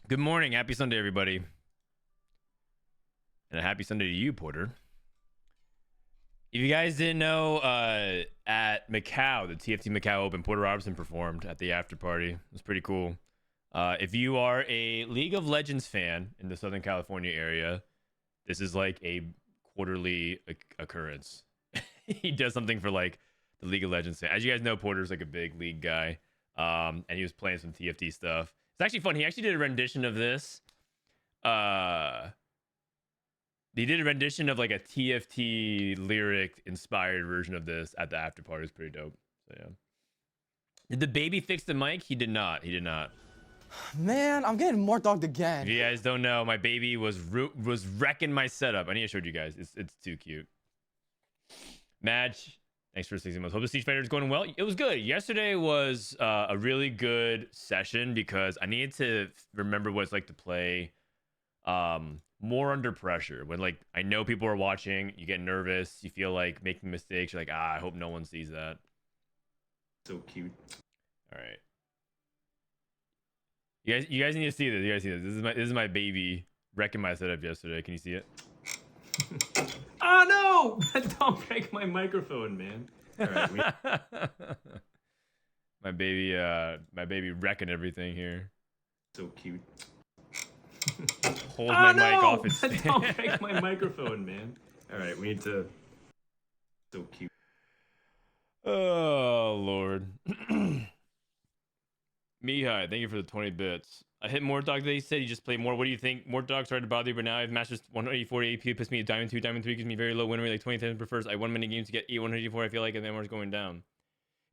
Good morning. Happy Sunday, everybody. And a happy Sunday to you, Porter. If you guys didn't know, at Macau, the TFT Macau Open, Porter Robertson performed at the after party. It was pretty cool. If you are a League of Legends fan in the Southern California area, this is like a quarterly occurrence. He does something for like the League of Legends fan. As you guys know, Porter's like a big League guy. And he was playing some TFT stuff. It's actually fun. He actually did a rendition of this. They did a rendition of like a TFT lyric inspired version of this at the after party. It was pretty dope. So yeah. Did the baby fix the mic? He did not. He did not. Man, I'm getting more dogged again. If you guys don't know, my baby was wrecking my setup. I need to show you guys. It's too cute. Madge, thanks for 60 months. Hope the Siege Fighter is going well. It was good. Yesterday was a really good session because I needed to remember what it's like to play more under pressure. When like I know people are watching, you get nervous, you feel like making mistakes. You're like, I hope no one sees that. So cute. All right. You guys need to see this. You guys see this. This is my baby wrecking my setup yesterday. Can you see it? Oh no! Don't break my microphone, man. All right, my baby wrecking everything here. So cute. Hold my mic off its stand. Don't break my microphone, man. All right, we need to. So cute. Oh Lord. Mihai, thank you for the 20 bits. I hit Mordog today. He said he just played more. What do you think? Mordog started to bother you, but now I have masters 184 AP. Puts me at Diamond 2. Diamond 3 gives me very low win rate, like 20 times per first. I won many games to get 184. I feel like MMR is going down.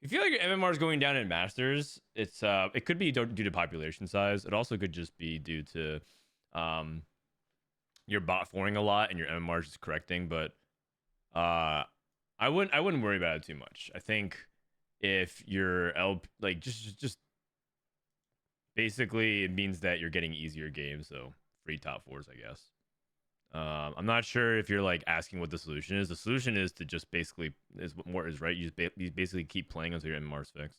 If you feel like your MMR is going down in masters, it's it could be due to population size. It also could just be due to your bot flooring a lot and your MMR is just correcting. But I wouldn't worry about it too much. I think if your like just basically it means that you're getting easier games, so free top fours, I guess. I'm not sure if you're like asking what the solution is. The solution is to just basically is what more is right. You basically keep playing until your MMR is fixed.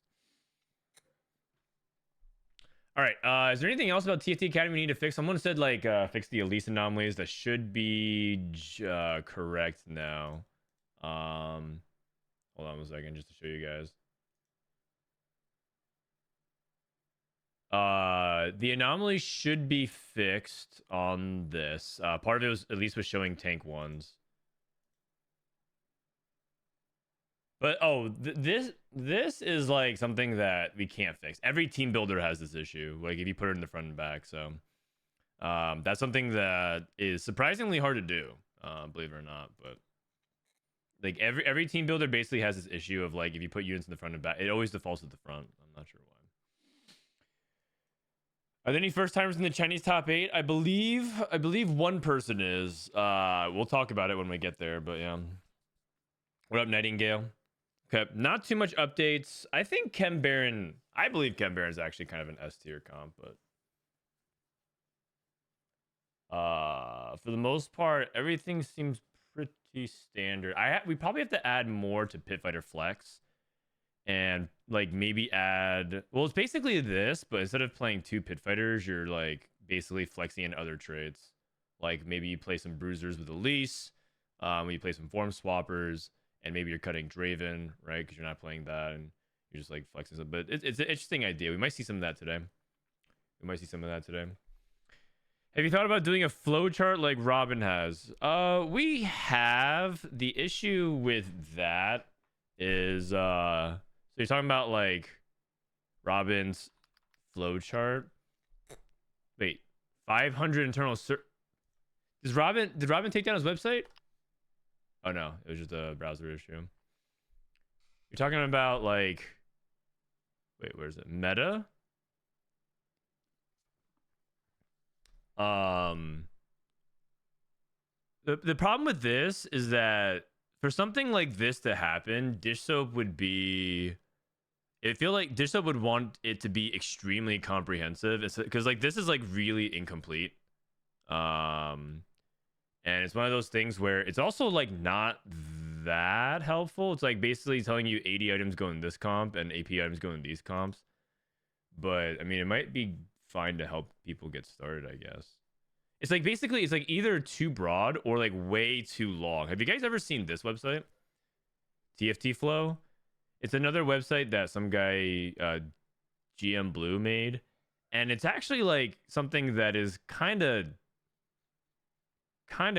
All right. Is there anything else about TFT Academy we need to fix? Someone said like fix the Elise anomalies. That should be correct now. Hold on a second, just to show you guys. The anomaly should be fixed on this. Part of it was at least was showing tank ones. But this is like something that we can't fix. Every team builder has this issue. Like if you put it in the front and back, so that's something that is surprisingly hard to do, believe it or not. But like every team builder basically has this issue of like if you put units in the front and back, it always defaults to the front. I'm not sure why. Are there any first timers in the Chinese top 8? I believe one person is. We'll talk about it when we get there, but yeah. What up, Nightingale? Okay, not too much updates. I think I believe Chem Baron is actually kind of an S tier comp, but for the most part, everything seems pretty standard. We probably have to add more to Pit Fighter Flex. And like maybe add, well, it's basically this, but instead of playing 2 pit fighters, you're like basically flexing in other traits. Like maybe you play some bruisers with Elise, you play some form swappers, and maybe you're cutting Draven, right? Because you're not playing that, and you're just like flexing some. But it's an interesting idea. We might see some of that today. Have you thought about doing a flowchart like Robin has? We have. The issue with that is so you're talking about like Robin's flowchart. Wait, 500 internal did Robin take down his website? Oh no, it was just a browser issue. You're talking about like, wait, where is it? Meta? The problem with this is that for something like this to happen, Dish Soap would be. I feel like Dish Soap would want it to be extremely comprehensive. It's because like this is like really incomplete. And it's one of those things where it's also like not that helpful. It's like basically telling you 80 items go in this comp and AP items go in these comps. But I mean, it might be find to help people get started, I guess. It's like basically it's like either too broad or like way too long. Have you guys ever seen this website? TFT Flow? It's another website that some guy GM Blue made, and it's actually like something that is kind of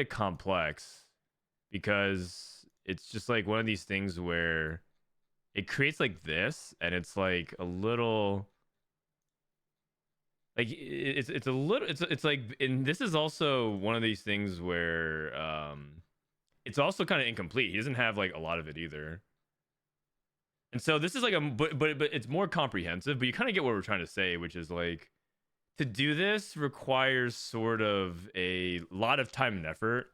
complex, because it's just like one of these things where it creates like this, and it's like a little like it's a little it's like, and this is also one of these things where it's also kind of incomplete. He doesn't have like a lot of it either. And so this is like a but it's more comprehensive, but you kind of get what we're trying to say, which is like to do this requires sort of a lot of time and effort,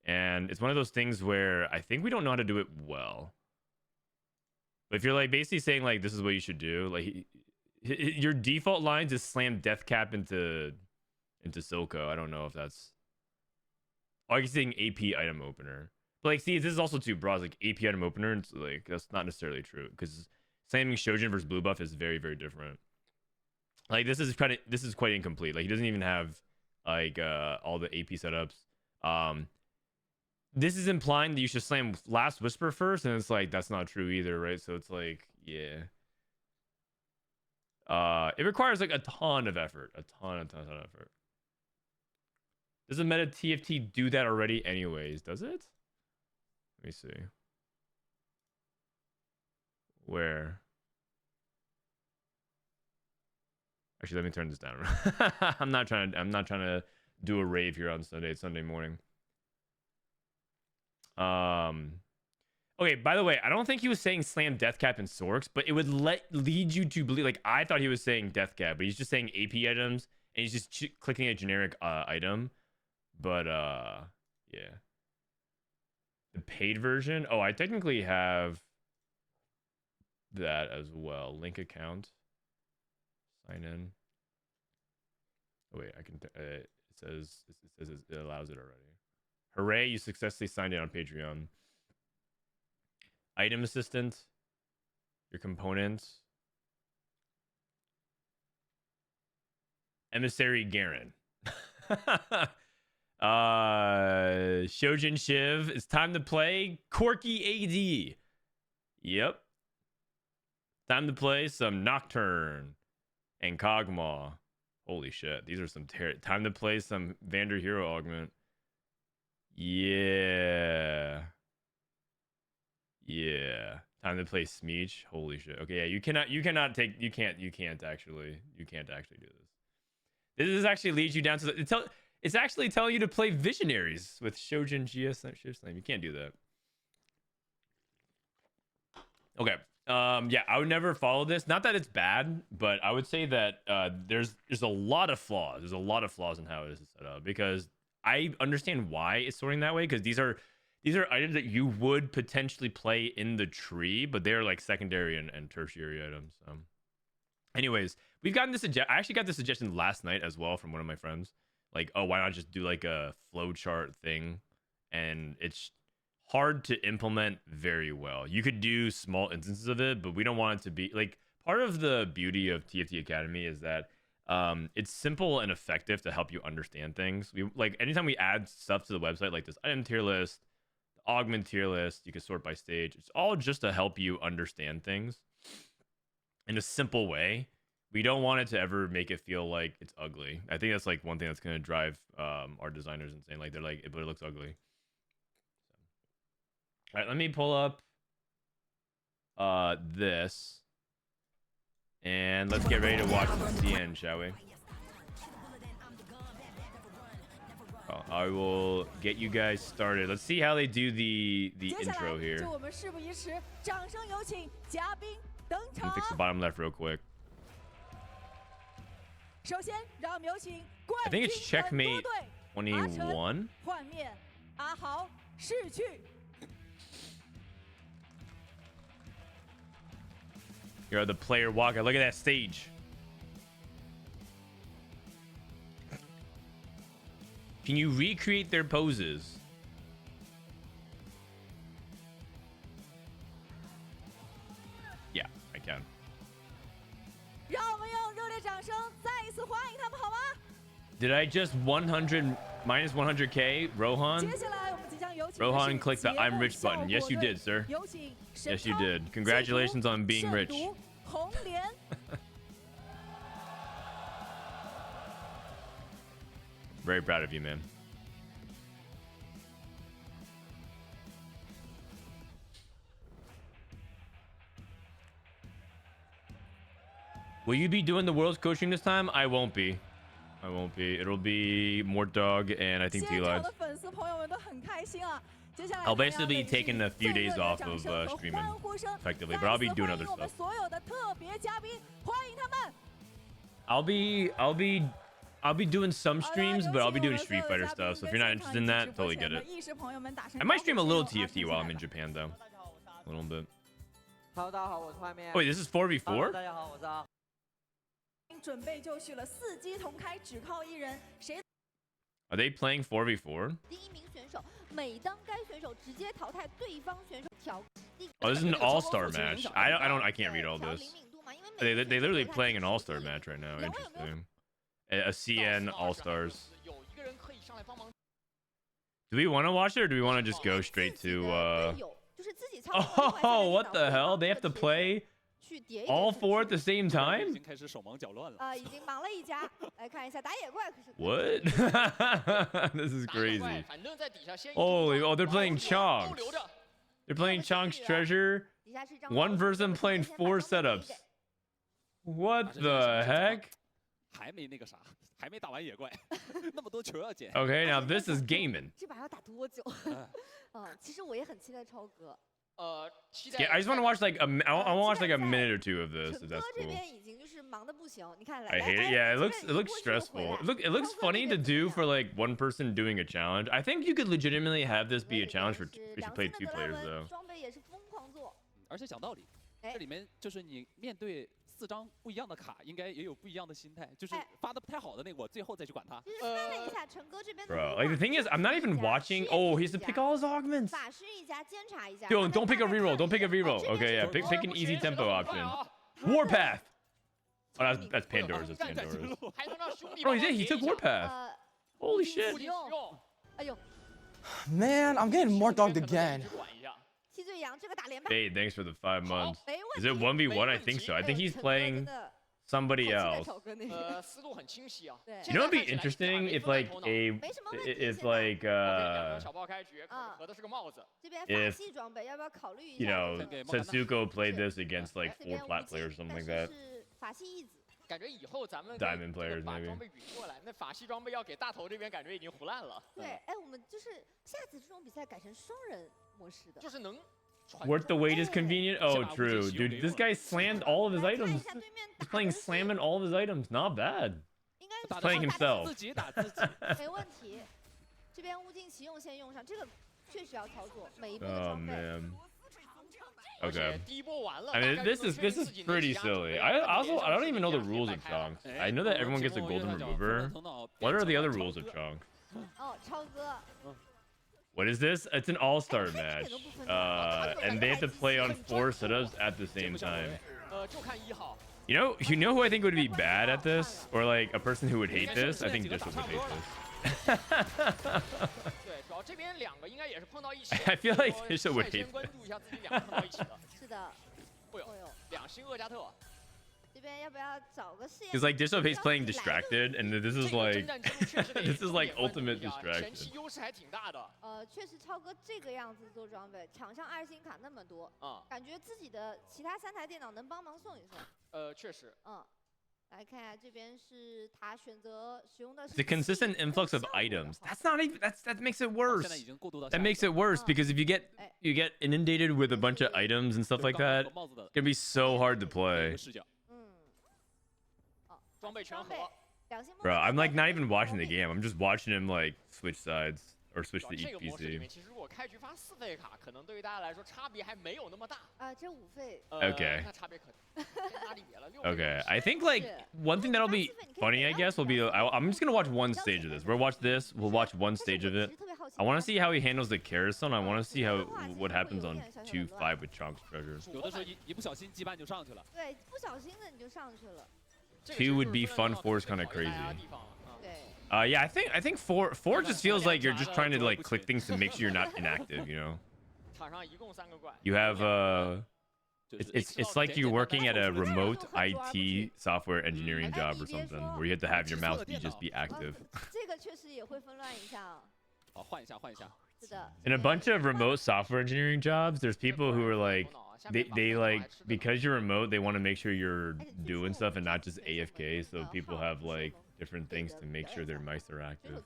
and it's one of those things where I think we don't know how to do it well. But if you're like basically saying like this is what you should do, like your default lines is slam death cap into Silco. I don't know if that's, oh, I guess saying AP item opener. But like, see, this is also too broad. It's like AP item opener, it's like that's not necessarily true, because slamming Shojin versus blue buff is very, very different. Like this is quite incomplete. Like he doesn't even have like all the AP setups. This is implying that you should slam Last Whisper first, and it's like that's not true either, right? So it's like, yeah. It requires like a ton of effort. A ton of effort. Does a meta TFT do that already anyways? Does it? Let me see. Where? Actually, let me turn this down. I'm not trying to do a rave here on Sunday morning. Okay, by the way, I don't think he was saying slam death cap and Sorks, but it would lead you to believe, like, I thought he was saying death cap, but he's just saying AP items, and he's just clicking a generic item. But yeah, the paid version, oh, I technically have that as well. Link account, sign in. Oh wait, I can it says it allows it already. Hooray, you successfully signed in on Patreon. Item assistant, your components, emissary Garen. Shojin Shiv, it's time to play Corky AD. Yep, time to play some Nocturne and Kog'Maw. Holy shit, these are some time to play some Vander Hero Augment. Yeah, time to play Smeech. Holy shit. Okay, yeah, you can't actually do this. This is actually leads you down to the it's actually telling you to play Visionaries with Shojin GS Slam. You can't do that. Okay. Yeah, I would never follow this. Not that it's bad, but I would say that there's a lot of flaws. There's a lot of flaws in how it is set up, because I understand why it's sorting that way, because these are items that you would potentially play in the tree, but they're like secondary and tertiary items. Anyways, we've gotten this. I actually got this suggestion last night as well from one of my friends. Like, oh, why not just do like a flowchart thing? And it's hard to implement very well. You could do small instances of it, but we don't want it to be like, part of the beauty of TFT Academy is that it's simple and effective to help you understand things. We like anytime we add stuff to the website, like this item tier list, augment tier list, you can sort by stage. It's all just to help you understand things in a simple way. We don't want it to ever make it feel like it's ugly. I think that's like one thing that's going to drive our designers insane. Like they're like, but it looks ugly. All right, let me pull up this, and let's get ready to watch the end, shall we? Oh, I will get you guys started. Let's see how they do the intro here. Let me fix the bottom left real quick. I think it's checkmate 21. You're the player walker. Look at that stage. Can you recreate their poses? Yeah, I can. Did I just 100 minus 100k Rohan? 接下来我们即将有请 Rohan clicked the I'm rich button. Yes, you did, sir. 有请 Yes, you did. Congratulations on being rich. 红莲 Very proud of you, man. Will you be doing the world's coaching this time? I won't be. I won't be. It'll be Mort Dog and I think 现 T 场 Lights. 的粉丝朋友们都很开心啊。接下来 I'll basically be 大家 taking a few 最 days 热烈 off 掌 of 声和 streaming 欢呼声 effectively, but I'll be 再次 doing 欢 other 迎我们 stuff. 所有的特别嘉宾，欢迎他们。 I'll be doing some 好的 streams, 有 but I'll 请 be 我 doing 们所有 Street 的 Fighter 嘉 stuff. 宾 So if 跟 you're not 现 interested 场 in 以及 that, 直播 totally 间 get 的 it. 意识朋友们打声 I might 招呼 stream a 谢谢 little 我们 TFT while I'm 听 in 起来 Japan, though. A little bit. Hello，大家好，我是外面。 Wait, this is 4v4? 大家好，我是阿。准备就绪了，4机同开，只靠一人，谁 Are they playing 4v4? 第一名选手，每当该选手直接淘汰对方选手调定 Oh, this is an all-star match. I can't read all 调 this. 灵敏度嘛，因为每 They 个选手 literally 有他 playing 自 an 己 all-star 的 match right now. 两位有没有 Interesting. A CN all-stars. 有一个人可以上来帮忙。 Do we want to watch it or do we want to just go 自 straight 己的 to 队友就是自己操作另外三个 Oh, 电 what 脑 the 对 hell? 方 They have to 的铁 play 去叠一叠 all 组 four at 织 the same 已 time? 经开始手忙脚乱了。已经忙了一家，来看一下打野怪可是 What? This is 打野怪 crazy. 反正在底下先 Holy, oh, they're playing 都 chunks. 留着。 They're playing Chunk's Treasure. 底下是张 One 老师 person playing 4 setups. What the heck? 还没那个啥，还没打完野怪，那么多球要捡。 Okay, now this is gaming. 这把要打多久？其实我也很期待超哥。期待 Yeah, I just want to watch like I want to watch like a minute or two of this. 陈 If 哥 that's 这 cool. 边已经就是忙得不行，你看来 I hate it. Yeah, it looks stressful. It looks funny to do for like one person doing a challenge. I think you could legitimately have this be a challenge for if you play 2 players though. 装备也是疯狂做。而且讲道理，这里面就是你面对4张不一样的卡，应该也有不一样的心态。就是发的不太好的那个，我最后再去管它。就是看了一下陈哥这边的 Bro, like the thing is, I'm not even watching. Oh, he has to pick all his augments. 法师一家监察一下。 Dude, don't pick a reroll. Don't pick a reroll. Okay, yeah, pick an easy tempo option. Warpath. Oh, that's Pandora's. That's Pandora's. 还能让兄弟 Oh, he took Warpath. 不 Holy shit. 使用。哎呦， Man, I'm getting more dogged again. 管一下。七罪羊这个打连败 Hey, thanks for the 5 months. 没问 Is 题。 it 1v1? I think so. I think he's playing somebody 好期待 else. 超哥那个。思路很清晰啊。对 You know, it'd be interesting if like两个小炮开局，合的是个帽子。这边法系装备要不要考虑一 you 下？ know Setsuko played this against like 4 plat players or something like that. 是法系义子。感觉以后咱们 Diamond players 把 maybe. 装备匀过来，那法系装备要给大头这边感觉已经胡烂了。对，哎，我们就是下次这种比赛改成双人模式的。就是能。 Worth the wait is convenient. Oh, true, dude. This guy slammed all of his 来看一 items. 下对面 He's 打 playing 的是 slamming all of his items. Not bad. 应该 He's playing himself. 自己打自己。没问题。这边物尽其用先用上，这个确实要操作每一步的 Oh 装备。 man. 而且 Okay. 第一波完了。 I mean, this is pretty silly. I don't even know the rules of chunks. I know that everyone gets a golden remover. What are the other rules of chunk? 哦，超哥。 What is this? It's an all-star match. And they have to play on 4 setups at the same time. 就看1号。 You know who I think would be bad at this, or like a person who would hate this? I think Disha would hate this. 对，主要这边2个应该也是碰到一起。 I feel like Disha would 率先 hate 关 this. 注一下自己2个碰到一起的。是的。会有2星厄加特。 这边要不要找个试验 Because like Disha is playing distracted, and this is like this is like ultimate 前 distraction. 期优势还挺大的。确实超哥这个样子做装备，场上2星卡那么多，感觉自己的其他3台电脑能帮忙送一送。确实。来看一下这边是他选择使用的是 The consistent influx of items. That's not even that makes it worse. 现在已经过渡到 That makes it worse because if you get inundated with a bunch of items and stuff like that, it's gonna be so hard to play. 视角。装备全合。 Bro, I'm like not even watching the game. I'm just watching him like switch sides or switch to 这 each 个模式里 PC. 面，其实如果开局发4费卡，可能对于大家来说差别还没有那么大。这5费。 Okay. 那差别可天差地别了。Okay, I think like one thing that'll be funny, I guess, will be I'm just gonna watch one stage of this. We'll watch this. We'll watch one stage of it. I want to see how he handles the carousel. I want to see what happens on 2-5 with Chunk's Treasure. 有的时候一不小心羁绊就上去了。对，不小心的你就上去了。 2 would be fun force kind of crazy. Yeah, I think four just feels like you're just trying to like click things to make sure you're not inactive, you know. 场上一共3个怪。 You have it's like you're working at a remote IT software engineering job or something where you have to have your mouse just be active. 这个确实也会纷乱一下哦。好，换一下，换一下。是的。 In a bunch of remote software engineering jobs, there's people who are like they like because you're remote, they want to make sure you're doing stuff and not just AFK. So people have like different things to make sure their mice are active.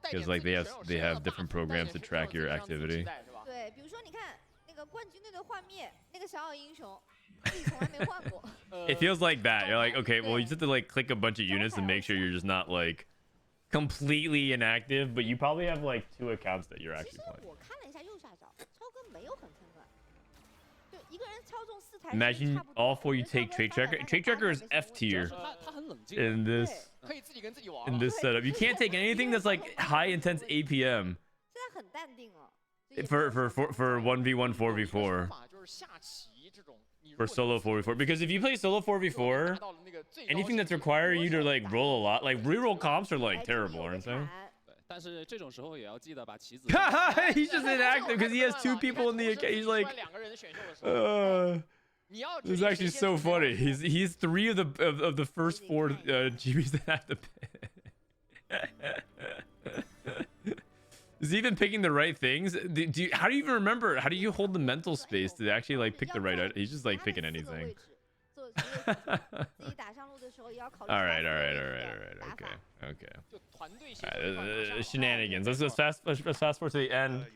Because like they have different programs to track your activity. 对，比如说你看那个冠军队的幻灭，那个小小英雄，自己从来没换过。It feels like that. You're like, okay, well, you just have to like click a bunch of units to make sure you're just not like completely inactive, but you probably have like 2 accounts that you're actually playing. 我看了一下右下角，超哥没有很纷乱，就一个人操纵4台。 Imagine all 4 you take trade tracker. Trade tracker is F tier in this setup. You can't take anything that's like high intense APM 现在很淡定哦。 for 1v1 4v4 for solo 4v4 because if you play solo 4v4, anything that's requiring you to like roll a lot, like reroll comps are like terrible, aren't they? 但是这种时候也要记得把棋子。He's just inactive because he has 2 people in the account. He's like, this is actually so funny. He's 3 of the first 4 GBs that have to pay. Is he even picking the right things? How do you even remember? How do you hold the mental space to actually like pick the right? He's just like picking anything. All right. Okay. Shenanigans. Let's fast forward to the end.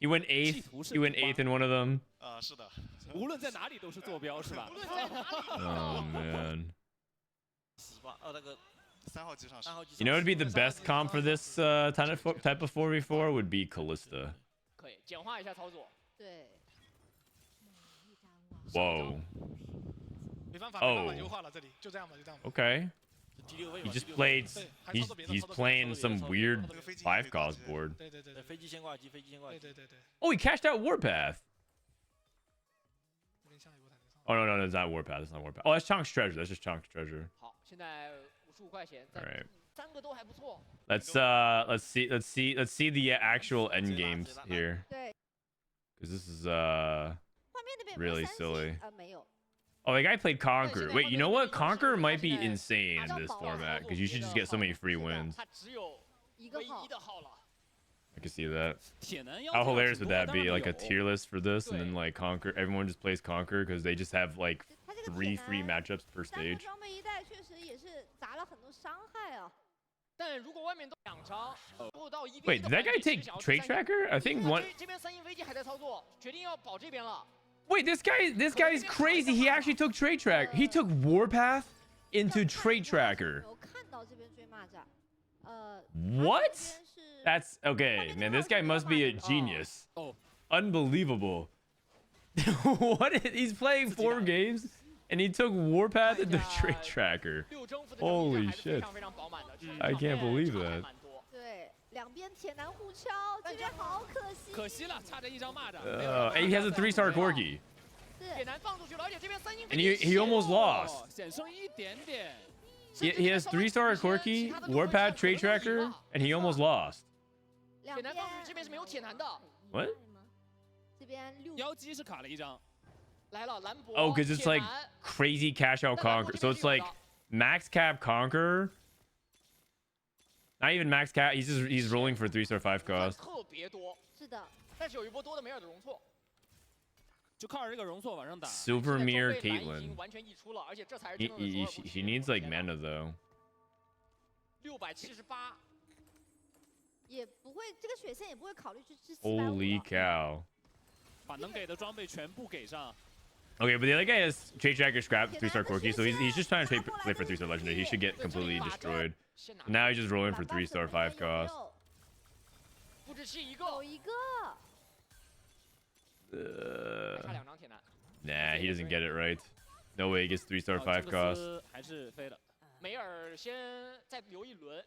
You went 8th. You went 8th in one of them. 无论在哪里都是坐标，是吧？ Oh man. You know what would be the best comp for this type of 4v4 would be Callista. 可以简化一下操作。对。 Whoa. 没办法， Oh. 优化了这里，就这样吧，就这样吧。 Okay. He just played. He's playing some weird 5 cost board. 对对对对。飞机先挂机，飞机先挂机。对对对。 Oh, he cashed out Warpath. 这边下一波才能上。 Oh no, it's not Warpath. That's not Warpath. Oh, that's Chunk's treasure. That's just Chunk's treasure. 好，现在55块钱。 All right. 3个都还不错。 Let's see the actual end games here. 对。 Because this is really silly. 没有。 Oh, the guy played Conquer. Wait, you know what? Conquer might be insane in this format because you should just get so many free wins. 他只有唯一的号了。 I can see that. How hilarious would that be? Like a tier list for this, and then like Conquer. Everyone just plays Conquer because they just have like 3 free matchups per stage. 装备一代确实也是砸了很多伤害啊。 但如果外面都2张，不到1v1 Wait, did that guy take Trade Tracker? I think one. 这边3星飞机还在操作，决定要保这边了。 Wait, this guy's crazy. He actually took Trade Tracker. He took Warpath into Trade Tracker. 我看到这边追骂战，What? That's okay, man. This guy must be a genius. Unbelievable. What? He's playing 4 games and he took Warpath into Trade Tracker. Holy shit. I can't believe that. 对，两边铁男互敲，这边好可惜。可惜了，差这一张蚂蚱。And he has a 3-star Corgi. 铁男放出去了，而且这边3星 And he almost lost. 险胜一点点。 He has 3-star Corgi, Warpath, Trade Tracker, and he almost lost. 铁男放出去这边是没有铁男的。 What? 这边妖姬是卡了一张。 来了兰博。 Oh, because it's like crazy cash out Conquer. So it's like max cap Conquer. Not even max cap. He's rolling for 3-star 5 cost. 特别多。是的。但是有一波多的梅尔的容错。就靠着这个容错往上打。 Super Mirror Caitlyn. 完全溢出了，而且这才是真正的 She needs like mana though. 678。 也不会，这个血线也不会考虑去吃。 Holy cow. 把能给的装备全部给上。 Okay, but the other guy has Trade Tracker Scrap 3-star Corki, so he's just trying to play for 3-star Legendary. He should get completely destroyed. Now he's just rolling for 3-star 5 cost. 复制器一个。有一个。Nah, he doesn't get it right. No way he gets 3-star 5 cost. 还是飞了。梅尔先再留一轮，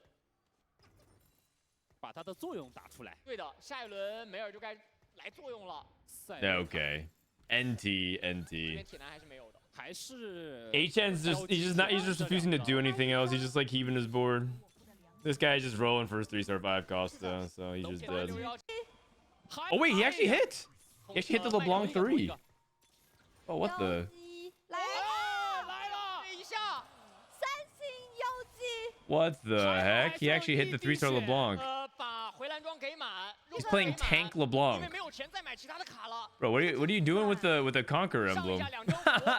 把它的作用打出来。对的，下一轮梅尔就该来作用了。 Okay. NT. 这边铁男还是没有的。还是 HN's he's just refusing to do anything else. He's just like heaving his board. This guy's just rolling for his 3-star 5 Costa, so he's just dead. Oh wait, he actually hit. He actually hit the LeBlanc 3. Oh, what the? 来了，这一下， 三星妖姬。 What the heck? He actually hit the 3-star LeBlanc. 把回蓝装给满。 He's playing tank LeBlanc. 因为没有钱再买其他的卡了。 Bro, what are you doing with the Conquer emblem?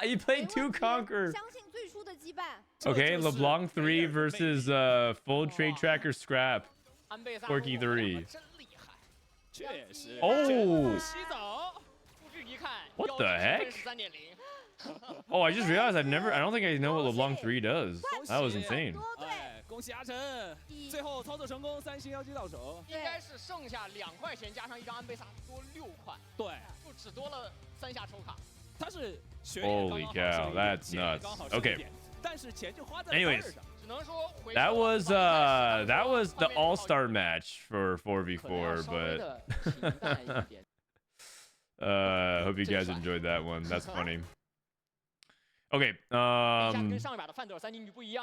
You played 2 Conquer. 相信最初的羁绊。 Okay, LeBlanc 3 versus full trade tracker scrap. 安倍萨 Corky 3. 真厉害。确实。 Oh. 洗澡。数据一看 What the heck? 3.0。 Oh, I just realized I don't think I know what LeBlanc 3 does. That was insane. 哎，恭喜阿成，最后操作成功，三星妖姬到手。应该是剩下2块钱加上一张安倍萨多6块。对，就只多了3下抽卡。他是学 Holy cow, that's nuts. Okay. 但是钱就花在 Anyways, 只能说 that was the all-star match for 4v4, but hope you guys enjoyed that one. That's funny. Okay, oh,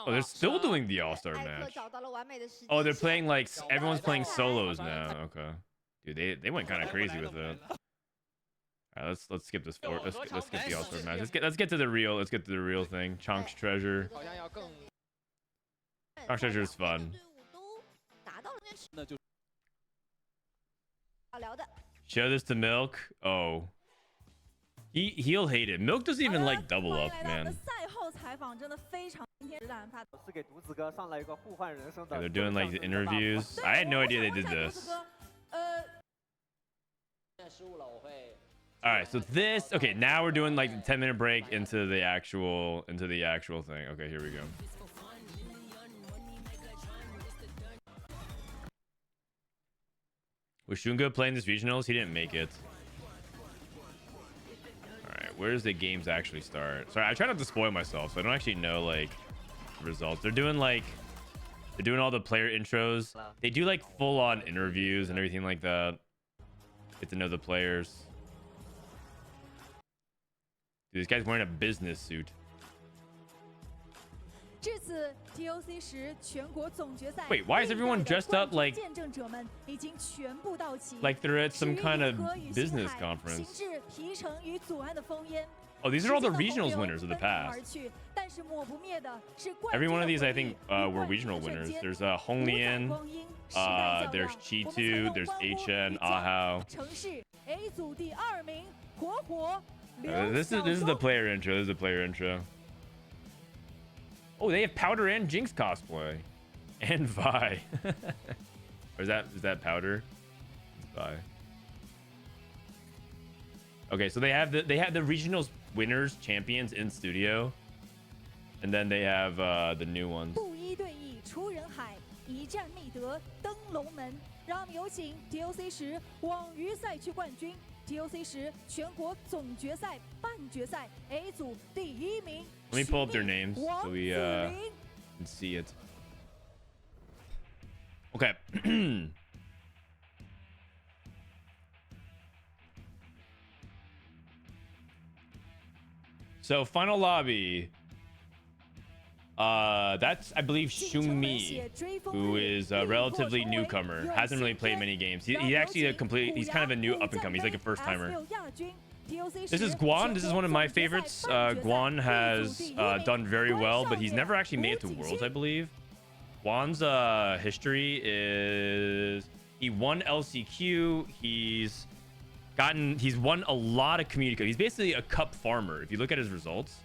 they're still doing the all-star 艾克 match. 找到了完美的时机 Oh, they're 线 playing like everyone's playing solos now. Okay, dude, they went kind of crazy with it. All right, let's skip this for let's skip the all-star match. Let's get to the real thing. Chunk's treasure. 好像要更 Chunk's treasure is fun. 队伍都拿到了那那就要聊的。 Show this to Milk. Oh, he'll hate it. Milk doesn't even like double up, 欢迎来到我们 man. 的赛后采访，真的非常今天让他是给独子哥上了一个互换人生的。 Yeah, they're doing like the interviews. I had no idea they did this. 失误了，我会。 All right, so this. Okay, now we're doing like the 10-minute break into the actual thing. Okay, here we go. Was Shunga playing this regionals? He didn't make it. All right, where does the games actually start? Sorry, I try not to spoil myself, so I don't actually know like the results. They're doing all the player intros. They do like full-on interviews and everything like that. Get to know the players. Dude, this guy's wearing a business suit. 这次 TOC 10全国总决赛 Wait, why is everyone dressed up like 见证者们已经全部到齐 they're at some kind of business conference? 行至皮城与左岸的烽烟 Oh, these are all the regionals winners of the past. Every one of these, I think, were regional winners. There's Honglian, there's Chi2, there's HN, Ahao. 城市 A 组第2名火火 This is the player intro. This is the player intro. Oh, they have Powder and Jinx cosplay, and Vi. Or is that Powder? It's Vi. Okay, so they have the regionals winners champions in studio, and then they have the new ones. 不一对一出人海，一战觅得登龙门。让我们有请 TOC 10网鱼赛区冠军 TOC 10全国总决赛半决赛 A 组第1名。 Let me pull up their names so we can see it. Okay. So final lobby. That's I believe XunMi, who is a relatively newcomer. Hasn't really played many games. He's actually he's kind of a new up and coming. He's like a first timer. This is Guan. This is one of my favorites. Guan has done very well, but he's never actually made it to Worlds, I believe. Guan's history is he won LCQ. He's won a lot of community. He's basically a cup farmer. If you look at his results,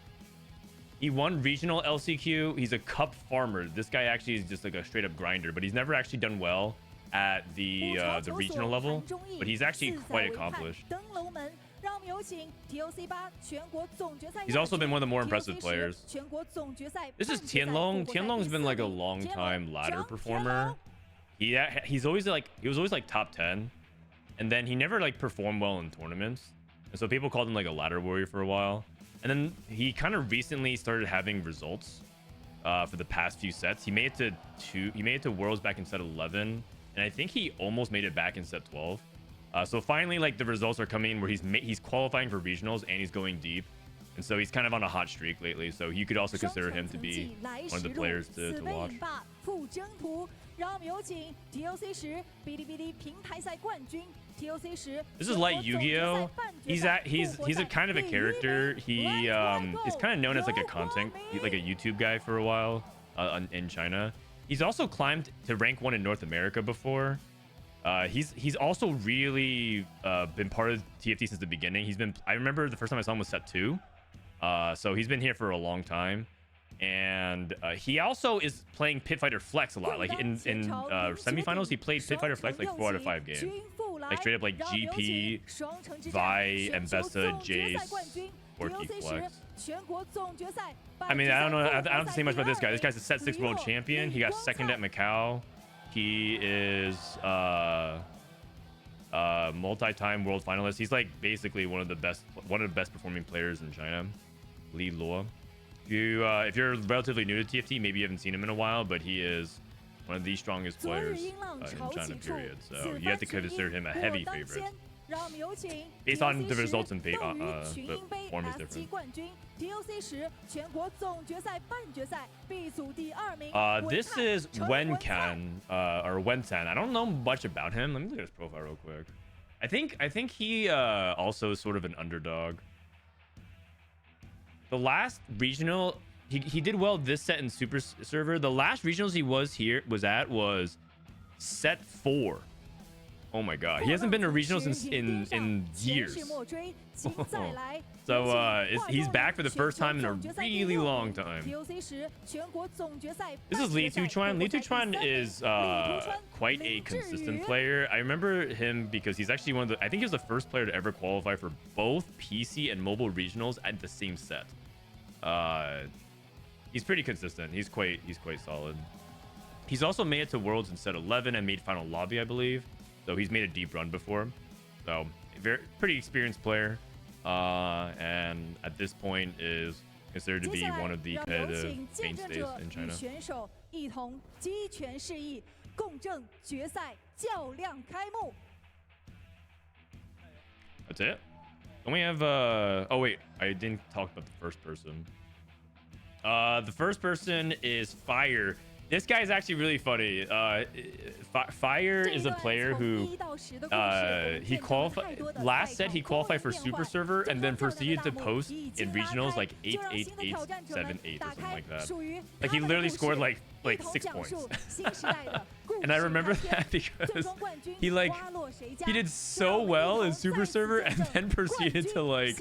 he won regional LCQ. He's a cup farmer. This guy actually is just like a straight up grinder, but he's never actually done well at the regional level. But he's actually quite accomplished. He's also been one of the more impressive players. This is TianLong. TianLong's been like a long time ladder performer. He was always like top 10, and then he never like performed well in tournaments, and so people called him like a ladder warrior for a while. And then he kind of recently started having results for the past few sets. He made it to Worlds back in set 11, and I think he almost made it back in set 12. So finally, like the results are coming where he's qualifying for regionals and he's going deep. And so he's kind of on a hot streak lately. So you could also consider him to be one of the players to watch. 让我们有请 TOC 时哔哩哔哩平台赛冠军 TOC 时 This is LightYgo. He's a kind of a character. He is kind of known as like a like a YouTube guy for a while in China. He's also climbed to rank 1 in North America before. He's also really been part of TFT since the beginning. I remember the first time I saw him was set 2. So he's been here for a long time. And he also is playing Pit Fighter Flex a lot. Like in semifinals, he played Pit Fighter Flex like 4 out of 5 games. Like straight up like GP, Vi, Mbessa, Jace, Orky Flex. I mean, I don't know. I don't have to say much about this guy. This guy's a set 6 world champion. He got 2nd at Macau. He is multi-time world finalist. He's like basically one of the best performing players in China. LiLuo. If you're relatively new to TFT, maybe you haven't seen him in a while, but he is one of the strongest players in China, period. So you have to consider him a heavy favorite. Based on the results in but form is different. This is WenCan, or WenCan. I don't know much about him. Let me look at his profile real quick. I think he also is sort of an underdog. The last regional, he did well this set in Super Server. The last regionals he was at set 4. Oh my god, he hasn't been to regionals in years. So he's back for the first time in a really long time. This is LiTuChuan. LiTuChuan is quite a consistent player. I remember him because he's actually I think he was the first player to ever qualify for both PC and mobile regionals at the same set. He's pretty consistent. He's quite solid. He's also made it to Worlds in set 11 and made final lobby, I believe. So he's made a deep run before. So pretty experienced player. And at this point is considered to be one of the competitive mainstays in China. That's it. Don't we have oh wait, I didn't talk about the first person. The first person is Fire. This guy is actually really funny. Fire is a player who he qualified last set. He qualified for Super Server and then proceeded to post in regionals like 8, 8, 8, 7, 8 or something like that. Like he literally scored like 6 points. And I remember that because he did so well in Super Server and then proceeded to like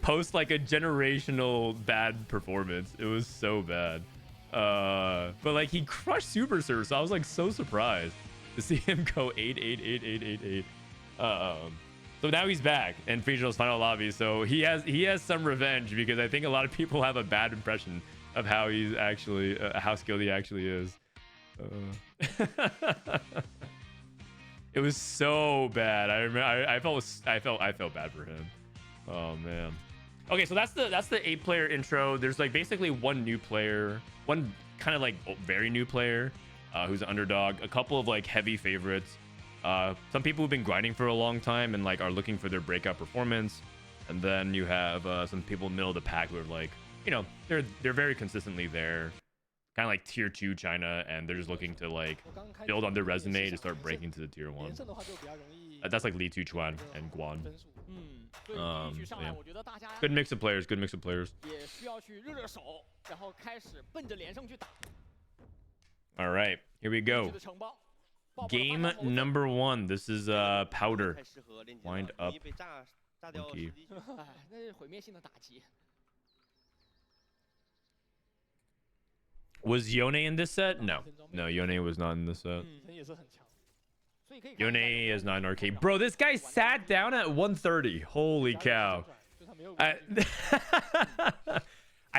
post like a generational bad performance. It was so bad. But like he crushed Super Server, so I was like so surprised to see him go 8, 8, 8, 8, 8, 8. So now he's back in regionals final lobby, so he has some revenge because I think a lot of people have a bad impression of how he's actually how skilled he actually is. It was so bad. I remember I felt bad for him. Oh man. Okay, so that's the 8-player intro. There's like basically one new player, one kind of like very new player who's an underdog, a couple of like heavy favorites, some people who've been grinding for a long time and like are looking for their breakout performance, and then you have some people in the middle of the pack who are like, you know, they're very consistently there, kind of like tier 2 China, and they're just looking to like build on their resume to start breaking to the tier 1. That's like LiTuChuan and Guan. Yeah. Good mix of players. All right, here we go. Game number 1. This is Powder. Wind up. Okay. Was Yone in this set? No, Yone was not in this set. Yone is not an arcade. Bro, this guy sat down at 130. Holy cow. I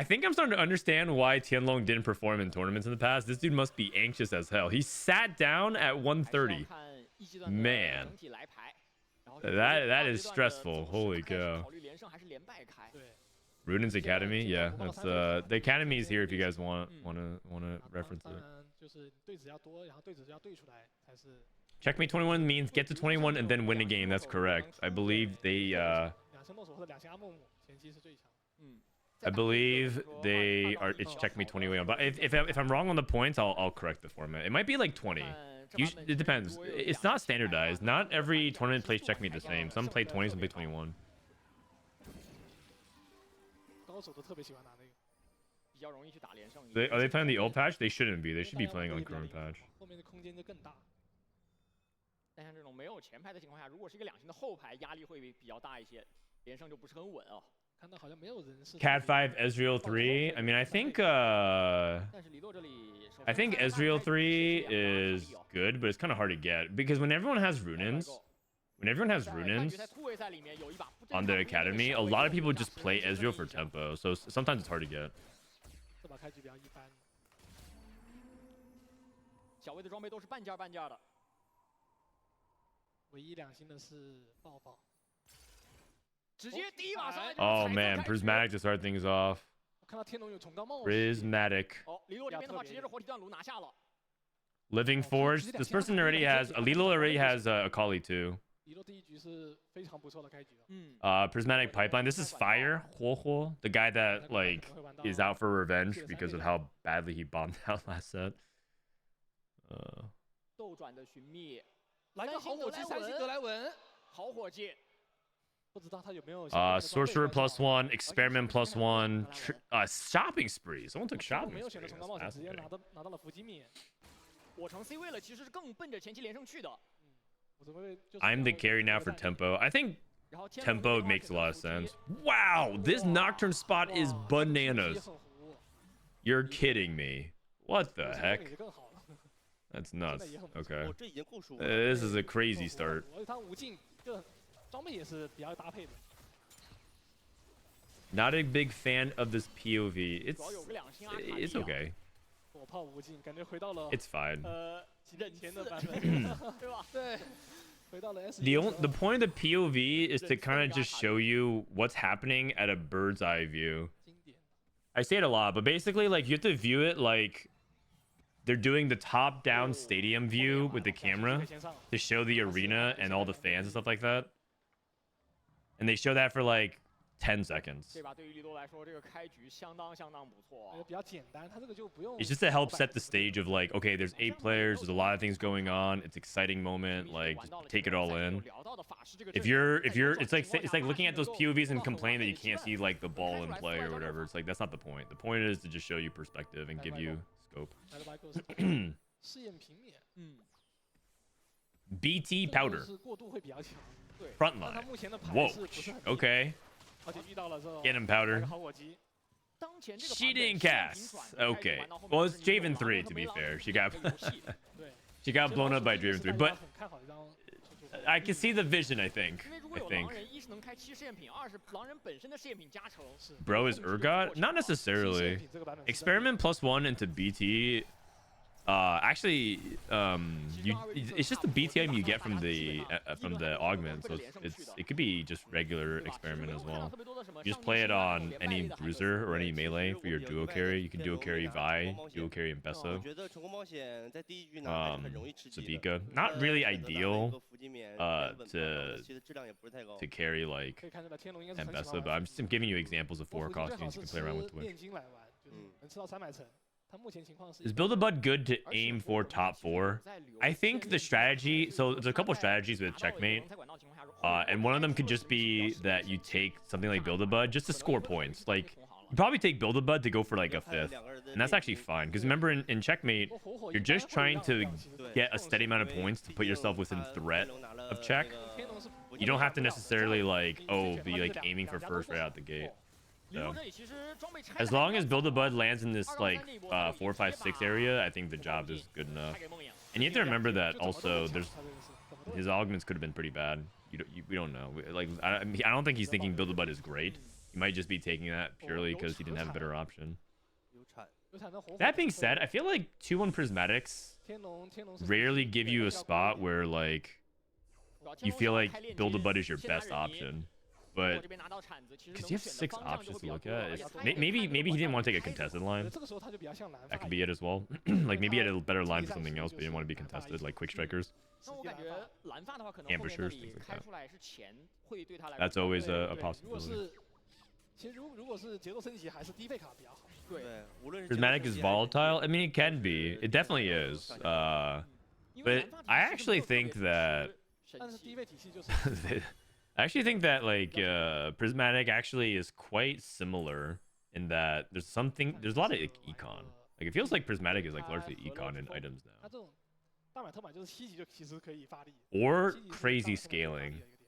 think I'm starting to understand why TianLong didn't perform in tournaments in the past. This dude must be anxious as hell. He sat down at 130. Man. That is stressful. Holy cow. Ruden's Academy? Yeah, that's the Academy is here if you guys want to reference it. Checkmate 21 means get to 21 and then win a game. That's correct. I believe they I believe they are. It's checkmate 20 but if I'm wrong on the points, I'll correct the format. It might be like 20. It depends. It's not standardized. Not every tournament plays checkmate the same. Some play 20, some play 21. 高手都特别喜欢拿那个。 比较容易去打连胜。Are they playing the old patch? They shouldn't be. They should be playing on current patch. 后面的空间就更大。但像这种没有前排的情况下，如果是一个两星的后排，压力会比较大一些，连胜就不是很稳哦。看到好像没有人是。Cat 5, Ezreal 3. I mean, I think Ezreal 3 is good, but it's kind of hard to get because when everyone has Runins on the academy, a lot of people just play Ezreal for tempo, so sometimes it's hard to get. 这把开局比较一般。小威的装备都是半件半件的。唯一两星的是抱抱。 Oh man, Prismatic to start things off. Prismatic. Living Forge. This person already has LiLuo already has a Akali too. Prismatic Pipeline. This is Fire. Huo, the guy that like is out for revenge because of how badly he bombed out last set. 斗转的寻觅，来个好火鸡，三星格莱文，好火鸡。 Sorcerer +1, Experiment +1, shopping spree. Someone took shopping spree. 我成 C 位了，其实是更奔着前期连胜去的。I'm the carry now for tempo. I think tempo makes a lot of sense. Wow, this nocturne spot is bananas. You're kidding me. What the heck? That's nuts. Okay. This is a crazy start. 装备也是比较搭配的。Not a big fan of this POV. It's okay. 火炮无尽，感觉回到了 It's fine. 以前的版本，对吧？对，回到了 S。The point of the POV is to kind of just show you what's happening at a bird's eye view. I say it a lot, but basically, like you have to view it like they're doing the top-down stadium view with the camera to show the arena and all the fans and stuff like that. And they show that for like 10 seconds. It's just to help set the stage of like, okay, there's 8 players, there's a lot of things going on, it's an exciting moment, like just take it all in. If you're it's like looking at those POVs and complaining that you can't see like the ball in play or whatever. It's like that's not the point. The point is to just show you perspective and give you scope. BT powder. Frontline. Whoa. Okay. Get him, powder. She didn't cast. Okay. Well, it's Draven 3 to be fair. She got blown up by Draven 3, but I can see the vision. I think. Bro is Urgot? Not necessarily. Experiment +1 into BT. Actually, it's just the BTM you get from the augment, so it could be just regular experiment as well. You just play it on any bruiser or any melee for your duo carry. You can duo carry Vi, duo carry Mbessa. Sadika, not really ideal to carry like Mbessa, but I'm just giving you examples of 4 costumes you can play around with Twitch. Is Build-A-Bud good to aim for top 4? I think the strategy... So there's a couple strategies with Checkmate. And one of them could just be that you take something like Build-A-Bud just to score points. Like, you probably take Build-A-Bud to go for like a 5th. And that's actually fine. Because remember, in Checkmate, you're just trying to get a steady amount of points to put yourself within threat of check. You don't have to necessarily like, be like aiming for first right out the gate. So, as long as Build-A-Bud lands in this like 4, 5, 6 area, I think the job is good enough. And you have to remember that also his augments could have been pretty bad. We don't know. Like I don't think he's thinking Build-A-Bud is great. He might just be taking that purely because he didn't have a better option. That being said, I feel like 2-1 Prismatics rarely give you a spot where like you feel like Build-A-Bud is your best option. But because you have 6 options to look at, maybe he didn't want to take a contested line. That could be it as well. Like maybe he had a better line for something else, but he didn't want to be contested, like quick strikers, ambushers, things like that. That's always a possibility. 其实如果是节奏升级，还是低费卡比较好。对，无论是 Prismatic is volatile. I mean, it can be. It definitely is. But I actually think that. 但是低费体系就是 I actually think that like Prismatic actually is quite similar in that there's a lot of econ. Like it feels like Prismatic is like largely econ in items 它 now. 这种大买特买就是7级就其实可以发力， Or 7级是 crazy 大买特买可以发力 scaling. 的一个点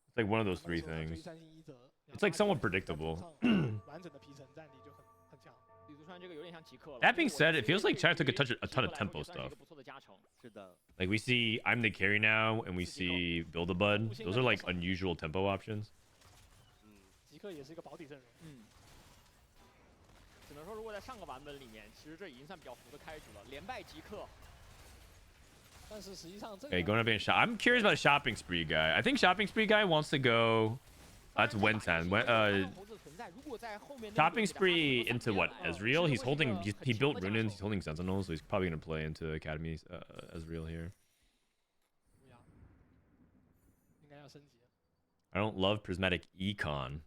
It's like one of those 他们 three 说追 things. 三星一折 It's like somewhat predictable. 完整的皮层战力就很强。LiTuChuan 这个有点像极客了。 That being said, it feels like China took a ton of tempo stuff. 不错的加成。是的， Like we see I'm the carry now and we see Build-A-Bud. Those are like unusual tempo options. 极客也是一个保底阵容。只能说如果在上个版本里面，其实这已经算比较服的开局了，连败极客。但是实际上这个 Okay, going up and shop. I'm curious about shopping spree guy. I think shopping spree guy wants to go. That's WenCan. Shopping spree into what? Ezreal? He's holding. He built Runin. He's holding Sentinels, so he's probably gonna play into Academy Ezreal here. 应该要升级了， I don't love Prismatic Econ.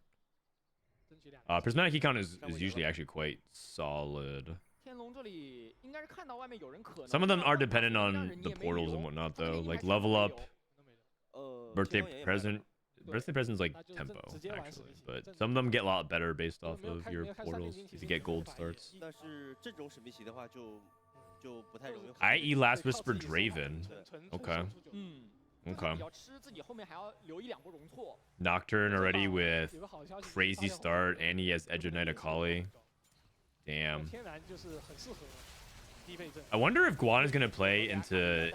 争取2个。 Prismatic Econ is usually actually quite solid. 天龙这里应该是看到外面有人可能。 Some of them are dependent on the portals and whatnot, though. Like level up, birthday present. Birthday present is like tempo, actually, but some of them get a lot better based off of your portals if you get gold starts. 但是这种神秘席的话就不太容易。 I.e. Last Whisper Draven. Okay. Okay. 比较吃自己后面还要留1-2波容错。 Nocturne already with crazy start, and he has Edge of Night Akali. Damn. 天然就是很适合低费阵。 I wonder if Guan is gonna play into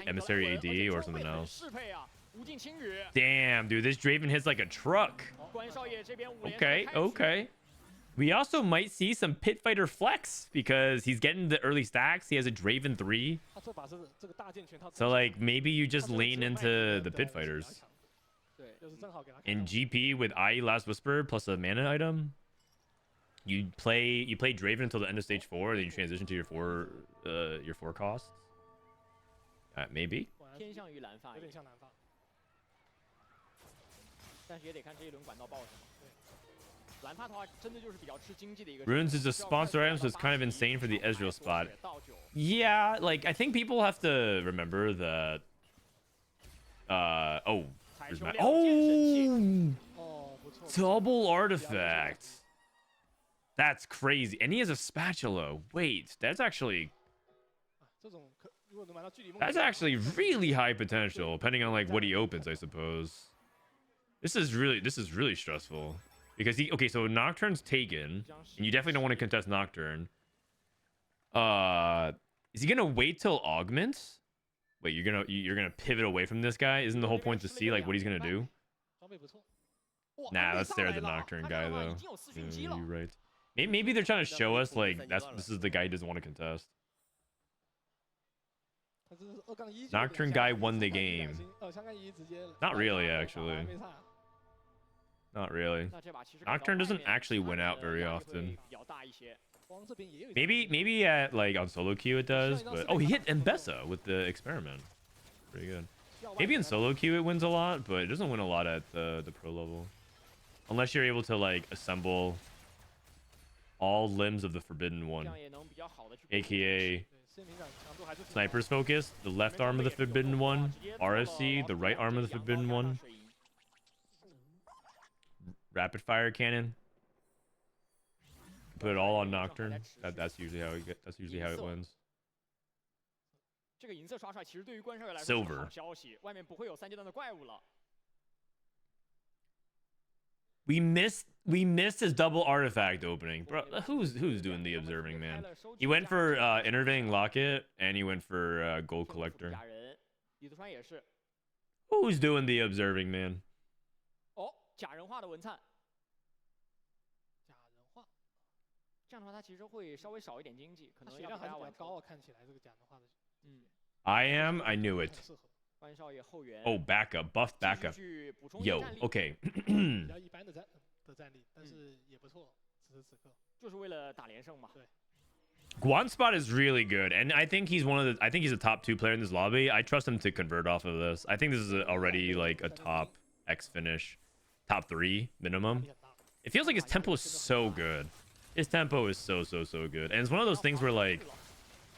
Emissary AD or something else. 适配啊，无尽青雨。 Damn, dude, this Draven hits like a truck. 关少爷这边5连 Okay, okay. We also might see some Pit Fighter flex because he's getting the early stacks. He has a Draven 3. 他这把是这个大剑全套。 So like maybe you just lean into the Pit Fighters. 对，就是正好给他。 In GP with IE Last Whisper plus a mana item, you play Draven until the end of stage 4, then you transition to your 4 costs. Maybe. 偏向于蓝发，有点像蓝发。但是也得看这一轮管道爆什么。蓝发的话，真的就是比较吃经济的一个。 Runes is a sponsor item, so it's kind of insane for the Ezreal spot. Yeah, like I think people have to remember that. Oh, double artifact. That's crazy, and he has a spatula. Wait, that's actually really high potential, depending on like what he opens, I suppose. This is really stressful. Because so Nocturne's taken, and you definitely don't want to contest Nocturne. Is he gonna wait till Augment? Wait, you're gonna pivot away from this guy? Isn't the whole point to see like what he's gonna do? Nah, let's stare at the Nocturne guy though. Yeah, you're right. Maybe they're trying to show us like this is the guy he doesn't want to contest. Nocturne guy won the game. Not really, actually. Not really. Nocturne doesn't actually win out very often. Maybe at like on solo queue it does, but he hit Mbessa with the experiment. Pretty good. Maybe in solo queue it wins a lot, but it doesn't win a lot at the pro level. Unless you're able to like assemble all limbs of the Forbidden One, aka Sniper's Focus, the left arm of the Forbidden One, RFC, the right arm of the Forbidden One, Rapid Fire Cannon. Put it all on Nocturne. That's usually how it wins. Silver. We missed his double artifact opening. Bro, who's doing the observing, man? He went for Intervening Locket and he went for Gold Collector. Who's doing the observing, man? 假人化的文灿，这样的话，它其实会稍微少一点经济，可能要比较晚高。看起来这个假人化的，I knew it. 关少爷后援。Oh, backup, buff backup. Yo, okay. 比较一般的战力，但是也不错，此时此刻。就是为了打连胜嘛。对。Guan spot is really good, and I think he's he's a top 2 player in this lobby. I trust him to convert off of this. I think this is already like a top X finish. Top 3 minimum. It feels like his tempo is so good. His tempo is so good. And it's one of those things where, like,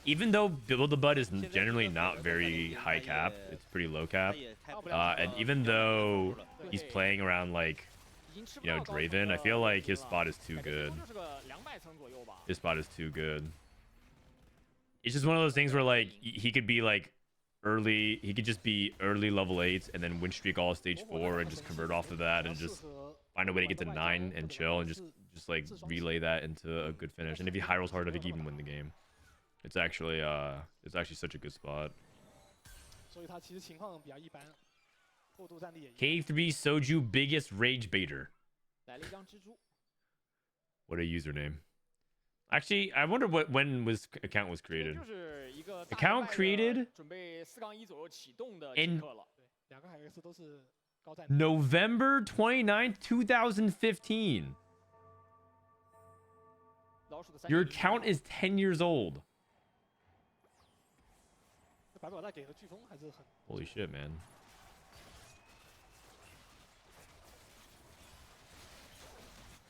even though Build the Bud is generally not very high cap, it's pretty low cap. And even though he's playing around, like, you know, Draven, I feel like his spot is too good. His spot is too good. It's just one of those things where, like, he could be, like, early, he could just be early level 8 and then win streak all stage 4 and just convert off of that and just find a way to get to 9 and chill and just like relay that into a good finish. And if he high rolls hard enough, he can even win the game. It's actually such a good spot. K3 Soju biggest rage baiter. What a username. Actually, I wonder when account was created. Account created in November 29th, 2015. Your account is 10 years old. Holy shit, man.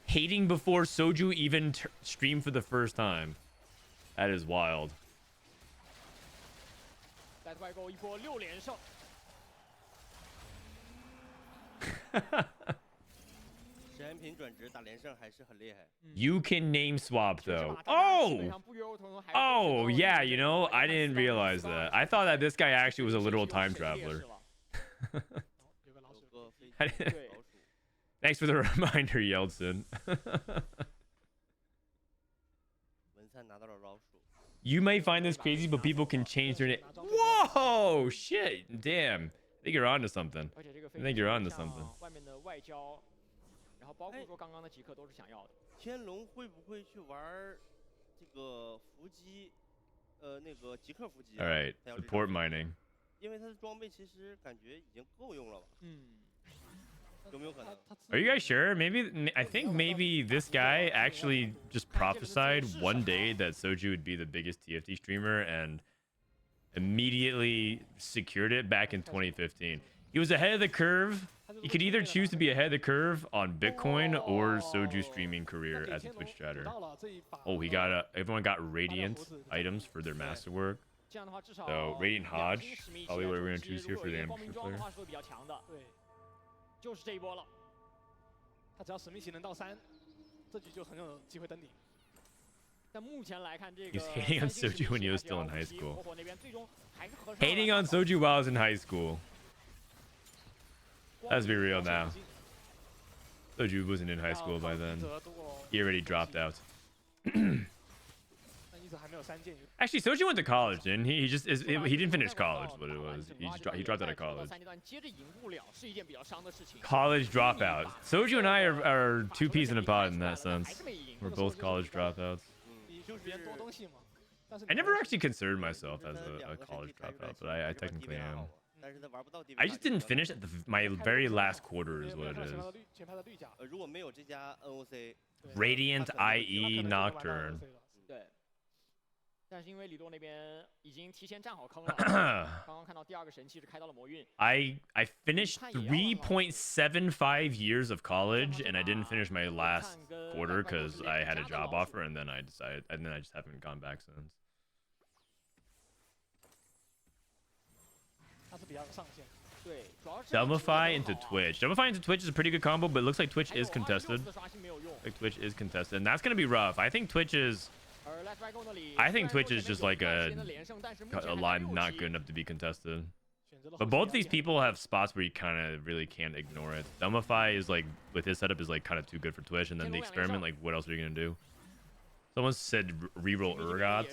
Hating before Soju even streamed for the first time. That is wild. You can name swap though. Oh yeah, you know, I didn't realize that. I thought that this guy actually was a literal time traveler. Thanks for the reminder, Yeltsin. You may find this crazy, but people can change their name. Whoa, shit, damn. I think you're onto something. I think you're onto something. TianLong 会不会去玩这个伏击那个极客伏击 All right, support mining. 因为他的装备其实感觉已经够用了吧 有没有可能 Are you guys sure? Maybe I think maybe this guy actually just prophesied one day that Soju would be the biggest TFT streamer and immediately secured it back in 2015. He was ahead of the curve. He could either choose to be ahead of the curve on Bitcoin or Soju streaming career as a Twitch chatter. Oh, he got everyone got Radiant items for their masterwork. So Radiant Hodge, probably what we're gonna choose here for the amateur player. 就是这一波了，他只要神秘技能到3，这局就很有机会登顶。但目前来看，这个 He's hating on Soju when he was still in high school. Hating on Soju while I was in high school. Let's be real now. Soju wasn't in high school by then. He already dropped out. Actually, Soju went to college, didn't he? He didn't finish college, but it was he dropped out of college. College dropout. Soju and I are two peas in a pod in that sense. We're both college dropouts. I never actually considered myself as a college dropout, but I technically am. I just didn't finish at my very last quarter is what it is. Radiant IE Nocturne. 但是因为李洛那边已经提前站好坑了，刚刚看到第二个神器是开到了魔运。I finished 3.75 years of college, and I didn't finish my last quarter because I had a job offer, and then I just haven't gone back since. 他是比较上线。对，主要是 Dumbify into Twitch. Dumbify into Twitch is a pretty good combo, but it looks like Twitch is contested. Like Twitch is contested, and that's gonna be rough. I think Twitch is just like a line not good enough to be contested. But both these people have spots where you kind of really can't ignore it. Dumbify is like, with his setup, is like kind of too good for Twitch, and then the experiment, like, what else are you gonna do? Someone said reroll Urgot,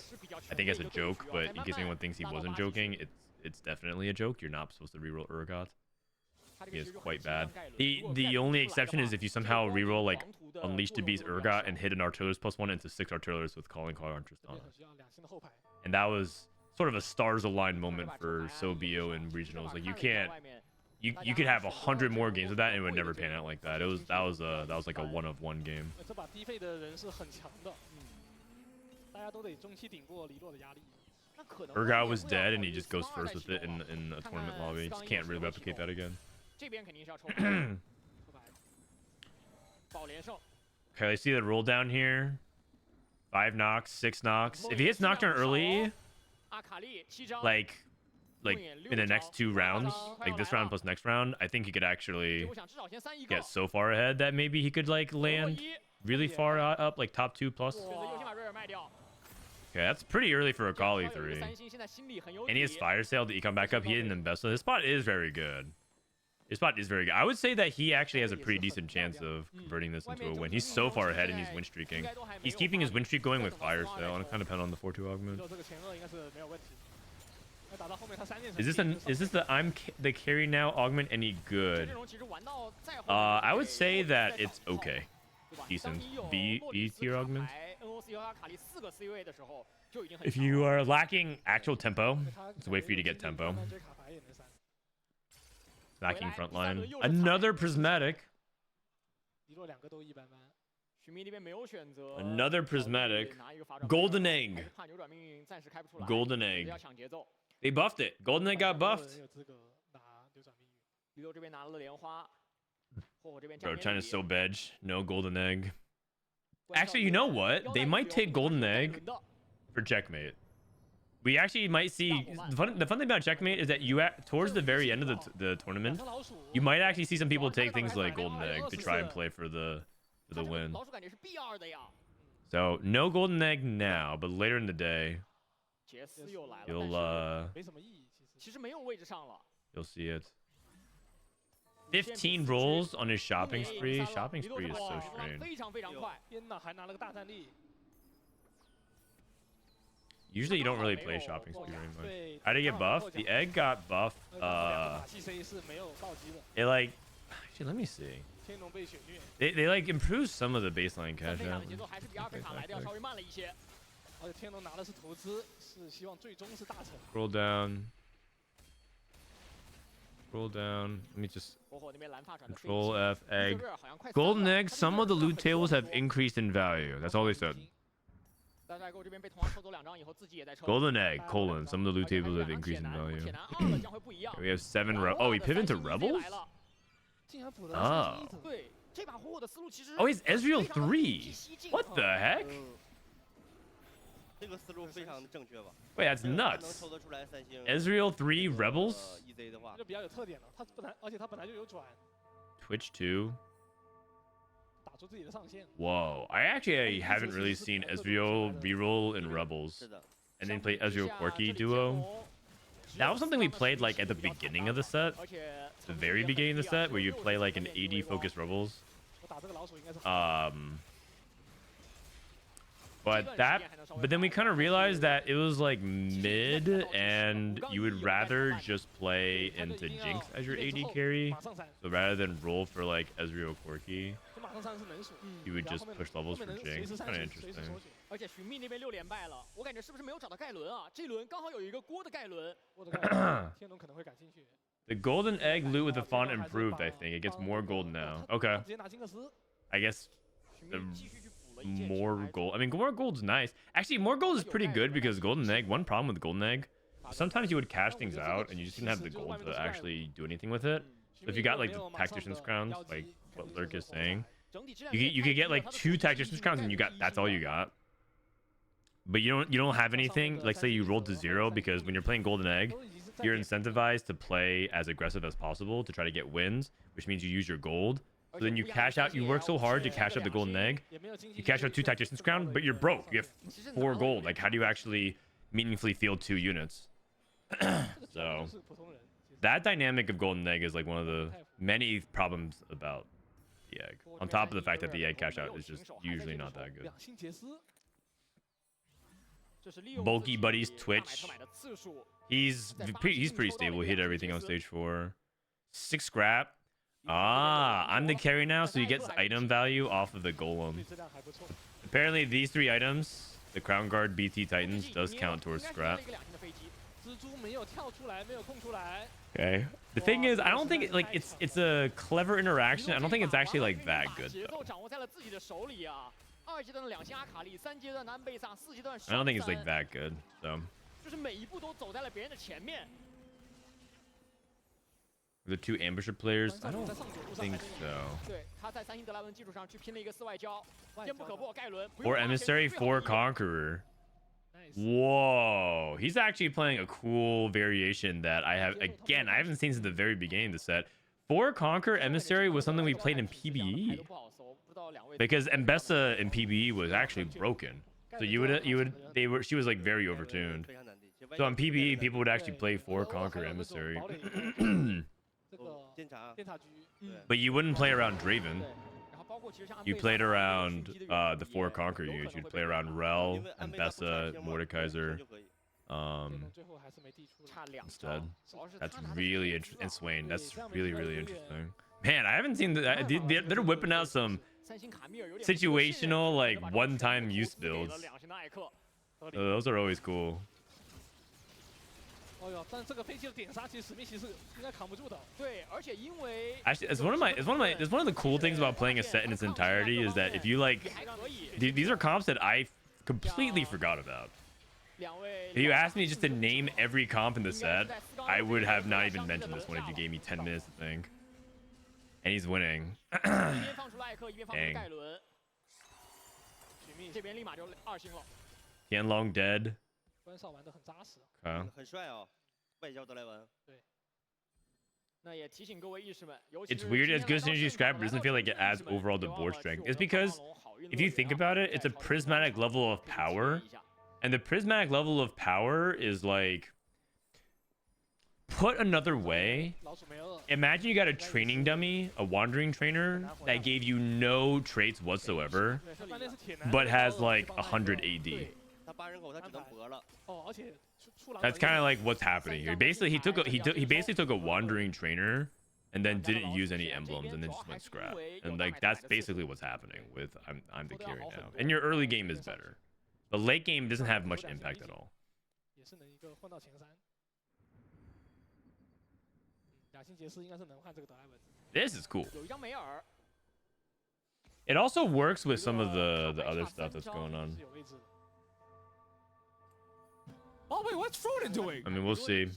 I think as a joke, but in case anyone thinks he wasn't joking, it's definitely a joke. You're not supposed to reroll Urgot. He is quite bad. The only exception is if you somehow reroll like Unleash the Beast Urgot and hit an Artillers +1 into 6 Artillers with Calling Card on Tristana. And that was sort of a stars aligned moment for SoBO and regionals. Like you could have 100 more games of that and it would never pan out like that. That was like a 1 of 1 game. Urgot was dead and he just goes first with it in a tournament lobby. Just can't really replicate that again. 这边肯定是要抽宝连胜， Okay, let's see the roll down here. 5 knocks, 6 knocks. If he hits Nocturne early, like in the next 2 rounds, like this round plus next round, I think he could actually get so far ahead that maybe he could like land really far up, like top 2 plus. Okay, that's pretty early for a Kali 3. And he has Fire Sale that you come back up. He didn't invest. So his spot is very good. His spot is very good. I would say that he actually has a pretty decent chance of converting this into a win. He's so far ahead and he's win streaking. He's keeping his win streak going with Fire Sale, and it kind of depends on the 4-2 augment. Is this the I'm the carry now augment any good? I would say that it's okay. Decent. B tier augment. If you are lacking actual tempo, it's a way for you to get tempo. Lacking frontline. Another Prismatic. Another Prismatic. Golden Egg. Golden Egg. They buffed it. Golden Egg got buffed. Bro, China's so bedge. No Golden Egg. Actually, you know what? They might take Golden Egg for checkmate. We actually might see the fun thing about checkmate is that you towards the very end of the tournament, you might actually see some people take things like Golden Egg to try and play for the win. So no Golden Egg now, but later in the day, you'll see it. 15 rolls on his shopping spree. Shopping spree is so strange. Usually you don't really play shopping spree very much. How did he get buffed? The egg got buffed. It like, actually let me see. They like improved some of the baseline cash out. Scroll down. Scroll down. Let me just control F egg. Golden egg. Some of the loot tables have increased in value. That's all they said. Golden egg, colon. Some of the loot tables have increased in value. Okay, we have 7 rebels. Oh, he pivoted to rebels? Oh. Oh, he's Ezreal 3. What the heck? Wait, that's nuts. Ezreal 3 rebels? Twitch 2. Whoa, I actually haven't really seen Ezreal reroll in Rebels and then play Ezreal Quirky duo. That was something we played like at the beginning of the set, the very beginning of the set, where you play like an AD focused Rebels. But then we kind of realized that it was like mid, and you would rather just play into Jinx as your AD carry. So rather than roll for like Ezreal Quirky, you would just push levels for Jinx. It's kind of interesting. The golden egg loot with the font improved, I think. It gets more gold now. Okay. I guess the more gold. I mean, more gold's nice. Actually, more gold is pretty good because golden egg, one problem with golden egg, sometimes you would cash things out and you just didn't have the gold to actually do anything with it. So if you got like the tactician's crowns, like what Lurk is saying, you could get like 2 tactician's crowns and that's all you got. But you don't have anything. Like say you rolled to 0 because when you're playing golden egg, you're incentivized to play as aggressive as possible to try to get wins, which means you use your gold. So then you cash out. You work so hard to cash out the golden egg. You cash out 2 tactician's crown, but you're broke. You have 4 gold. Like how do you actually meaningfully field 2 units? So that dynamic of golden egg is like one of the many problems about the egg. On top of the fact that the egg cash out is just usually not that good. Bulky Buddies Twitch. He's pretty stable. He hit everything on stage 4. 6 scrap. Ah, I'm the carry now, so he gets item value off of the golem. Apparently, these 3 items, the Crown Guard, BT Titans, does count towards scrap. Okay. The thing is, I don't think it's a clever interaction. I don't think it's actually like that good though. I don't think it's like that good. So. The 2 ambusher players? I don't think so. 对，他在3星德莱文基础上去拼了一个4外交，坚不可破，盖伦。 4 emissary, 4 conqueror. Whoa, he's actually playing a cool variation that I haven't seen since the very beginning of the set. 4 conquer emissary was something we played in PBE because Mbessa in PBE was actually broken. So she was like very overtuned. So on PBE, people would actually play 4 conquer emissary. But you wouldn't play around Draven. You played around the 4 conquer units. You'd play around Rel, Mbessa, Mordekaiser. Instead, that's really interesting. And Swain, that's really interesting. Man, I haven't seen that. They're whipping out some situational, like one-time use builds. Those are always cool. Actually, it's one of the cool things about playing a set in its entirety is that if you like, these are comps that I completely forgot about. If you asked me just to name every comp in the set, I would have not even mentioned this one if you gave me 10 minutes to think. And he's winning. Dang. TianLong dead. Okay. It's weird, as good as synergy scrap, but it doesn't feel like it adds overall to board strength. It's because if you think about it, it's a prismatic level of power, and the prismatic level of power is like, put another way, imagine you got a training dummy, a wandering trainer that gave you no traits whatsoever, but has like 100 AD. That's kind of like what's happening here. Basically, he basically took a wandering trainer and then didn't use any emblems and then just went scrap. And like that's basically what's happening with I'm the carry now. And your early game is better. The late game doesn't have much impact at all. This is cool. It also works with some of the other stuff that's going on. Oh wait, what's Frodan doing? I mean, we'll see.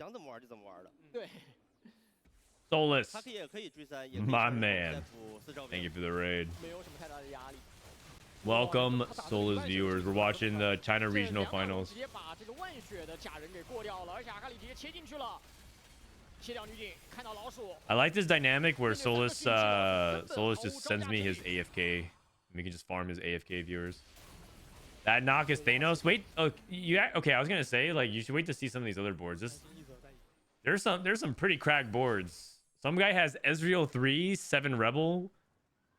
Solus, my man. Thank you for the raid. Welcome, Solus viewers. We're watching the China Regional Finals. I like this dynamic where Solus just sends me his AFK. And we can just farm his AFK viewers. That knock is Thanos. Wait, okay, I was gonna say, like, you should wait to see some of these other boards. There's some pretty cracked boards. Some guy has Ezreal 3, 7 Rebel.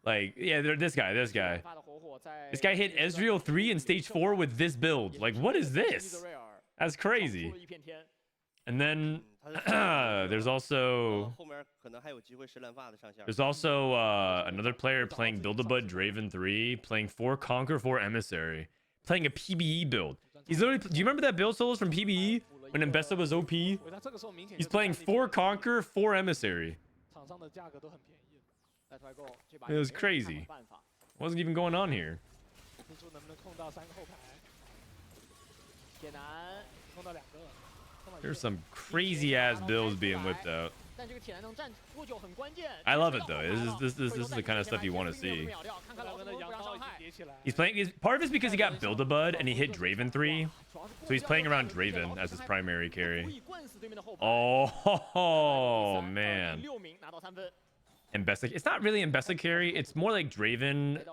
Like, yeah, this guy. This guy hit Ezreal 3 in stage 4 with this build. Like, what is this? That's crazy. And then there's also another player playing Build-A-Bud Draven 3, playing 4 Conquer, 4 Emissary, playing a PBE build. He's literally, do you remember that build Solos from PBE when Mbessa was OP? He's playing 4 Conquer, 4 Emissary. It was crazy. What wasn't even going on here? There's some crazy ass builds being whipped out. I love it though. This is the kind of stuff you want to see. He's playing. Part of it's because he got Build-A-Bud and he hit Draven 3, so he's playing around Draven as his primary carry. Oh man. Mbessa, it's not really Mbessa carry. It's more like Draven,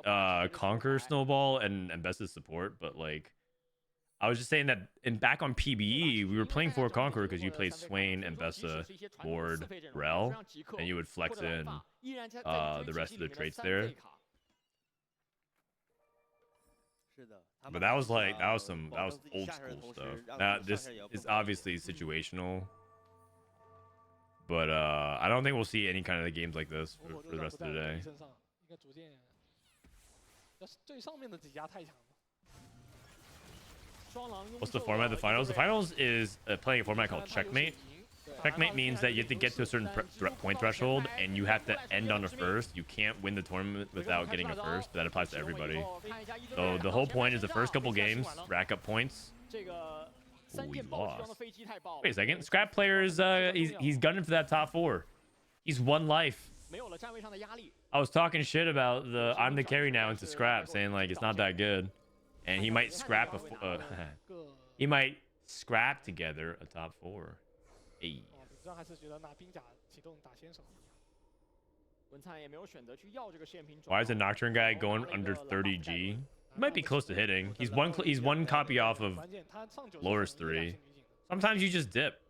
Conquer, Snowball, and Mbessa's support. But like, I was just saying that back on PBE, we were playing 4 Conqueror because you played Swain, Mbessa, Ward, Rel, and you would flex in the rest of the traits there. But that was like that was old school stuff. Now this is obviously situational. But I don't think we'll see any kind of games like this for the rest of the day. What's the format of the finals? The finals is playing a format called Checkmate. Checkmate means that you have to get to a certain point threshold and you have to end on a first. You can't win the tournament without getting a first. That applies to everybody. So the whole point is the first couple games, rack up points. Oh, he lost. Wait a second. Scrap player is he's gunning for that top 4. He's one life. 没有了站位上的压力。 I was talking shit about the I'm the carry now into scrap, saying like it's not that good, and he might scrap he might scrap together a top 4. Hey. 李主还是觉得拿兵甲启动打先手。 Why is the Nocturne guy going under 30G? He might be close to hitting. He's one copy off of Loris 3. Sometimes you just dip.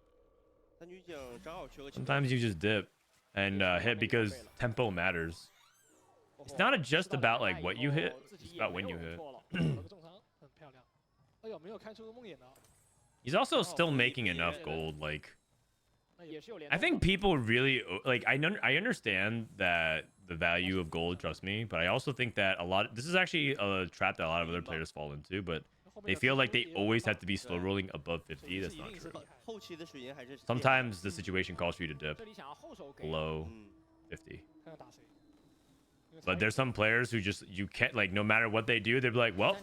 Sometimes you just dip and hit because tempo matters. It's not just about like what you hit, it's about when you hit. He's also still making enough gold. Like, I think people really like. I understand that the value of gold. Trust me, but I also think that this is actually a trap that a lot of other players fall into. But they feel like they always have to be slow rolling above 50. That's not true. Sometimes the situation calls for you to dip below 50. But there's some players who just you can't, like, no matter what they do, they'll be like, well,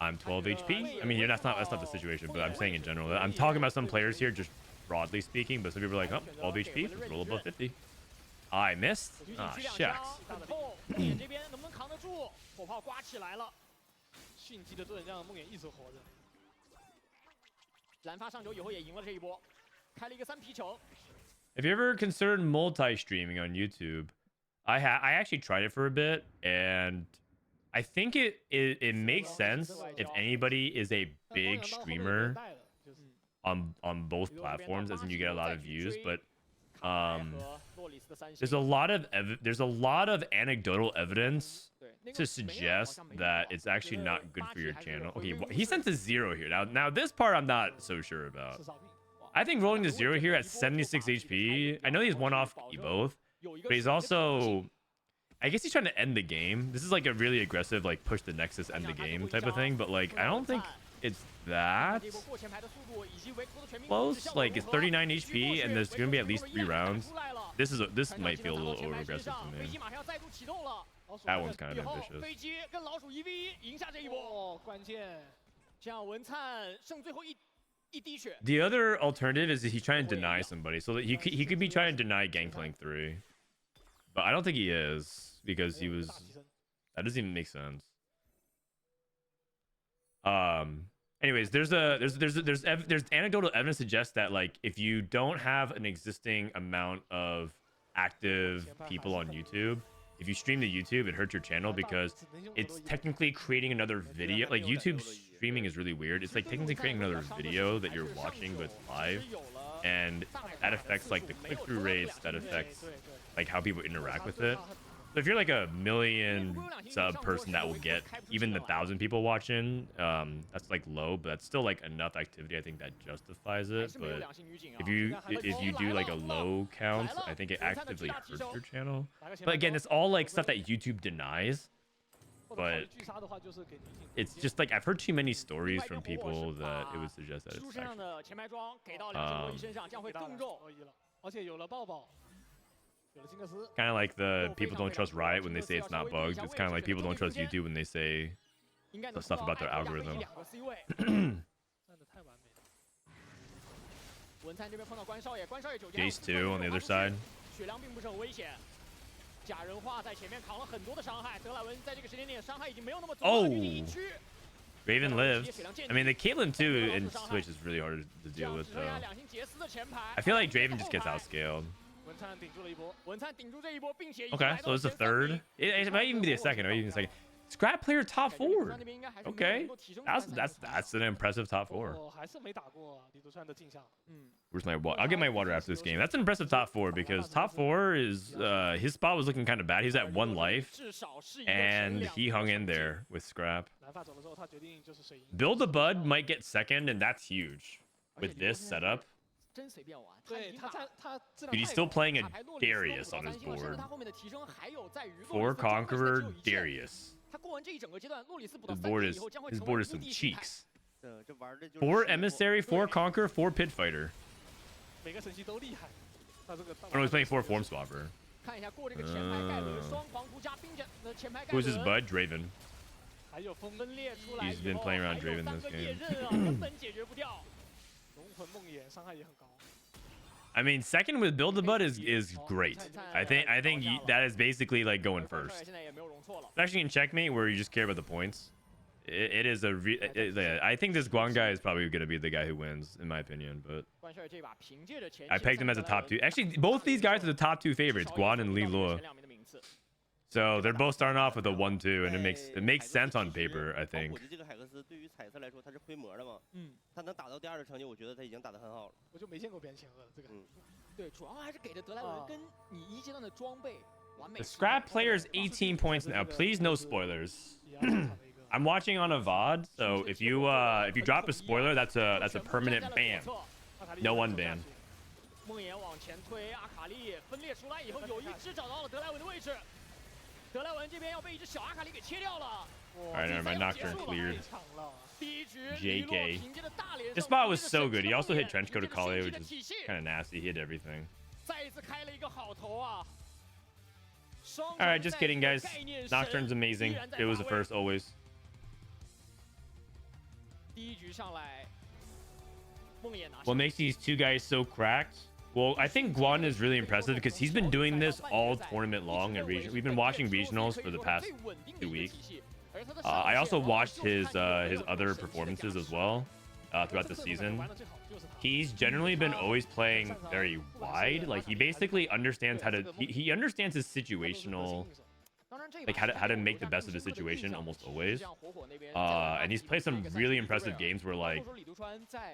I'm 12 HP. I mean, that's not the situation, but I'm saying in general. I'm talking about some players here, just broadly speaking. But some people are like, oh, 12 HP, let's roll above 50. I missed. Ah, shucks. 迅疾的盾让梦魇一直活着。蓝发上球以后也赢了这一波，开了一个3皮球。Have you ever considered multi-streaming on YouTube? I actually tried it for a bit, and I think it makes sense if anybody is a big streamer on both platforms, as in you get a lot of views. But there's a lot of anecdotal evidence to suggest that it's actually not good for your channel. Okay, he sent to 0 here. Now this part I'm not so sure about. I think rolling to 0 here at 76 HP. I know he's one off both, but he's also, I guess he's trying to end the game. This is like a really aggressive, like, push the Nexus, end the game type of thing. But like, I don't think it's that close. Like, it's 39 HP, and there's gonna be at least 3 rounds. This might feel a little over aggressive to me. That one's kind of ambitious. The other alternative is that he's trying to deny somebody, so that he could be trying to deny Gangplank 3, but I don't think he is, because he was. That doesn't even make sense. Anyways, there's anecdotal evidence to suggest that, like, if you don't have an existing amount of active people on YouTube, if you stream to YouTube, it hurts your channel because it's technically creating another video. Like, YouTube streaming is really weird. It's like technically creating another video that you're watching, but live, and that affects like the click-through rates. That affects like how people interact with it. So if you're like a 1 million sub person that will get even 1,000 people watching, that's like low, but that's still like enough activity. I think that justifies it. But if you do like a low count, I think it actively hurts your channel. But again, it's all like stuff that YouTube denies. But it's just like I've heard too many stories from people that it would suggest that it's kind of like the people don't trust Riot when they say it's not bugged. It's kind of like people don't trust YouTube when they say the stuff about their algorithm. Jace 2 on the other side. Oh, Raven lives. I mean, the Caitlyn 2 in Switch is really hard to deal with, though. I feel like Draven just gets outscaled. Okay, so it's a third. It might even be a second. Or even a second. Scrap player top 4. Okay, that's an impressive top 4. Where's my water? I'll get my water after this game. That's an impressive top 4 because top 4 is his spot was looking kind of bad. He's at 1 life, and he hung in there with Scrap. Build a Bud might get second, and that's huge with this setup. Dude, he's still playing a Darius on his board. 4 Conqueror Darius. His board is some cheeks. 4 Emissary, 4 Conqueror, 4 Pit Fighter. Oh no, he's playing 4 Form Swapper. Who's his bud? Draven. He's been playing around Draven this game. I mean, second with Build-A-Bud is great. I think that is basically like going first. Especially in checkmate where you just care about the points. It is I think this Guan guy is probably gonna be the guy who wins, in my opinion. But I pegged him as a top 2. Actually, both these guys are the top 2 favorites, Guan and LiLuo. So they're both starting off with a 1-2, and it makes sense on paper, I think. The scrap player is 18 points now. Please, no spoilers. I'm watching on a VOD, so if you drop a spoiler, that's a permanent ban. No one ban. 梦魇往前推，阿卡丽分裂出来以后，有一只找到了德莱文的位置。德莱文这边要被一只小阿卡丽给切掉了。Alright, never mind. Nocturne cleared. JK. This spot was so good. He also hit Trenchcoat Akali, which is kind of nasty. He hit everything. 再一次开了一个好头啊！ Alright, just kidding, guys. Nocturne's amazing. It was the first, always. 第一局上来，梦魇拿。What makes these two guys so cracked? Well, I think Guan is really impressive because he's been doing this all tournament long at region. We've been watching regionals for the past 2 weeks. I also watched his other performances as well throughout the season. He's generally been always playing very wide. Like he basically understands how to he understands his situational, like how to make the best of the situation almost always. And he's played some really impressive games where like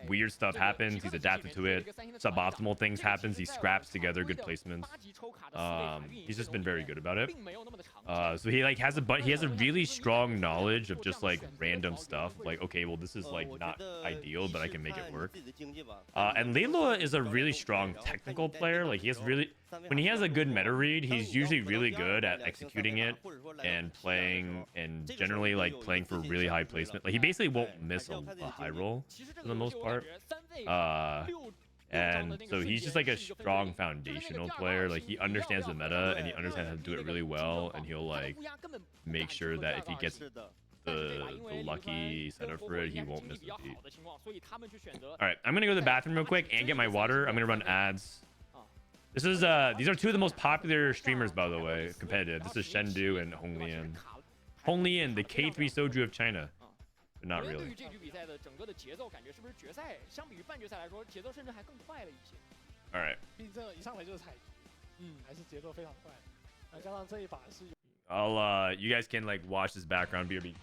weird stuff happens, he's adapted to it, suboptimal things happens, he scraps together good placements. He's just been very good about it. So he like has a really strong knowledge of just like random stuff. Like, okay, well this is like not ideal, but I can make it work. And LiLuo is a really strong technical player. Like he has really, when he has a good meta read, he's usually really good at executing it and playing, and generally like playing for really high placement. Like he basically won't miss a high roll for the most part. And so he's just like a strong foundational player. Like he understands the meta and he understands how to do it really well, and he'll like make sure that if he gets the lucky setup for it, he won't miss a beat. All right, I'm gonna go to the bathroom real quick and get my water. I'm gonna run ads. This is these are two of the most popular streamers, by the way, competitive. This is Shendu and Honglian. Honglian, the K3 Soju of China. But not really. All right. You guys can like watch this background BRB.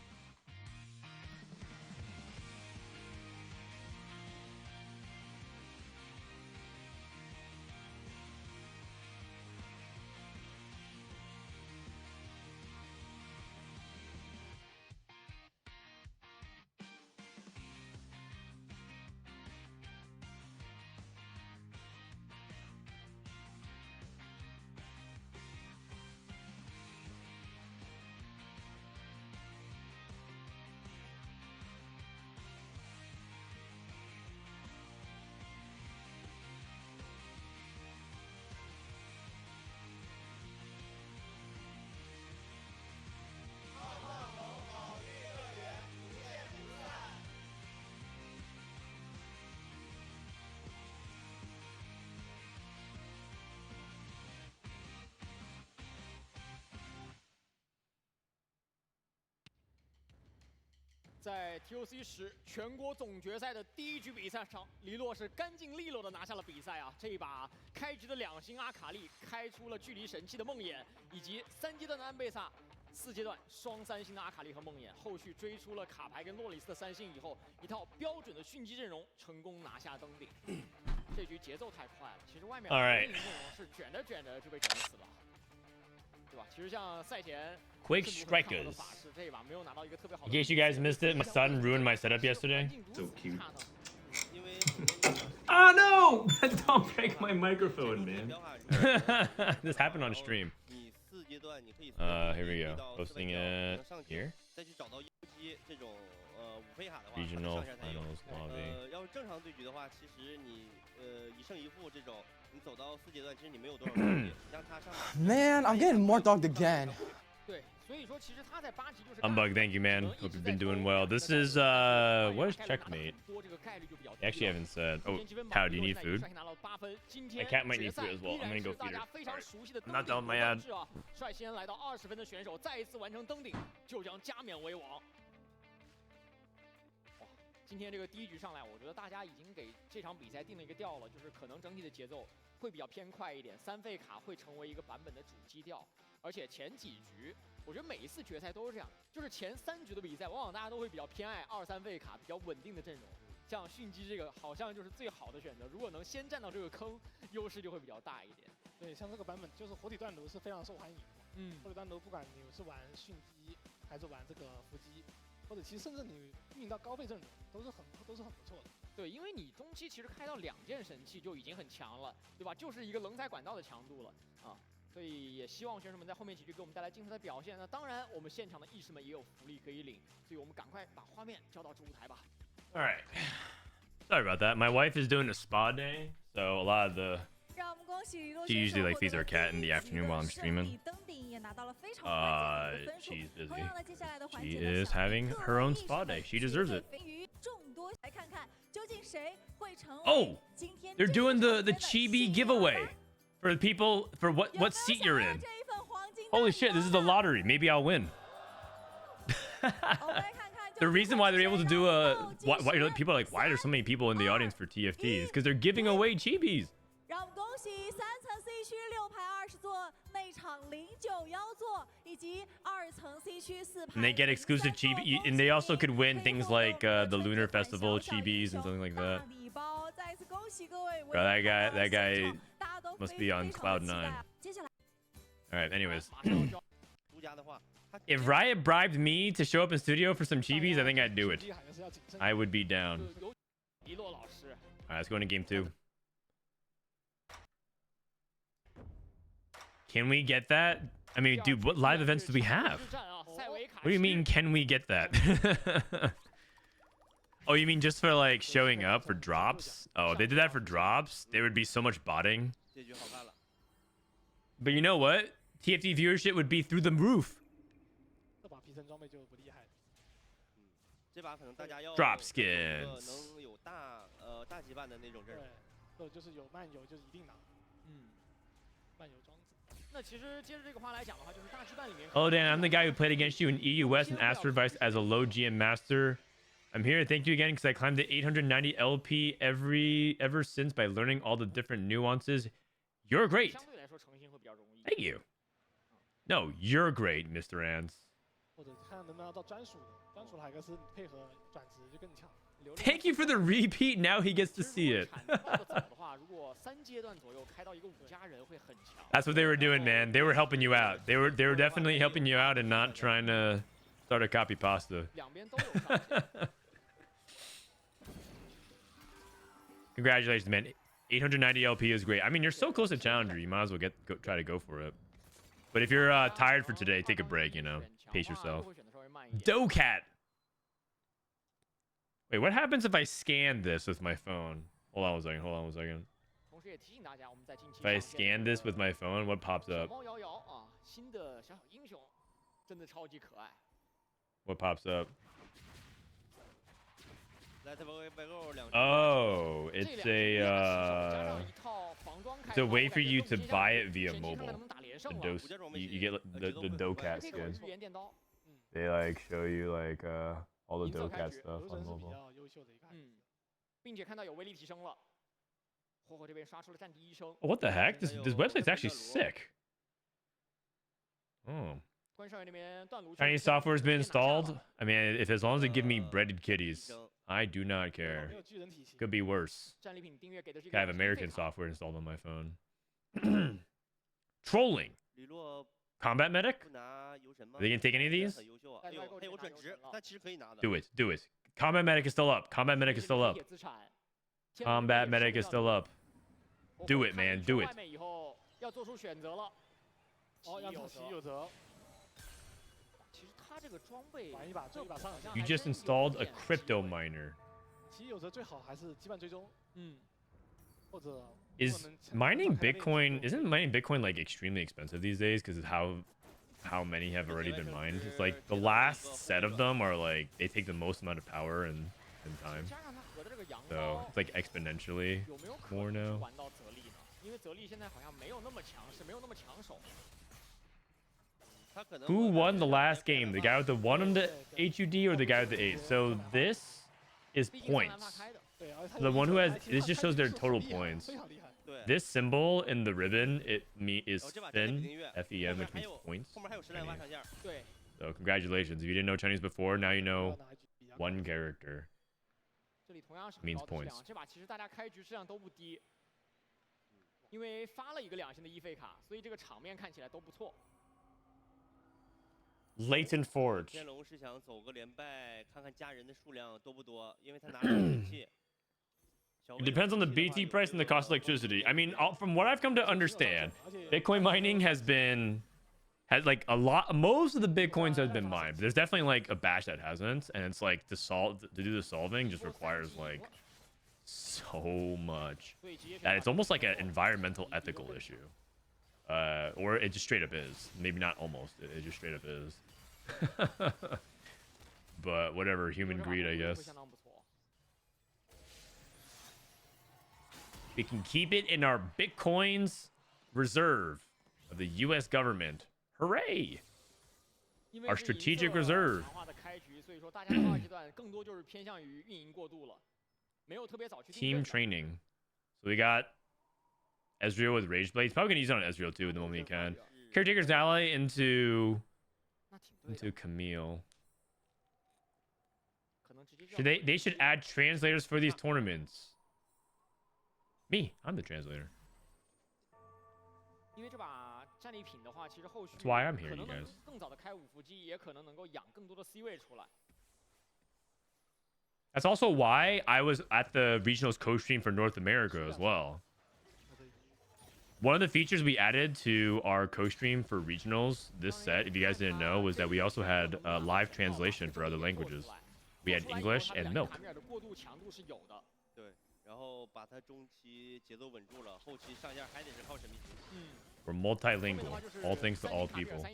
在 TOC 10全国总决赛的第一局比赛上，黎洛是干净利落的拿下了比赛啊！这一把开局的2星阿卡丽开出了距离神器的梦魇，以及3阶段的安贝萨，4阶段双3星的阿卡丽和梦魇，后续追出了卡牌跟诺里斯的3星以后，一套标准的迅击阵容成功拿下登顶。这局节奏太快了，其实外面的阵容是卷着卷着就被卷死了，对吧？其实像赛前。 Quick Strikers. In case you guys missed it, my son ruined my setup yesterday. So cute. Oh no! Don't break my microphone, man. This happened on stream. Here we go. Posting it here. Regional finals lobby. Man, I'm getting more dogged again. 对，所以说其实他在8级就是 Humbug, thank you, man. Hope you've been doing well. This is what is checkmate? I actually haven't said. Oh, Tao, do you need food? My cat might need food as well. I'm gonna go feed her. I'm not done with my ad. 率先来到20分的选手再一次完成登顶，就将加冕为王。哇，今天这个第一局上来，我觉得大家已经给这场比赛定了一个调了，就是可能整体的节奏会比较偏快一点，3费卡会成为一个版本的主基调。 而且前几局，我觉得每一次决赛都是这样，就是前3局的比赛，往往大家都会比较偏爱2、3费卡比较稳定的阵容。像迅基这个，好像就是最好的选择。如果能先占到这个坑，优势就会比较大一点。对，像这个版本就是活体断炉是非常受欢迎的。活体断炉不管你是玩迅基还是玩这个伏击，或者其实甚至你运到高费阵容，都是很不错的。对，因为你中期其实开到2件神器就已经很强了，对吧？就是一个冷采管道的强度了啊。 所以也希望选手们在后面几局给我们带来精彩的表现。那当然，我们现场的义士们也有福利可以领，所以我们赶快把画面交到主舞台吧。All right. Sorry about that. My wife is doing a spa day, so a lot of the she usually like feeds our cat in the afternoon while I'm streaming. She's busy. She is having her own spa day. She deserves it. Oh, they're doing the chibi giveaway. For the people, for what seat you're in. Holy shit, this is the lottery. Maybe I'll win. The reason why they're able to do why people are like, why are there so many people in the audience for TFTs? Because they're giving away chibis. And they get exclusive chibi, and they also could win things like the Lunar Festival chibis and something like that. Bro, that guy must be on cloud 9. All right, anyways. If Riot bribed me to show up in studio for some chibis, I think I'd do it. I would be down. All right, let's go into game 2. Can we get that? I mean, dude, what live events do we have? What do you mean, can we get that? Oh, you mean just for like showing up for drops? Oh, if they did that for drops, there would be so much botting. But you know what? TFT viewership would be through the roof. Drop skins. 那其实接着这个话来讲的话，就是大羁绊里面。Oh, Dan, I'm the guy who played against you in EU West and asked for advice as a low GM master. I'm here. Thank you again because I climbed the 890 LP ever since by learning all the different nuances. You're great. Thank you. No, you're great, Mr. Ans. Thank you for the repeat. Now he gets to see it. That's what they were doing, man. They were helping you out. They were definitely helping you out and not trying to start a copy pasta. Congratulations, man. 890 LP is great. I mean, you're so close to Challenger. You might as well try to go for it. But if you're tired for today, take a break, you know. Pace yourself. Docat. Wait, what happens if I scan this with my phone? Hold on one second. If I scan this with my phone, what pops up? What pops up? Oh, it's a way for you to buy it via mobile. You get the Docat skin. They like show you like all the Docat stuff on mobile. Oh, what the heck? This website's actually sick. Oh. Chinese software's been installed. I mean, if as long as they give me breaded kitties, I do not care. Could be worse. I have American software installed on my phone. Trolling. Combat medic? Are they gonna take any of these? Do it. Combat medic is still up. Combat medic is still up. Do it, man. Do it. You just installed a crypto miner. Is mining Bitcoin, isn't mining Bitcoin like extremely expensive these days because of how how many have already been mined. It's like the last set of them are like they take the most amount of power and time. So it's like exponentially more now. Who won the last game? The guy with the 1 on the HUD or the guy with the 8? So this is points. The one who has this just shows their total points. This symbol in the ribbon is Fin, F-E-N, which means points. So congratulations. If you didn't know Chinese before, now you know one character. Means points. Latent Forge. It depends on the BT price and the cost of electricity. I mean, from what I've come to understand, Bitcoin mining has like a lot. Most of the Bitcoins have been mined. But there's definitely like a batch that hasn't, and it's like to do the solving just requires like so much that it's almost like an environmental ethical issue, or it just straight up is. Maybe not almost. It just straight up is. But whatever, human greed, I guess. We can keep it in our Bitcoins reserve of the U.S. government. Hooray! Our strategic reserve. Team training. So we got Ezreal with Rage Blade. He's probably going to use it on Ezreal too in the moment he can. Caretaker's ally into Camille. They should add translators for these tournaments. Me, I'm the translator. That's why I'm here, you guys. That's also why I was at the regionals co-stream for North America as well. One of the features we added to our co-stream for regionals this set, if you guys didn't know, was that we also had live translation for other languages. We had English and Milk. We're multilingual. All things to all people.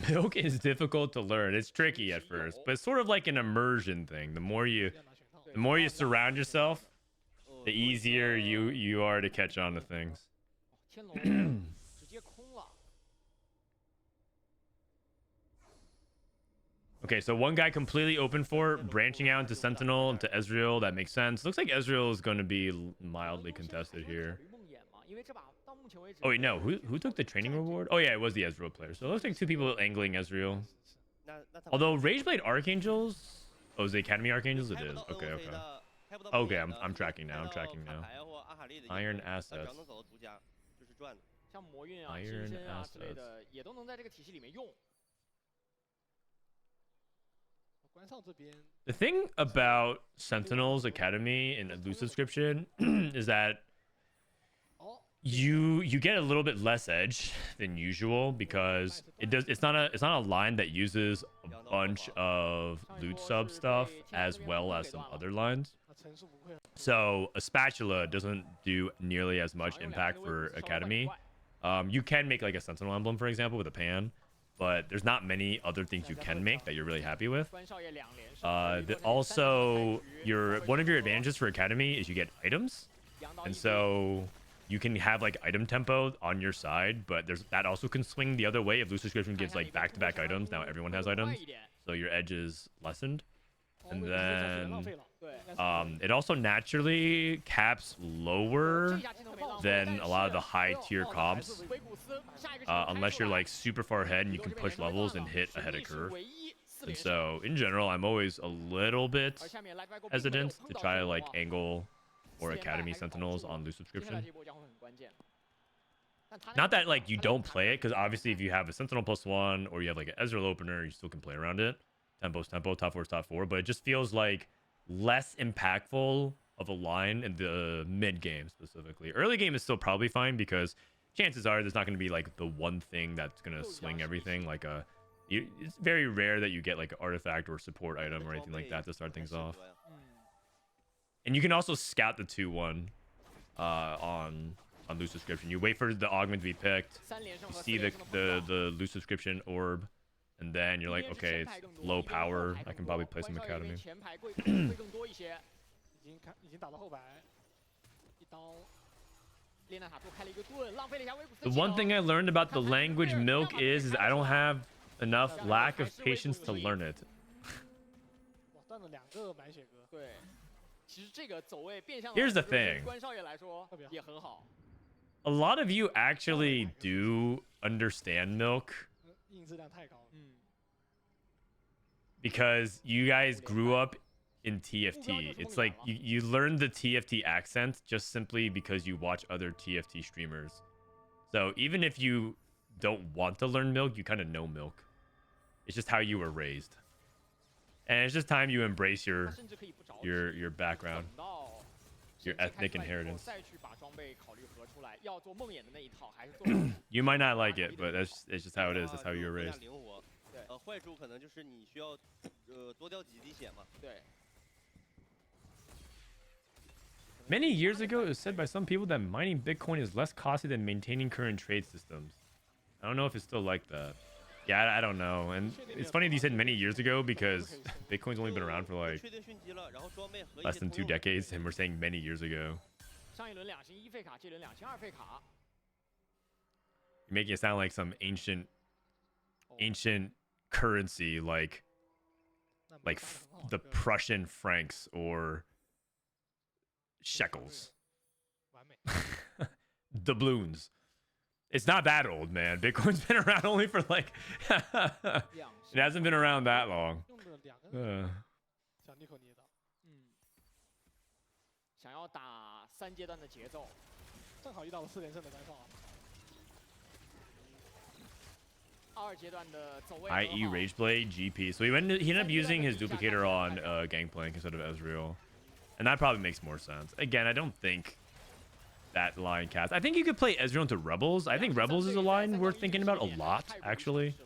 Milk is difficult to learn. It's tricky at first, but it's sort of like an immersion thing. The more you surround yourself, the easier you are to catch on to things. Okay, so one guy completely open for branching out into Sentinel, into Ezreal. That makes sense. Looks like Ezreal is going to be mildly contested here. Oh wait, no. Who took the training reward? Oh yeah, it was the Ezreal player. So it looks like two people angling Ezreal. Although Rageblade Archangels... Oh, is the Academy Archangels? It is. Okay. Okay, I'm tracking now. Iron assets. Iron assets. The thing about Sentinel's Academy and loot subscription is that you get a little bit less edge than usual because it's not a line that uses a bunch of loot sub stuff as well as some other lines. So a spatula doesn't do nearly as much impact for Academy. You can make like a Sentinel emblem, for example, with a pan, but there's not many other things you can make that you're really happy with. Also, one of your advantages for Academy is you get items, and so you can have like item tempo on your side, but that also can swing the other way if loot subscription gives like back-to-back items. Now everyone has items, so your edge is lessened. And then it also naturally caps lower than a lot of the high tier comps, unless you're like super far ahead and you can push levels and hit ahead of curve. And so in general, I'm always a little bit hesitant to try to like angle or Academy Sentinels on loot subscription. Not that like you don't play it, because obviously if you have a Sentinel +1 or you have like an Ezreal opener, you still can play around it. Tempo's tempo, top 4's top 4, but it just feels like less impactful of a line in the mid game specifically. Early game is still probably fine because chances are there's not going to be like the one thing that's going to swing everything, like a It's very rare that you get like an artifact or support item or anything like that to start things off. And you can also scout the 2-1 on loot subscription. You wait for the augment to be picked. You see the loot subscription orb, and then you're like, okay, it's low power. I can probably play some academy. The one thing I learned about the language milk is I don't have enough lack of patience to learn it. Here's the thing. A lot of you actually do understand milk because you guys grew up in TFT. It's like you learn the TFT accent just simply because you watch other TFT streamers. So even if you don't want to learn milk, you kind of know milk. It's just how you were raised. And it's just time you embrace your background, your ethnic inheritance. You might not like it, but it's just how it is. That's how you were raised. Many years ago, it was said by some people that mining Bitcoin is less costly than maintaining current trade systems. I don't know if it's still like that. Yeah, I don't know. And it's funny that you said many years ago because Bitcoin's only been around for like less than 2 decades, and we're saying many years ago. You're making it sound like some ancient currency, like the Prussian francs or shekels. Doubloons. It's not that old, man. Bitcoin's been around only for like it hasn't been around that long. IE Rageblade GP. So he ended up using his duplicator on Gangplank instead of Ezreal, and that probably makes more sense. Again, I don't think that line cast. I think you could play Ezreal into Rebels. I think Rebels is a line worth thinking about a lot, actually,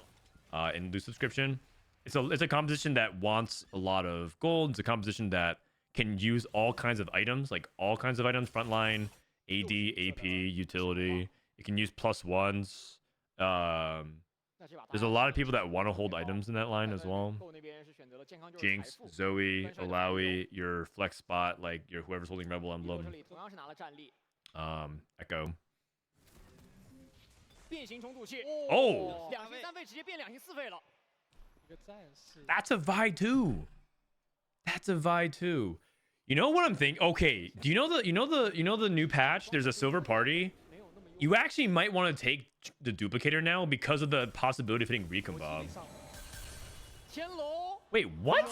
in the subscription. It's a composition that wants a lot of gold. It's a composition that can use all kinds of items, like all kinds of items, frontline, AD, AP, utility. You can use +1s. There's a lot of people that want to hold items in that line as well. Jinx, Zoe, Alawi, your flex spot, like your whoever's holding Rebel Emblem. Echo. Oh! That's a Vi too. That's a Vi too. You know what I'm thinking? Okay, do you know the new patch? There's a silver party. You actually might want to take the duplicator now because of the possibility of hitting Recon Bob. Wait, what?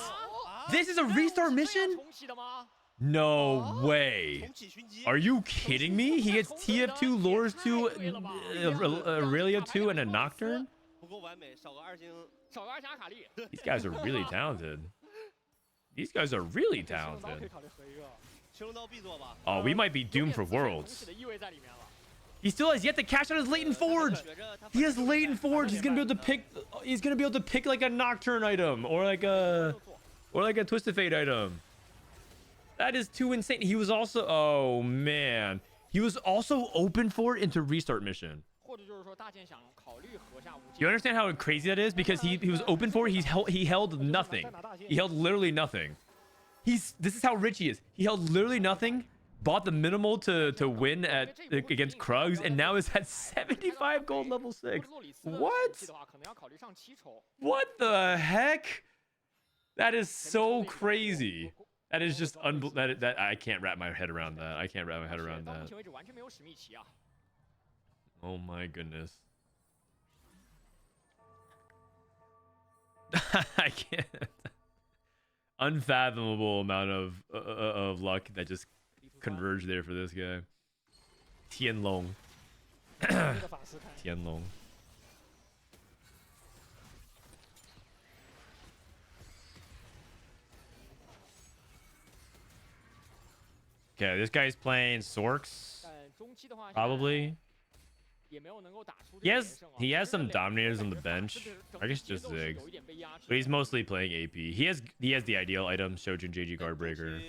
This is a restart mission? No way. Are you kidding me? He gets TF2, Lures 2, Aurelia 2, and a Nocturne? These guys are really talented. These guys are really talented. Oh, we might be doomed for Worlds. He still has yet to cash out his Latent Forge. He has Latent Forge. He's gonna be able to pick. He's gonna be able to pick like a Nocturne item or like a Twisted Fate item. That is too insane. He was also, oh man, he was also open for it into restart mission. You understand how crazy that is? Because he was open for it. He held nothing. He held literally nothing. This is how rich he is. He held literally nothing. Bought the minimal to win against Krugs, and now is at 75 gold level 6. What? What the heck? That is so crazy. That is just that I can't wrap my head around that. I can't wrap my head around that. Oh my goodness. I can't. Unfathomable amount of luck that just converged there for this guy. TianLong. TianLong. Okay, this guy's playing Sorks. Probably. He has some dominators on the bench. I guess just Ziggs. But he's mostly playing AP. He has the ideal item, Shojin JG Guardbreaker.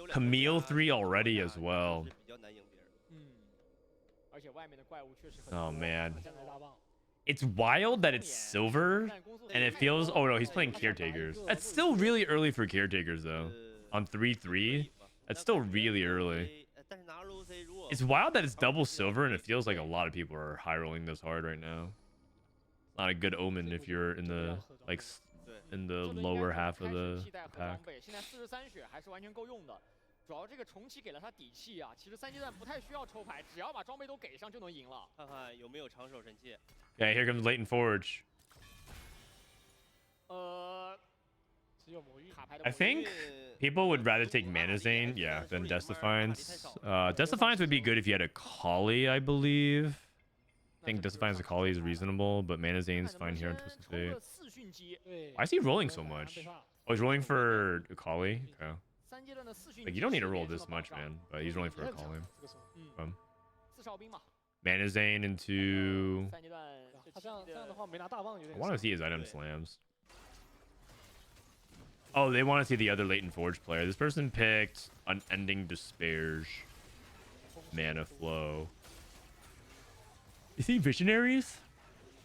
Camille 3 already as well. Oh man. It's wild that it's silver and it feels oh no, he's playing caretakers. That's still really early for caretakers though. On 3-3. That's still really early. It's wild that it's double silver and it feels like a lot of people are high rolling this hard right now. It's not a good omen if you're in the like in the lower half of the pack. 主要这个重启给了他底气啊，其实3阶段不太需要抽牌，只要把装备都给上就能赢了。看看有没有长手神器。Okay, here comes Latent Forge. I think people would rather take Mana Zane, yeah, than Death Defiance. Death Defiance would be good if you had a Kali, I believe. I think Death Defiance and Kali is reasonable, but Mana Zane's fine here on Twisted Fate. Why is he rolling so much? Oh, he's rolling for a Kali? Okay. Like, you don't need to roll this much, man. But he's rolling for a Kali. Mana Zane into... I want to see his item slams. Oh, they want to see the other Latent Forge player. This person picked Unending Despair's Mana Flow. Is he Visionaries?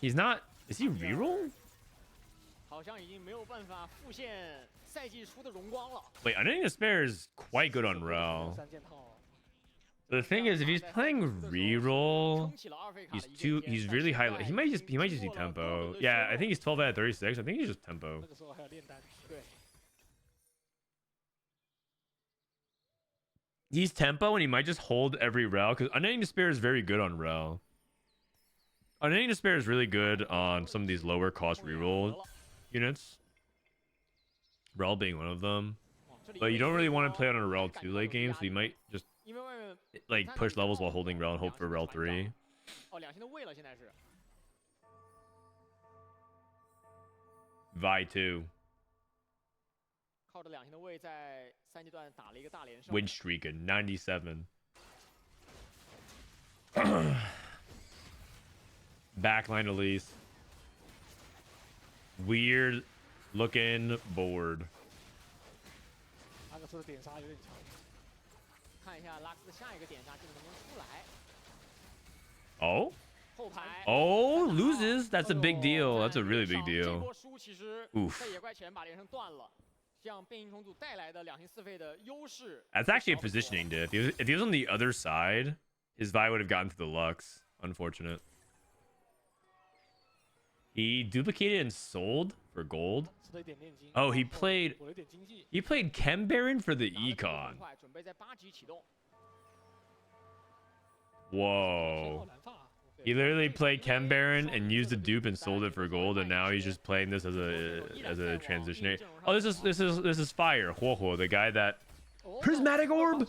He's not. Is he reroll? Wait, Unending Despair is quite good on Rel. The thing is, if he's playing reroll, he's really high. He might just be tempo. Yeah, I think he's 12 out of 36. I think he's just tempo. He's tempo and he might just hold every Rel because Unending Despair is very good on Rel. Unending Despair is really good on some of these lower cost reroll units. Rel being one of them. But you don't really want to play on a Rel 2 late game, so you might just like push levels while holding Rel and hope for Rel 3. Vi 2. Win streak at 97. Backline Elise. Weird looking board. Oh? Oh, loses. That's a big deal. That's a really big deal. Oof. That's actually a positioning diff. If he was on the other side, his Vi would have gotten to the Lux. Unfortunate. He duplicated and sold for gold. Oh, he played Chem Baron for the Econ. Whoa. He literally played Chem Baron and used the dupe and sold it for gold, and now he's just playing this as a transitionary. Oh, this is fire. Huohuo, the guy that Prismatic Orb.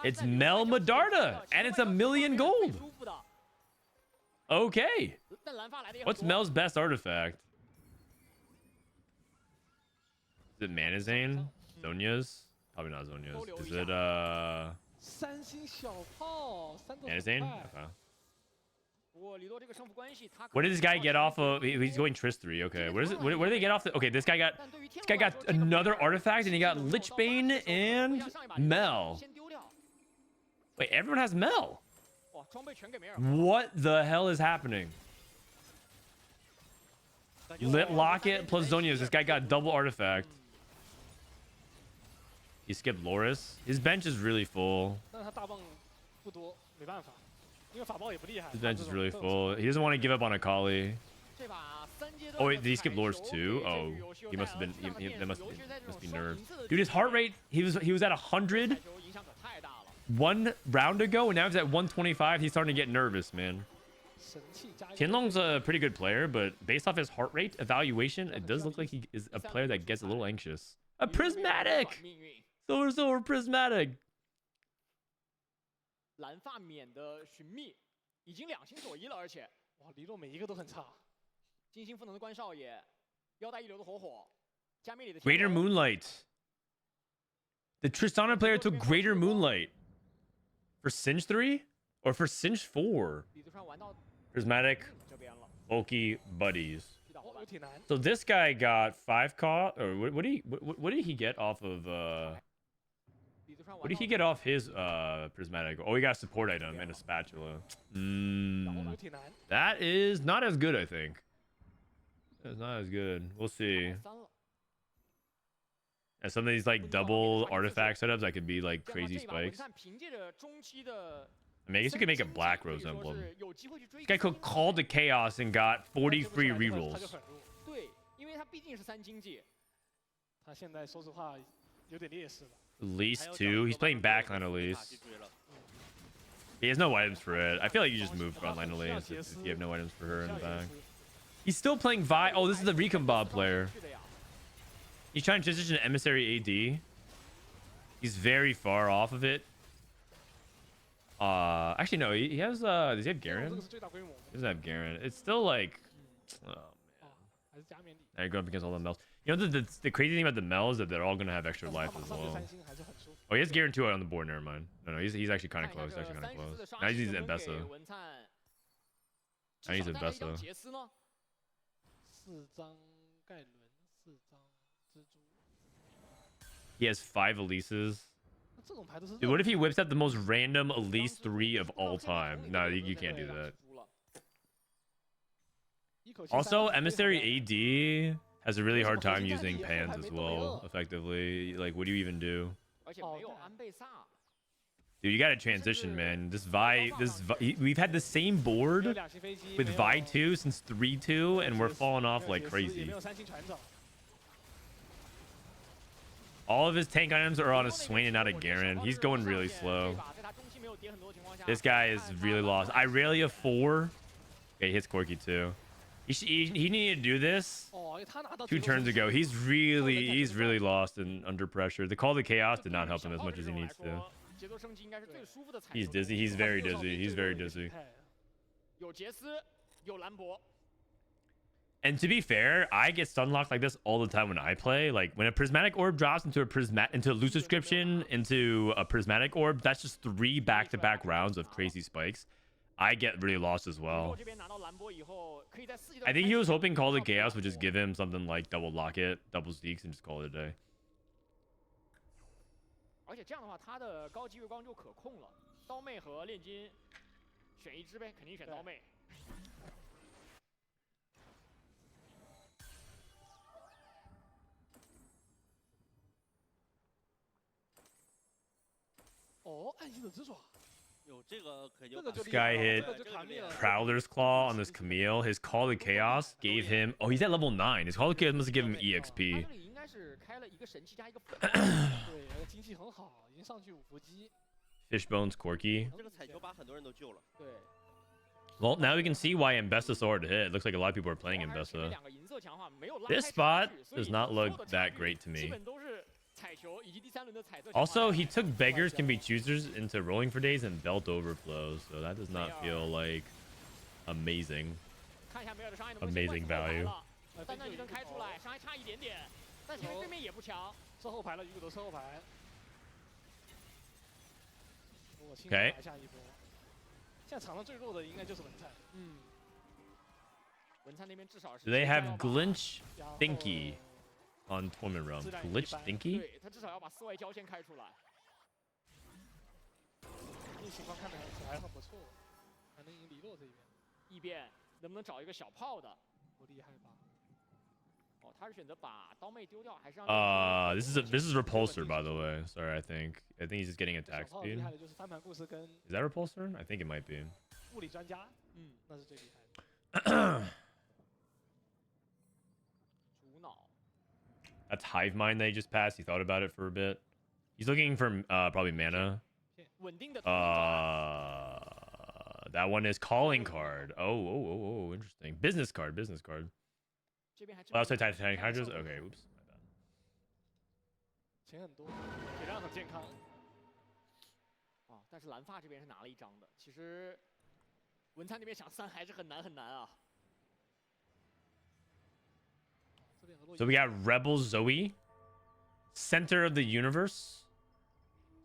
It's Mel Medarda, and it's 1,000,000 gold. Okay. What's Mel's best artifact? Is it Mana Zane? Zonya's? Probably not Zonya's. Is it Mana Zane? Okay. What did this guy get off of? He's going Triss 3. Okay. What is it? Where do they get off the? Okay, this guy got another artifact, and he got Lichbane and Mel. Wait, everyone has Mel. What the hell is happening? Lit Locket plus Zonya's. This guy got double artifact. He skipped Loris. His bench is really full. His bench is really full. He doesn't want to give up on a Kali. Oh wait, did he skip Loris too? Oh, he must have been. That must be nerves. Dude, his heart rate. He was at 100 1 round ago, and now he's at 125. He's starting to get nervous, man. TianLong's a pretty good player, but based off his heart rate evaluation, it does look like he is a player that gets a little anxious. A Prismatic! Silver Prismatic! Greater Moonlight. The Tristana player took Greater Moonlight for Singe 3 or for Singe 4. Prismatic, bulky buddies. So this guy got 5 cost, or what did he get off of what did he get off his prismatic? Oh, he got a support item and a spatula. That is not as good, I think. That's not as good. We'll see. And some of these like double artifact setups that could be like crazy spikes. I mean, I guess you could make a Black Rose emblem. This guy could call the chaos and got 40 free rerolls. At least 2. He's playing backline at least. He has no items for it. I feel like you just move frontline lanes if you have no items for her in the back. He's still playing Vi. Oh, this is the Recon Bob player. He's trying to transition to Emissary AD. He's very far off of it. Actually, no. He has, does he have Garen? He doesn't have Garen. It's still like... Oh, man. Now you're going up against all the Mels. You know, the crazy thing about the Mel is that they're all going to have extra life as well. Oh, he has Garen 2 out on the board. Never mind. No, he's actually kind of close. Now he's using Mbessa. Now he's Mbessa. He has 5 Elises. Dude, what if he whips out the most random Elise 3 of all time? No, you can't do that. Also, Emissary AD has a really hard time using pans as well, effectively. Like, what do you even do? Dude, you gotta transition, man. We've had the same board with Vi 2 since 3-2, and we're falling off like crazy. All of his tank items are on a Swain and not a Garen. He's going really slow. This guy is really lost. Irelia 4. Okay, he hits Corki too. He needed to do this 2 turns ago. He's really lost and under pressure. The Call to Chaos did not help him as much as he needs to. He's dizzy. He's very dizzy. He's very dizzy. And to be fair, I get stunlocked like this all the time when I play. Like when a prismatic orb drops into a loot subscription into a prismatic orb, that's just 3 back-to-back rounds of crazy spikes. I get really lost as well. I think he was hoping Call to Chaos would just give him something like double locket, double Zeeks, and just call it a day. This guy hit Prowler's Claw on this Camille. His Call to Chaos gave him... Oh, he's at level 9. His Call to Chaos must have given him EXP. Fishbones Corki. Well, now we can see why Mbessa so hard to hit. It looks like a lot of people are playing Mbessa. This spot does not look that great to me. Also, he took Beggars Can Be Choosers into Rolling for Days and Belt Overflow, so that does not feel like amazing. Amazing value. Okay. Do they have Glitch Thinky on Torment Realm? Glitch Thinky? This is Repulsor, by the way. Sorry, I think he's just getting attack speed. Is that Repulsor? I think it might be. That's Hive Mind that he just passed. He thought about it for a bit. He's looking for probably mana. That one is Calling Card. Oh, interesting. Business card. Last side Titanic Hydras. Okay, oops. My bad. So we got Rebel Zoe, Center of the Universe,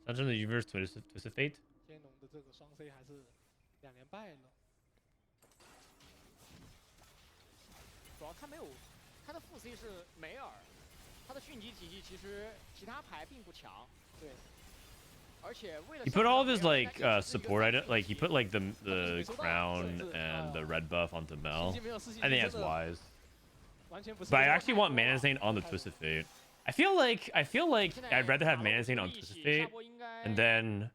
Dungeon of the Universe Twisted Fate. 天龙的这个双 C 还是2连败了。主要他没有，他的副 C 是梅尔，他的迅疾体系其实其他牌并不强。对。 He put all of his like support item, like he put like the crown and the red buff onto Mel. I think that's wise. But I actually want Mana Zane on the Twisted Fate. I feel like I'd rather have Mana Zane on Twisted Fate and then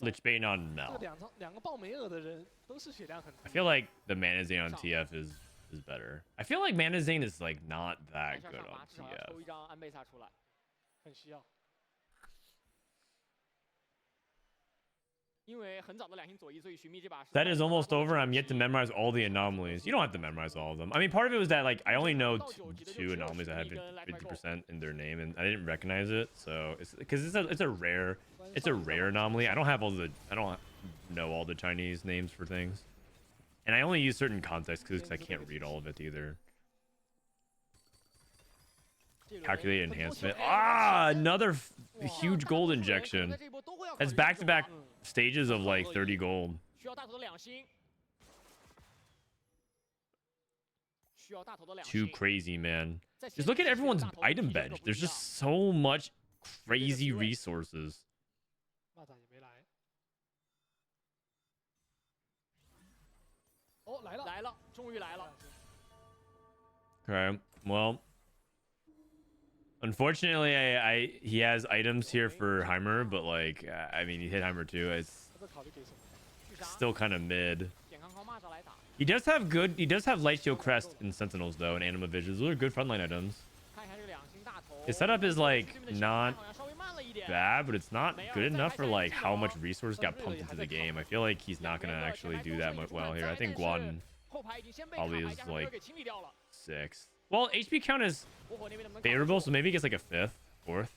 Lich Bane on Mel. I feel like the Mana Zane on TF is better. I feel like Mana Zane is like not that good on TF. That is almost over. I'm yet to memorize all the anomalies. You don't have to memorize all of them. I mean, part of it was that like I only know two anomalies that have 50% in their name, and I didn't recognize it. So it's because it's a rare anomaly. I don't know all the Chinese names for things, and I only use certain context because I can't read all of it either. Calculate enhancement. Ah, another huge gold injection. That's back-to-back stages of like 30 gold. Too crazy, man. Just look at everyone's item bench. There's just so much crazy resources. Okay, well. Unfortunately, he has items here for Heimer, but like, I mean, he hit Heimer too. It's still kind of mid. He does have LightYgo Crest and Sentinels though, and Anima Visions. Those are good frontline items. His setup is like not bad, but it's not good enough for like how much resource got pumped into the game. I feel like he's not gonna actually do that much well here. I think Guan probably is like 6th. Well, HP count is favorable, so maybe he gets like a 5th, 4th.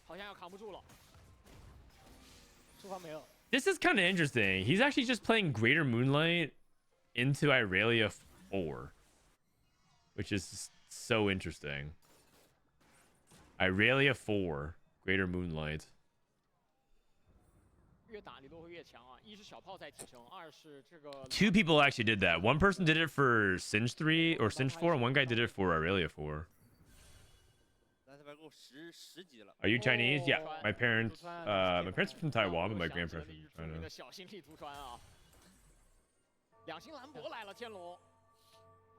This is kind of interesting. He's actually just playing Greater Moonlight into Irelia 4, which is so interesting. Irelia 4, Greater Moonlight. Two people actually did that. One person did it for Singe 3 or Singe 4, and one guy did it for Irelia 4. Are you Chinese? Yeah, my parents are from Taiwan, but my grandparents are from China.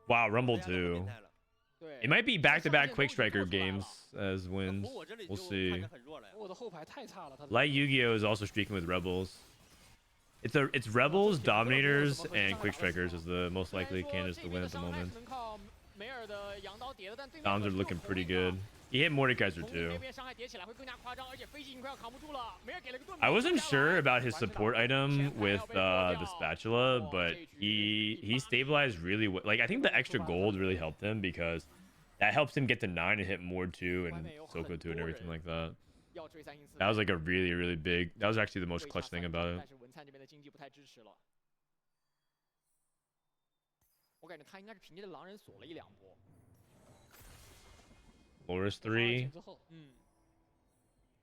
Wow, Rumble 2. It might be back-to-back Quick Striker games as wins. We'll see. LightYgo is also streaking with Rebels. It's Rebels, Dominators, and Quick Strikers is the most likely candidates to win at the moment. Doms are looking pretty good. He hit Mordekaiser too. I wasn't sure about his support item with the spatula, but he stabilized really well. Like I think the extra gold really helped him because that helps him get to 9 and hit more 2 and Soko 2 and everything like that. That was like a really big. That was actually the most clutch thing about it. Loris 3.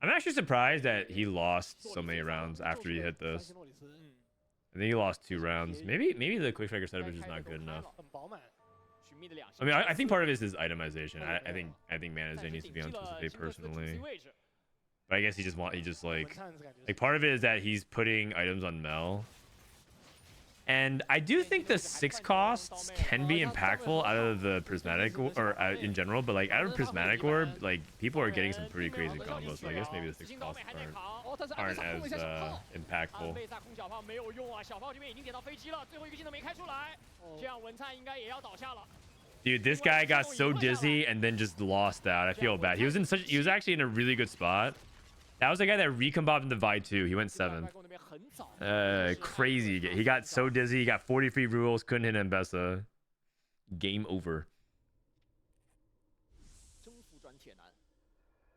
I'm actually surprised that he lost so many rounds after he hit this. I think he lost 2 rounds. Maybe the Quick Striker setup is just not good enough. I mean, I think part of it is his itemization. I think Mana Zane needs to be on Twisted personally. But I guess he just like part of it is that he's putting items on Mel. And I do think the 6 costs can be impactful out of the Prismatic or in general, but like out of Prismatic Orb, like people are getting some pretty crazy combos. So I guess maybe the 6 costs aren't as impactful. Dude, this guy got so dizzy and then just lost that. I feel bad. He was actually in a really good spot. That was the guy that recombobbed into Vi 2. He went 7th. Crazy. He got so dizzy. He got 40 free rules. Couldn't hit Mbessa. Game over.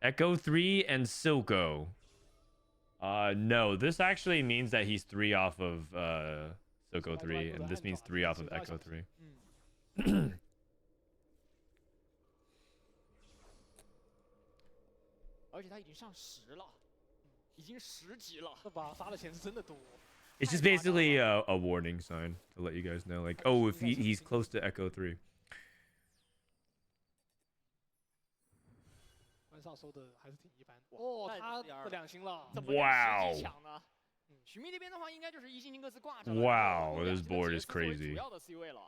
Echo 3 and Silco. No, this actually means that he's 3 off of Silco 3, and this means 3 off of Echo 3. 已经10级了。这把杀的钱是真的多。 It's just basically a warning sign to let you guys know, like, oh, if he's close to Echo 3. 关少收的还是挺一般。哦，他的2星了。怎么10级抢呢？XunMi这边的话，应该就是一星星各自挂着。Wow, this board is crazy. 主要的 C 位了。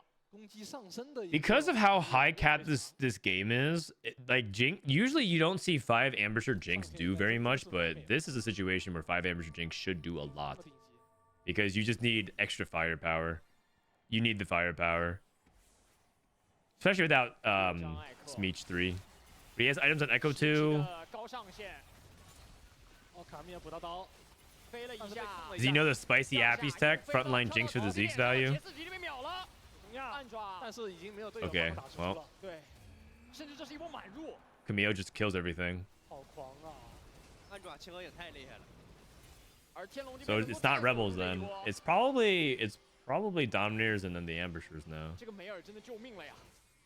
Because of how high cap this game is, like Jinx, usually you don't see 5 Ambusher Jinx do very much, but this is a situation where 5 Ambusher Jinx should do a lot. Because you just need extra firepower. You need the firepower. Especially without Smeech 3. But he has items on Echo 2. Does he know the spicy Appies tech? Frontline Jinx for the Zeke's value? Okay, well. Camille just kills everything. So it's not Rebels then. It's probably Dominators and then the Ambushers now.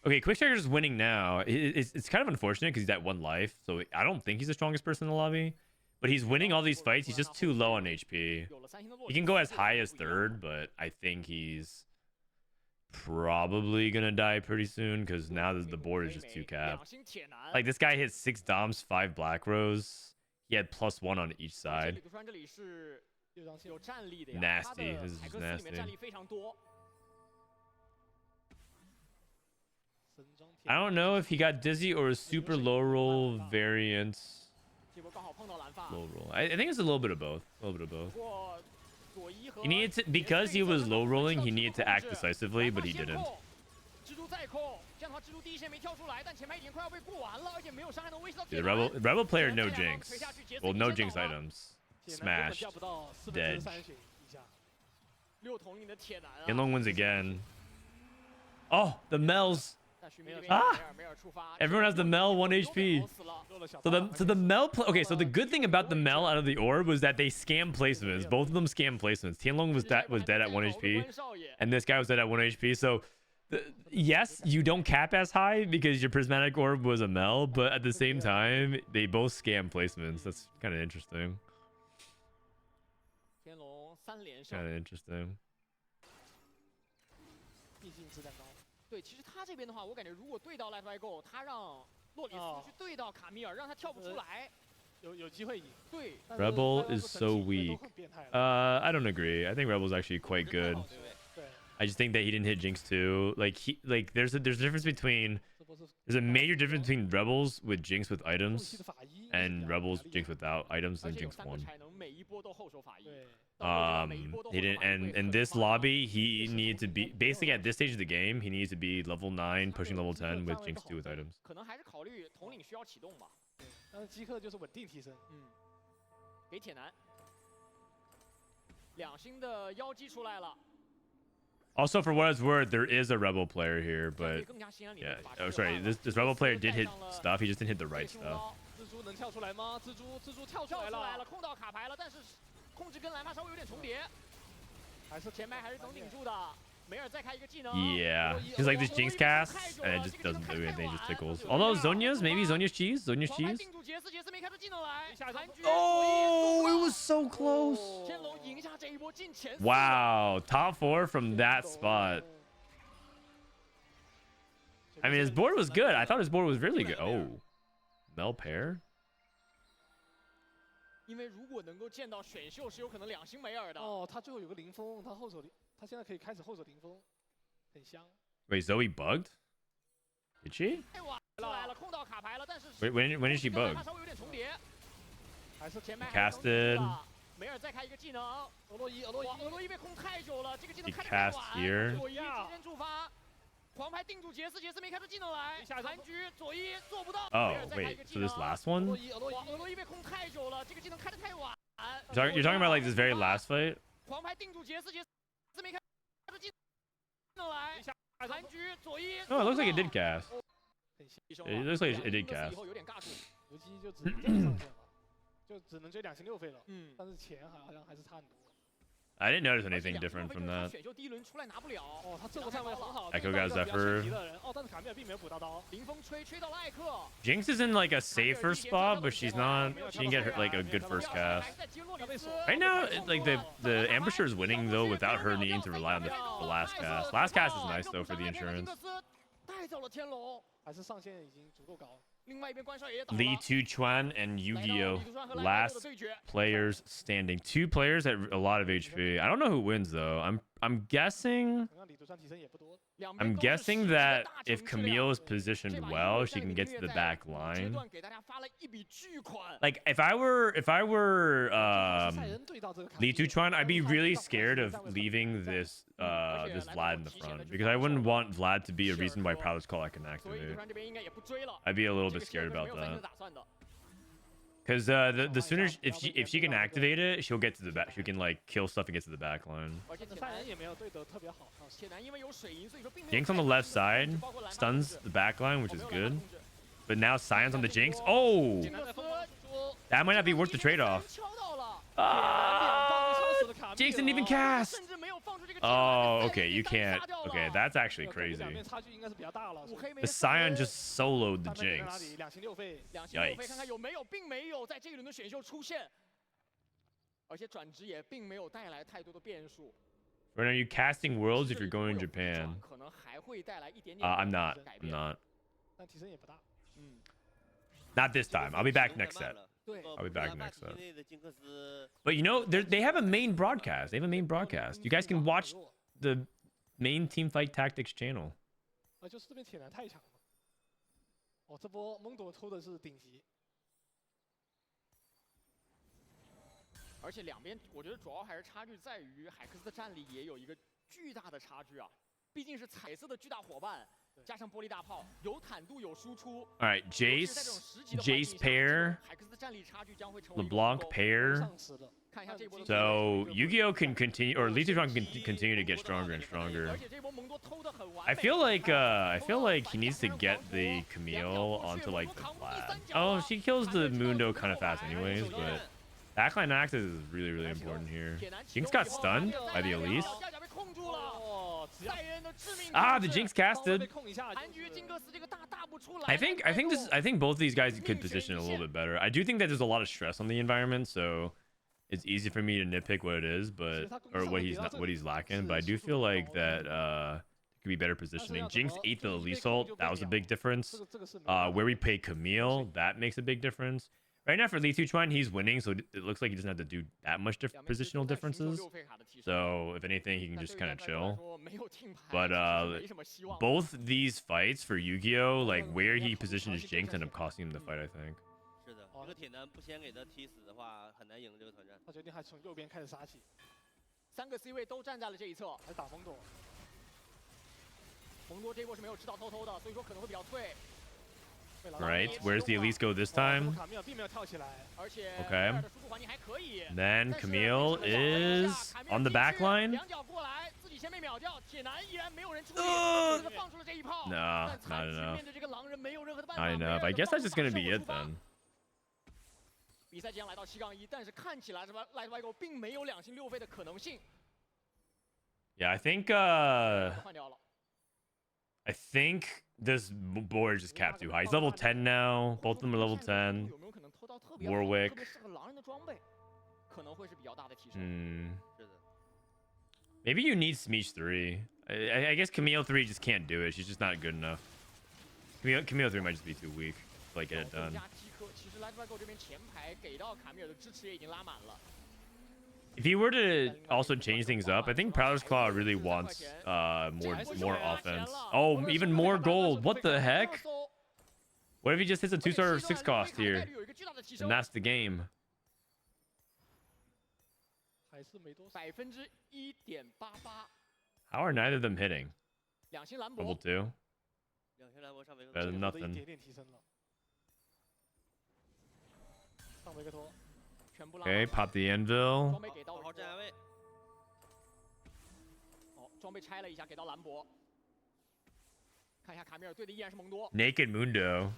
Okay, Quickstrike is winning now. It's kind of unfortunate because he's at 1 life, so I don't think he's the strongest person in the lobby. But he's winning all these fights. He's just too low on HP. He can go as high as 3rd, but I think he's probably gonna die pretty soon because now the board is just too capped. Like this guy hit 6 Doms, 5 Black Rose. He had +1 on each side. Nasty. This is just nasty. I don't know if he got dizzy or a super low roll variant. Low roll. I think it's a little bit of both. A little bit of both. He needed to, because he was low rolling, he needed to act decisively, but he didn't. Dude, the rebel player no Jinx. Well, no Jinx items. Smashed. Dead. TianLong wins again. Oh, the Mel's. Ah! Everyone has the Mel 1 HP. So the Mel okay, so the good thing about the Mel out of the orb was that they scam placements. Both of them scam placements. TianLong was dead at 1 HP, and this guy was dead at 1 HP. So yes, you don't cap as high because your prismatic orb was a Mel, but at the same time, they both scam placements. That's kind of interesting. Kind of interesting. 对，其实他这边的话，我感觉如果对到 LightYgo， 他让洛里斯去对到卡米尔，让他跳不出来，有机会赢。对。Rebel is so weak. I don't agree. I think Rebel's actually quite good. I just think that he didn't hit Jinx too. Like there's a difference between there's a major difference between Rebels with Jinx with items and Rebels Jinx without items and Jinx 1. He didn't, and in this lobby he needed to be basically at this stage of the game he needs to be level 9 pushing level 10 with Jinx 2 with items. 可能还是考虑统领需要启动吧。但是即刻就是稳定提升。给铁男。2星的妖姬出来了。 Also, for what it's worth, there is a Rebel player here, but yeah. Oh, sorry. This Rebel player did hit stuff. He just didn't hit the right stuff. 蜘蛛能跳出来吗？蜘蛛跳出来了，控到卡牌了，但是控制跟蓝发稍微有点重叠，还是前排还是能顶住的。梅尔再开一个技能。Yeah, he's like this Jinx cast, and it just doesn't do anything. It just tickles. Although Zhonya's, maybe Zhonya's cheese. Zhonya's cheese. Oh, it was so close. Wow, top 4 from that spot. I mean, his board was good. I thought his board was really good. Oh, Mel pair. 因为如果能够见到选秀，是有可能2星梅尔的。哦，他最后有个零封，他后手，他现在可以开始后手零封，很香。Wait, Zoe bugged? Did she? Wait, when did she bug? Casted. He cast here. 黄牌定住杰斯，杰斯没开出技能来。残局左一做不到。Oh wait, so this last one? 俄罗伊被控太久了，这个技能开得太晚。You're talking about like this very last fight? 黄牌定住杰斯，杰斯没开出技能来。残局左一。Oh, it looks like it did cast. It looks like it did cast. 有点尬住，伏击就只能追上线了，就只能追2星6费了。但是钱好像还是差很多。I didn't notice anything different from that. 选秀第一轮出来拿不了，哦，他这个站位很好。 Echo got Zephyr. 哦，但是卡米尔并没有补到刀。凌风吹到了艾克。 Jinx is in like a safer spot, but she's not. She can get her, like a good first cast. Right now, like the ambusher is winning though without her needing to rely on the last cast. Last cast is nice though for the insurance. 带走了天龙，还是上限已经足够高。 另外一边关少爷也倒了。 LiTuChuan and Yu-Gi-Oh! Last players standing. 2 players at a lot of HP. I don't know who wins though. I'm guessing. 同样李祖川提升也不多。 I'm guessing that if Camille is positioned well, she can get to the back line. Like if I were LiTuChuan, I'd be really scared of leaving this this Vlad in the front because I wouldn't want Vlad to be a reason why Prowler's Call I can activate. I'd be a little bit scared about that. Because the sooner if she can activate it, she'll get to the back. She can like kill stuff and get to the back line. Jinx on the left side stuns the back line, which is good. But now Sion's on the Jinx. Oh, that might not be worth the trade-off. Jinx didn't even cast. Oh, okay, you can't. Okay, that's actually crazy. The Sion just soloed the Jinx. Yikes. When are you casting worlds if you're going to Japan? I'm not. I'm not. Not this time. I'll be back next set. I'll be back next set. But you know, they have a main broadcast. They have a main broadcast. You guys can watch the main Teamfight Tactics channel. 就是这边铁男太强了。哦，这波蒙多抽的是顶级。而且两边，我觉得主要还是差距在于海克斯的战力也有一个巨大的差距啊，毕竟是彩色的巨大伙伴。 加上玻璃大炮，有坦度，有输出。All right, Jace pair, LeBlanc pair. So Yu-Gi-Oh can continue, or LiTuChuan can continue to get stronger and stronger. I feel like he needs to get the Camille onto like the Vlad. Oh, she kills the Mundo kind of fast, anyways. But backline access is really important here. Jinx got stunned by the Elise. Ah, the Jinx casted. I think both of these guys could position a little bit better. I do think that there's a lot of stress on the environment, so it's easy for me to nitpick what it is, but or what he's lacking. But I do feel like that it could be better positioning. Jinx ate the Elise ult. That was a big difference. Where we play Camille, that makes a big difference. Right now for LiTuChuan, he's winning, so it looks like he doesn't have to do that much positional differences. So if anything, he can just kind of chill. But both these fights for Yu-Gi-Oh, like where he positions Jinx, end up costing him the fight, I think. 是的，这个铁男不先给他踢死的话，很难赢这个团战。他决定还从右边开始杀起。3个 C 位都站在了这一侧，还打蒙多。蒙多这波是没有吃到偷偷的，所以说可能会比较脆。 Right, where's the Elise go this time? Okay. Then Camille is on the back line. No, not enough. Not enough. I guess that's just gonna be it then. 比赛即将来到7杠1，但是看起来是吧，LightYgo 并没有2星6费的可能性。Yeah, I think this board is just capped too high. He's level 10 now. Both of them are level 10. Warwick. Maybe you need Smeech 3. I guess Camille 3 just can't do it. She's just not good enough. Camille 3 might just be too weak to like get it done. If he were to also change things up, I think Prowler's Claw really wants more offense. Oh, even more gold. What the heck? What if he just hits a 2-star 6 cost here? And that's the game. How are neither of them hitting? Level 2. Better than nothing. Okay, pop the anvil. Naked Mundo.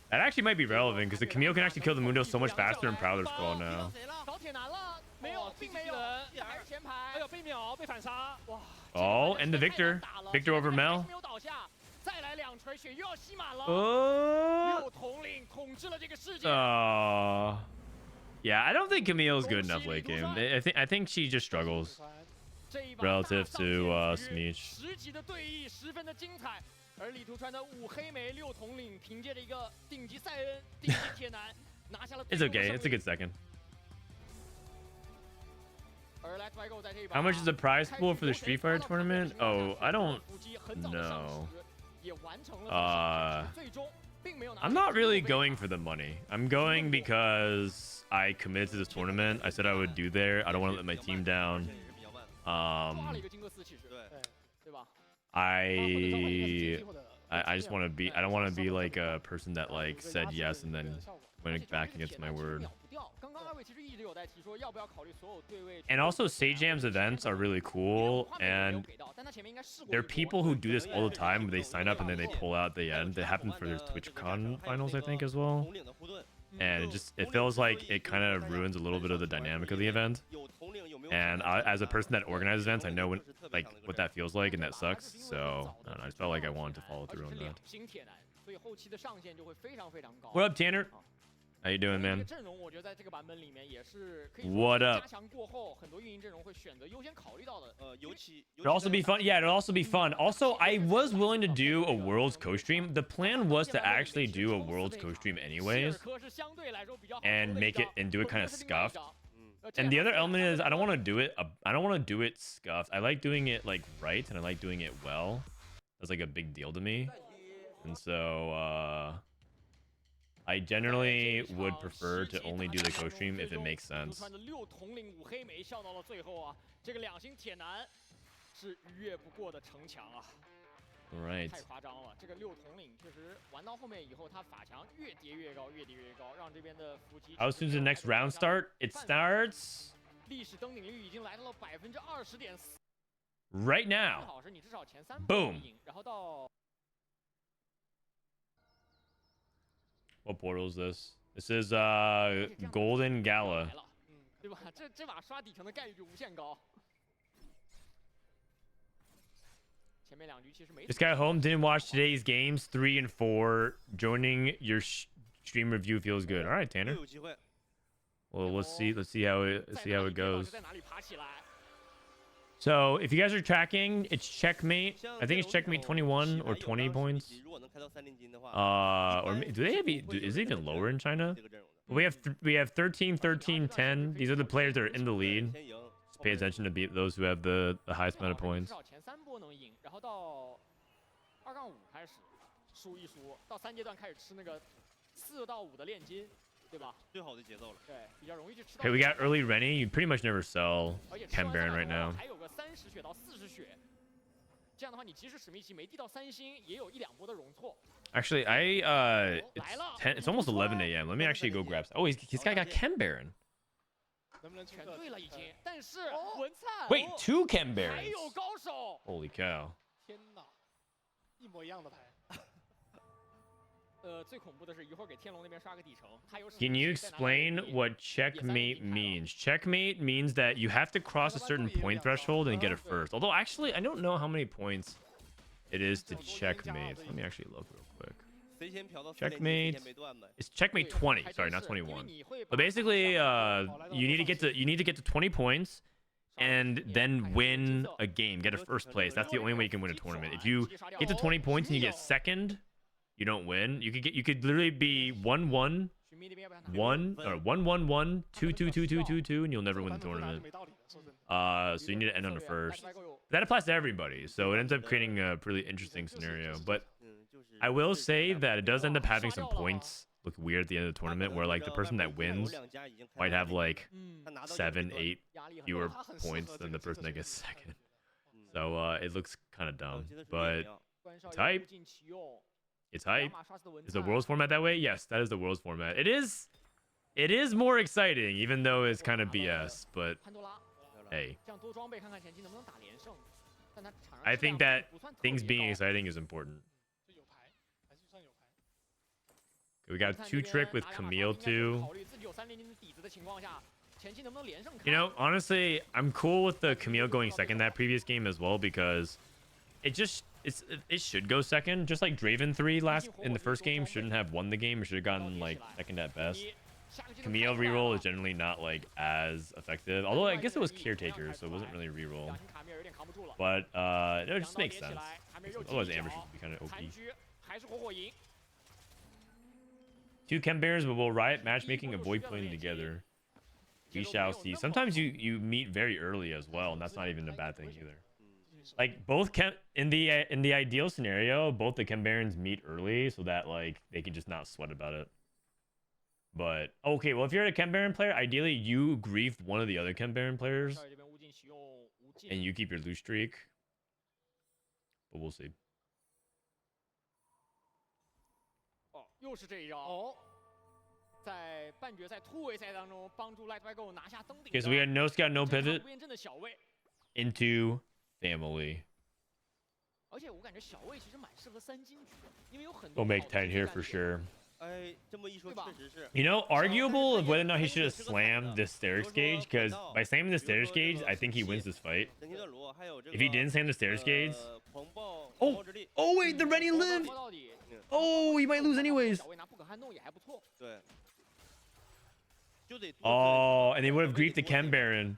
That actually might be relevant because the Camille can actually kill the Mundo so much faster in Prowler's Claw now. 没有，并没有，还是前排。哎呦，被秒，被反杀，哇！ Oh, and the Victor. Victor over Mel. 没有倒下，再来2锤，血又要吸满了。Oh. 6统领统治了这个世界。Yeah, I don't think Camille's good enough late game. I think she just struggles relative to Smeech. 10级的对弈十分的精彩，而LiTuChuan的5黑莓6统领凭借着一个顶级赛恩、顶级铁男拿下了。It's okay. It's a good second. 而 LightYgo 在这一把 How much is the prize pool for the Street Fighter tournament? Oh, I don't know. I'm not really going for the money. I'm going because I committed to this tournament. I said I would do there. I don't want to let my team down. I just want to be. I don't want to be like a person that like said yes and then went back against my word. And also, Sajam's events are really cool, and there are people who do this all the time. They sign up and then they pull out at the end. It happened for their TwitchCon finals, I think, as well. And it feels like it kind of ruins a little bit of the dynamic of the event. And as a person that organizes events, I know what that feels like, and that sucks. So I don't know, I just felt like I wanted to follow through on that. What up, Tanner? How you doing, man? What up? It'll also be fun. Yeah, it'll also be fun. Also, I was willing to do a Worlds co-stream. The plan was to actually do a Worlds co-stream anyways, and do it kind of scuffed. And the other element is I don't want to do it. I don't want to do it scuffed. I like doing it like right, and I like doing it well. That's like a big deal to me. And so I generally would prefer to only do the co-stream if it makes sense. All right. How soon does the next round start? It starts right now. Boom. What portal is this? This is Golden Gala. Just got home, didn't watch today's games 3 and 4. Joining your stream review feels good. All right, Tanner. Well, let's see how it goes. So if you guys are tracking, it's checkmate. I think it's checkmate 21 or 20 points. Or do they have? Is it even lower in China? We have 13, 13, 10. These are the players that are in the lead. Just pay attention to beat those who have the highest amount of points. Okay, we got early Rennie. You pretty much never sell Chem Baron right now. Actually, it's almost 11 a.m. Let me actually go grab. Oh, he's got Chem Baron. Wait, 2 Chem Barons. Holy cow. Can you explain what checkmate means? Checkmate means that you have to cross a certain point threshold and get it first. Although, actually, I don't know how many points it is to checkmate. Let me actually look real quick. Checkmate. It's checkmate 20. Sorry, not 21. But basically, you need to get to 20 points and then win a game, get a first place. That's the only way you can win a tournament. If you get to 20 points and you get second, you don't win. You could literally be 1-1, 1 or 1-1-1, 2-2-2-2-2-2, and you'll never win the tournament. So you need to end on the first. That applies to everybody, so it ends up creating a really interesting scenario. But I will say that it does end up having some points look weird at the end of the tournament, where like the person that wins might have like 7, 8 fewer points than the person that gets second. So it looks kind of dumb, but it's hype. It's hype. Is the Worlds format that way? Yes, that is the Worlds format. It is more exciting, even though it's kind of BS, but hey. I think that things being exciting is important. Okay, we got 2 trick with Camille too. You know, honestly, I'm cool with the Camille going second that previous game as well because it should go second. Just like Draven 3 in the first game shouldn't have won the game. It should have gotten like second at best. Camille reroll is generally not like as effective. Although I guess it was caretaker, so it wasn't really reroll. But it just makes sense. Otherwise, Amber should be kind of OP. 2 Chem Barons, but will Riot matchmaking avoid playing together? We shall see. Sometimes you meet very early as well, and that's not even a bad thing either. Like both in the ideal scenario, both the Chem Barons meet early so that like they can just not sweat about it. But okay, well if you're a Chem Baron player, ideally you griefed one of the other Chem Baron players, and you keep your loose streak. But we'll see. Okay, so we had no scout, no pivot into family. We'll make 10 here for sure. You know, arguable of whether or not he should have slammed the stairs gauge, because by slamming the stairs gauge, I think he wins this fight. If he didn't slam the stairs gauge... Oh wait, the Rennie lived! Oh, he might lose anyways. Oh, and they would have griefed the Chem Baron.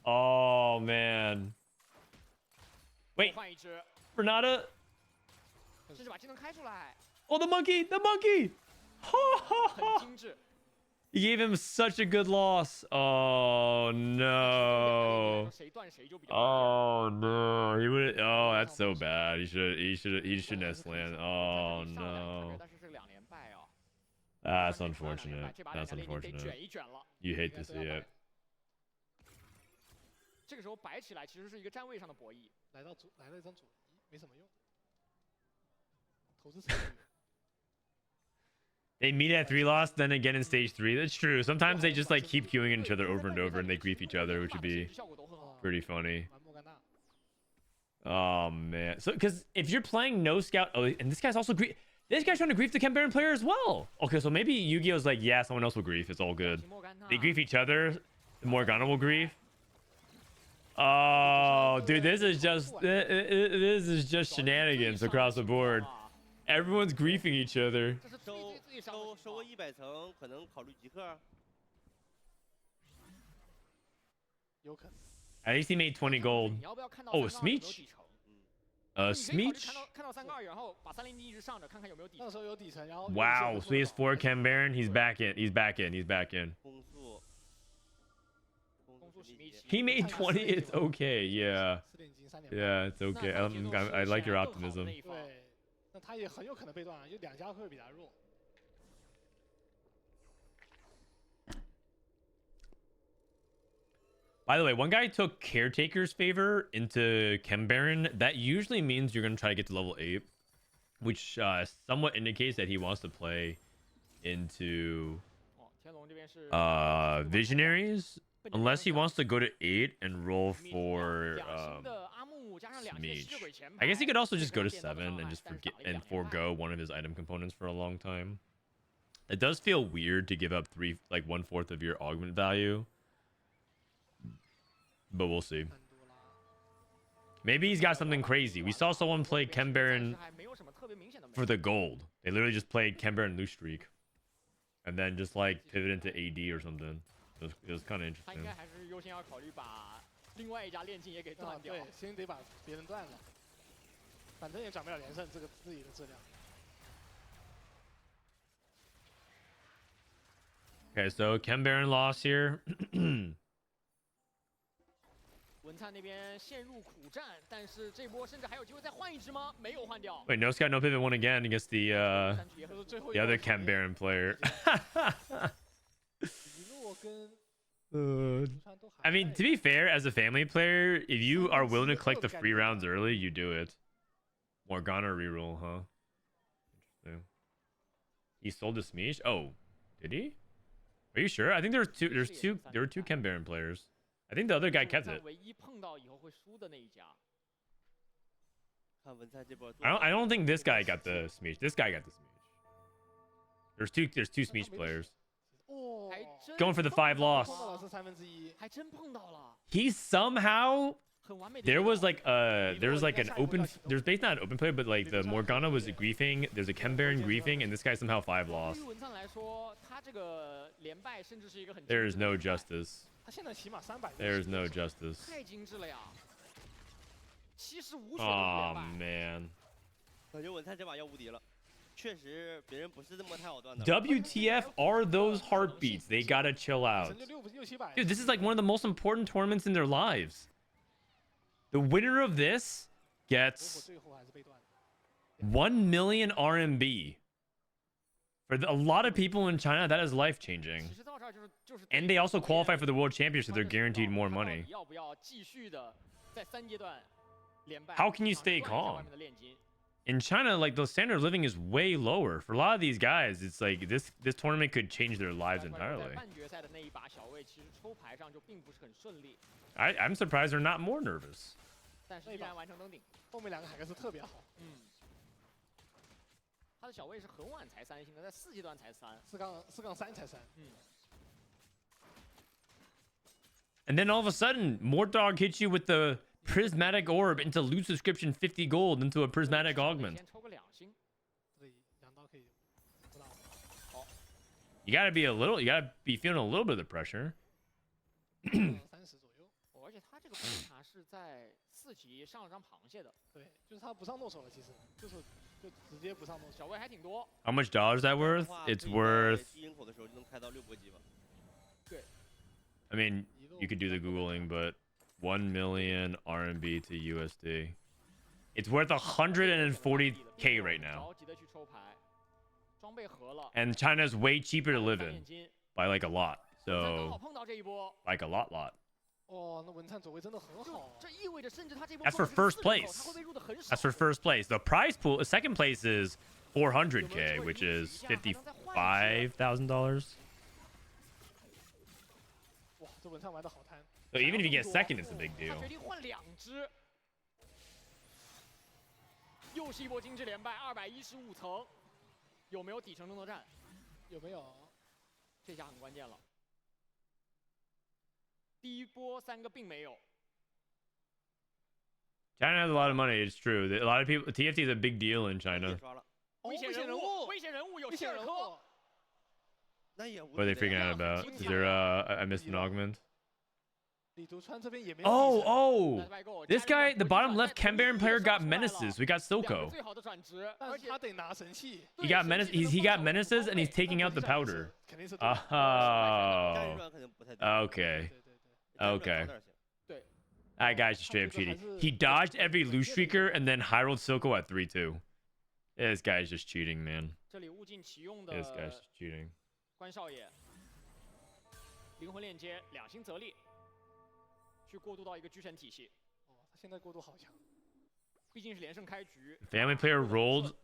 Oh, man. Wait. Renata? Oh, the monkey! The monkey! He gave him such a good loss. Oh, no. Oh, no. He would. Oh, that's so bad. He shouldn't have slammed. Oh, no. That's unfortunate. That's unfortunate. You hate to see it. 这个时候摆起来其实是一个站位上的博弈，来了一张左移，没什么用，投资成本。They meet at 3 loss, then again in stage 3. That's true. Sometimes they just like keep queuing each other over and over, and they grief each other, which would be pretty funny. Oh man. So because if you're playing no scout, oh, and this guy's also grief. This guy's trying to grief the Chem Baron player as well. Okay, so maybe Yu-Gi-Oh's like, yeah, someone else will grief. It's all good. They grief each other. The Morgana will grief. Oh, dude, this is just shenanigans across the board. Everyone's griefing each other. At least he made 20 gold. Oh, Smeech? Smeech? Wow, so he has 4 Chem Baron. He's back in. He's back in. He's back in. He made 20. It's okay. Yeah. Yeah, it's okay. I like your optimism. By the way, one guy took Caretaker's favor into Chem Baron. That usually means you're going to try to get to level 8, which somewhat indicates that he wants to play into Visionaries, unless he wants to go to 8 and roll for Smeech. I guess he could also just go to 7 and just forego one of his item components for a long time. It does feel weird to give up 1/4 of your augment value. But we'll see. Maybe he's got something crazy. We saw someone play Chem Baron for the gold. They literally just played Chem Baron loose streak, and then just like pivot into AD or something. It was kind of interesting. Okay, so Chem Baron lost here. Wait, no scout, no pivot, won again against the other Chem Baron player. I mean, to be fair, as a family player, if you are willing to collect the free rounds early, you do it. Morgana reroll, huh? Interesting. He sold the Smeech? Oh, did he? Are you sure? I think there were two Chem Baron players. I think the other guy kept it. I don't think this guy got the Smeech. This guy got the Smeech. There's two Smeech players. Going for the 5 loss. 碰到了是1/3，还真碰到了。 He somehow 很完美的 there was like an open there's basically not an open play, but like the Morgana was griefing. There's a Chem Baron griefing, and this guy somehow 5 lost. 对于文灿来说，他这个连败甚至是一个很 There is no justice. 他现在起码300。There is no justice. 太精致了呀！75血的 Oh 连败。 man. 感觉文灿这把要无敌了，确实别人不是这么太好断的。 WTF are those heartbeats? They gotta chill out. 600-700。 Dude, this is like one of the most important tournaments in their lives. The winner of this gets 最后还是被断。 1 million RMB. For a lot of people in China, that is life changing. 其实到这儿就是 And they also qualify for the World Championship, so they're guaranteed more money. 要不要继续的在3阶段连败 How can you stay 赚一下 calm? 外面的炼金 In China, like the standard of living is way lower. For a lot of these guys, it's like this tournament could change their lives 在 entirely. 半决赛的那一把小魏其实抽牌上就并不是很顺利， I'm surprised they're not more nervous. 但是依然完成登顶。后面2个还是特别好。他的小魏是很晚才3星的，在4阶段才3。4-3才3。And then all of a sudden, Mordog hits you with the Prismatic Orb into loot subscription 50 gold into a Prismatic Augment. 先抽个2星。对，2刀可以不到。 You gotta be feeling a little bit of the pressure. 30左右。而且他这个盘查是在4级上了张螃蟹的。对，就是他不上诺手了，其实就直接不上诺手。小魏还挺多。 How much dollars is that worth? It's worth. 低音口的时候就能开到6波级吧。对。 I mean, you could do the Googling, but 1 million RMB to USD. It's worth 140k right now. 着急的去抽牌，装备合了。 And China's way cheaper to live in by like a lot. 刚好 So 碰到这一波。 like a lot. 哦，那文灿走位真的很好。这意味着甚至他这波 That's for first place. That's for first place. The prize pool, second place is 400k, which is $55,000. 哇，这文灿玩的好贪。 So even if you get second, it's a big 他 deal. 决定换2只。又是一波精致连败，215层，有没有底层争夺战？有没有？这下很关键了。第一波3个并没有。 China has a lot of money. It's true. A lot of people. TFT is a big deal in China. 危险人物，危险人物有希尔科。 What are they freaking out about? Is there I missed an augment? LiTuChuan 这边也没有。 Oh! This guy, the bottom left Chem Baron player got menaces. We got Silco. 最好的转职，但是他得拿神器。 He got he got menaces and he's taking out the powder. 肯定是。 Oh. Okay. Okay. 对。 That guy's just straight up cheating. He dodged every loot streaker and then high rolled Silco at 3-2. This guy's just cheating, man. 这里物尽其用的 This guy's just cheating. 关少爷，灵魂链接2星泽力，去过渡到一个居神体系。哦，他现在过渡好强。毕竟是连胜开局。 Family player rolled.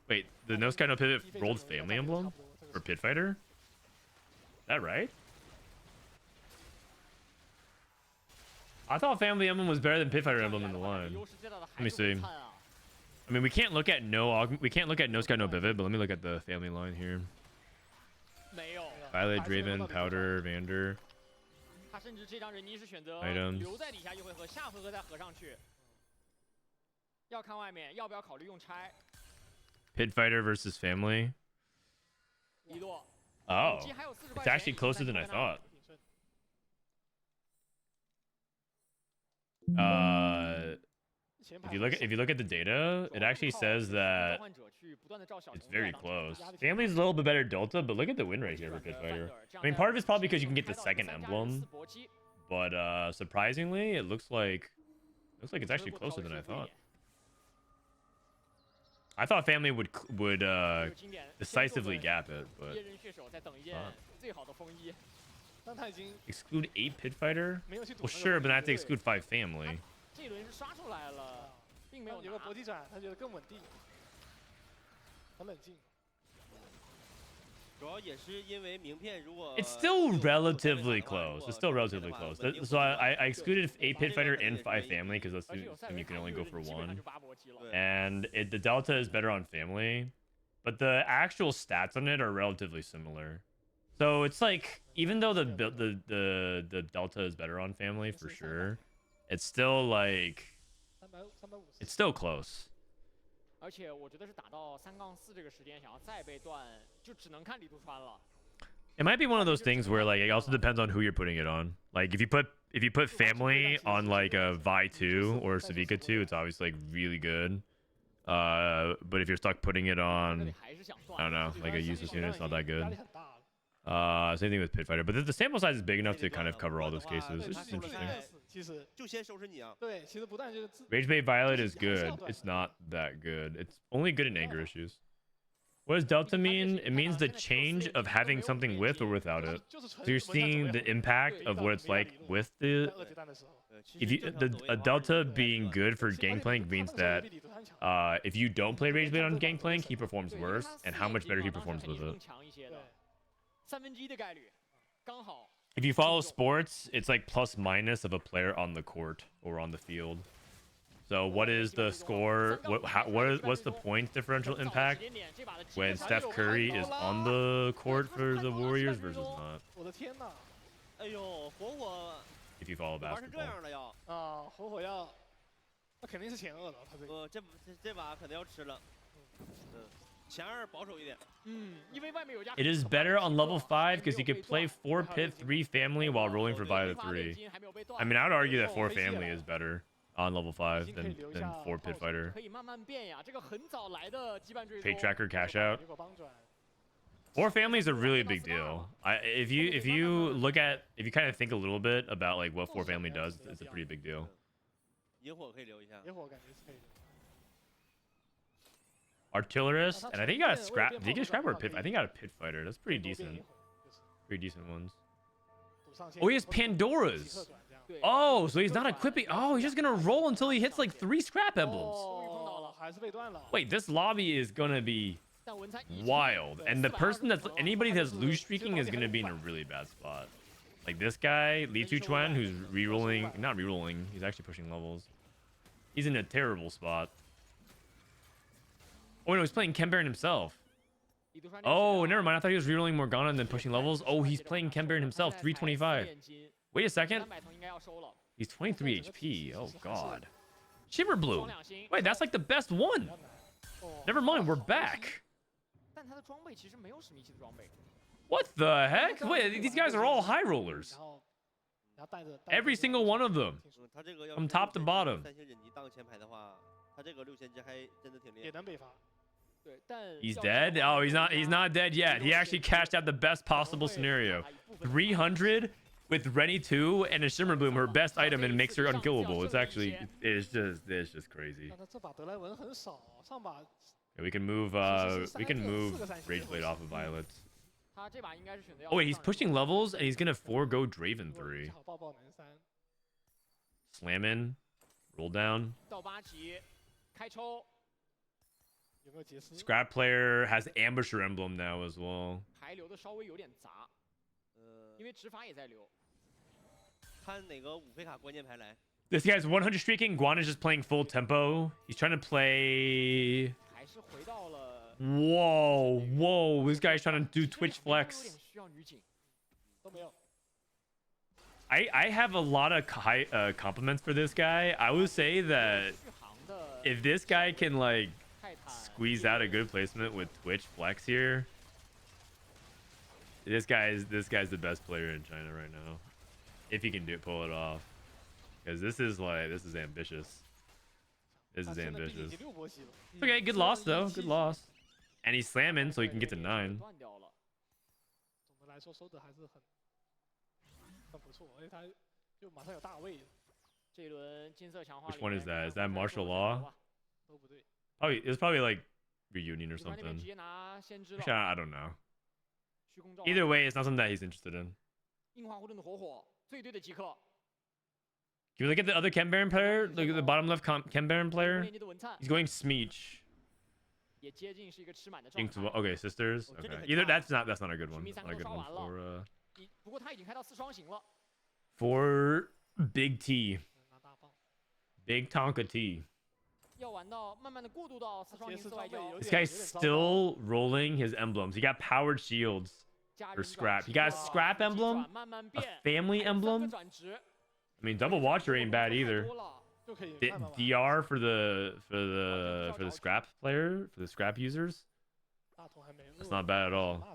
Wait, the no sky no pivot rolled family emblem for pit fighter. Is that right? I thought family emblem was better than pit fighter emblem in the line. Let me see. I mean, we can't look at no sky no pivot, but let me look at the family line here. Violet, Draven, Powder, Vander. 他甚至这张人妮是选择 Items. 留在底下一回合，下回合再合上去。要看外面要不要考虑用拆。 Pit fighter versus family. 一落。 Oh, it's actually closer than I thought. If you look at the data, it actually says that it's very close. Family's a little bit better delta, but look at the win rate here for Pit Fighter. I mean, part of it's probably because you can get the second emblem, but surprisingly, it looks like it's actually closer than I thought. I thought family would decisively gap it, but exclude 8 Pit Fighter? Well, sure, but I have to exclude 5 family. 这一轮是刷出来了，并没有有个搏击转，他觉得更稳定，很冷静。主要也是因为名片如果 It's still relatively close. It's still relatively close. So I excluded 8 Pit Fighter and 5 family because let's assume you can only go for 1. And the delta is better on family, but the actual stats on it are relatively similar. So it's like, even though the Delta is better on family for sure, it's still like, it's still close. 而且我觉得是打到3-4这个时间，想要再被断，就只能看LiTuChuan了。 It might be one of those things where like it also depends on who you're putting it on. Like if you put family on like a Vi 2 or Savika 2, it's obviously like really good. But if you're stuck putting it on, I don't know, like a useless unit, it's not that good. Same thing with Pit Fighter, but the sample size is big enough to kind of cover all those cases. It's just interesting. Rage Bait Violet is good. It's not that good. It's only good in anger issues. What does Delta mean? It means the change of having something with or without it. So you're seeing the impact of what it's like with the... A Delta being good for Gangplank means that if you don't play Rage Blade on Gangplank, he performs worse, and how much better he performs with it. If you follow sports, it's like plus minus of a player on the court or on the field. So what is the score? What's the points differential impact when Steph Curry is on the court for the Warriors versus not? If you follow basketball. 火火要，那肯定是前2了，他这个。这把肯定要吃了。前2保守一点。因为外面有家。 It is better on level 5 because you can play 4 Pit 3 family while rolling for Violet 3. I mean, I would argue that 4 family is better on level 5 than 4 Pit Fighter. Pay tracker cash out. 4 family is a really big deal. If you kind of think a little bit about like what 4 family does, it's a pretty big deal. Artillerist, and I think he got a scrap. Did he get a scrap or a pit? I think he got a Pit Fighter. That's pretty decent. Pretty decent ones. Oh, he has Pandoras. Oh, so he's not equipping. Oh, he's just gonna roll until he hits like 3 scrap emblems. Wait, this lobby is gonna be wild, and the person anybody that's loose streaking is gonna be in a really bad spot. Like this guy, LiTuChuan, who's rerolling, not rerolling, he's actually pushing levels. He's in a terrible spot. Oh no, he's playing Ken Baron himself. Oh, never mind. I thought he was rerolling Morgana and then pushing levels. Oh, he's playing Ken Baron himself, 325. Wait a second. He's 23 HP. Oh god. Shimmer Blue. Wait, that's like the best one. Never mind, we're back. What the heck? Wait, these guys are all high rollers. Every single one of them. From top to bottom. He's dead? Oh, he's not dead yet. He actually cashed out the best possible scenario. 300 with Rennie 2 and a Shimmer Bloom, her best item, and makes her unkillable. It's just crazy. Yeah, we can move Rage Blade off of Violet. Oh wait, he's pushing levels and he's gonna forego Draven 3. Slam in, roll down. Scrap player has Ambusher emblem now as well. This guy's 100 streaking. Guan is just playing full tempo. He's trying to play. Whoa. This guy's trying to do Twitch flex. I have a lot of compliments for this guy. I would say that if this guy can like squeeze out a good placement with Twitch flex here, this guy's the best player in China right now. If he can pull it off, because this is ambitious. This is ambitious. Okay, good loss though. Good loss. And he's slamming, so he can get to 9. Which one is that? Is that martial law? Oh, it's probably like reunion or something. I don't know. Either way, it's not something that he's interested in. Can we look at the other Ken Baron player? Look at the bottom left Ken Baron player. He's going Smeech. Okay, sisters. Okay. Either that's not a good one. That's not a good one for Big T. Big Tonka T. This guy's still rolling his emblems. He got powered shields. or scrap. He got a scrap emblem, a family emblem. I mean, double watcher ain't bad either. DR for the scrap player, for the scrap users. That's not bad at all.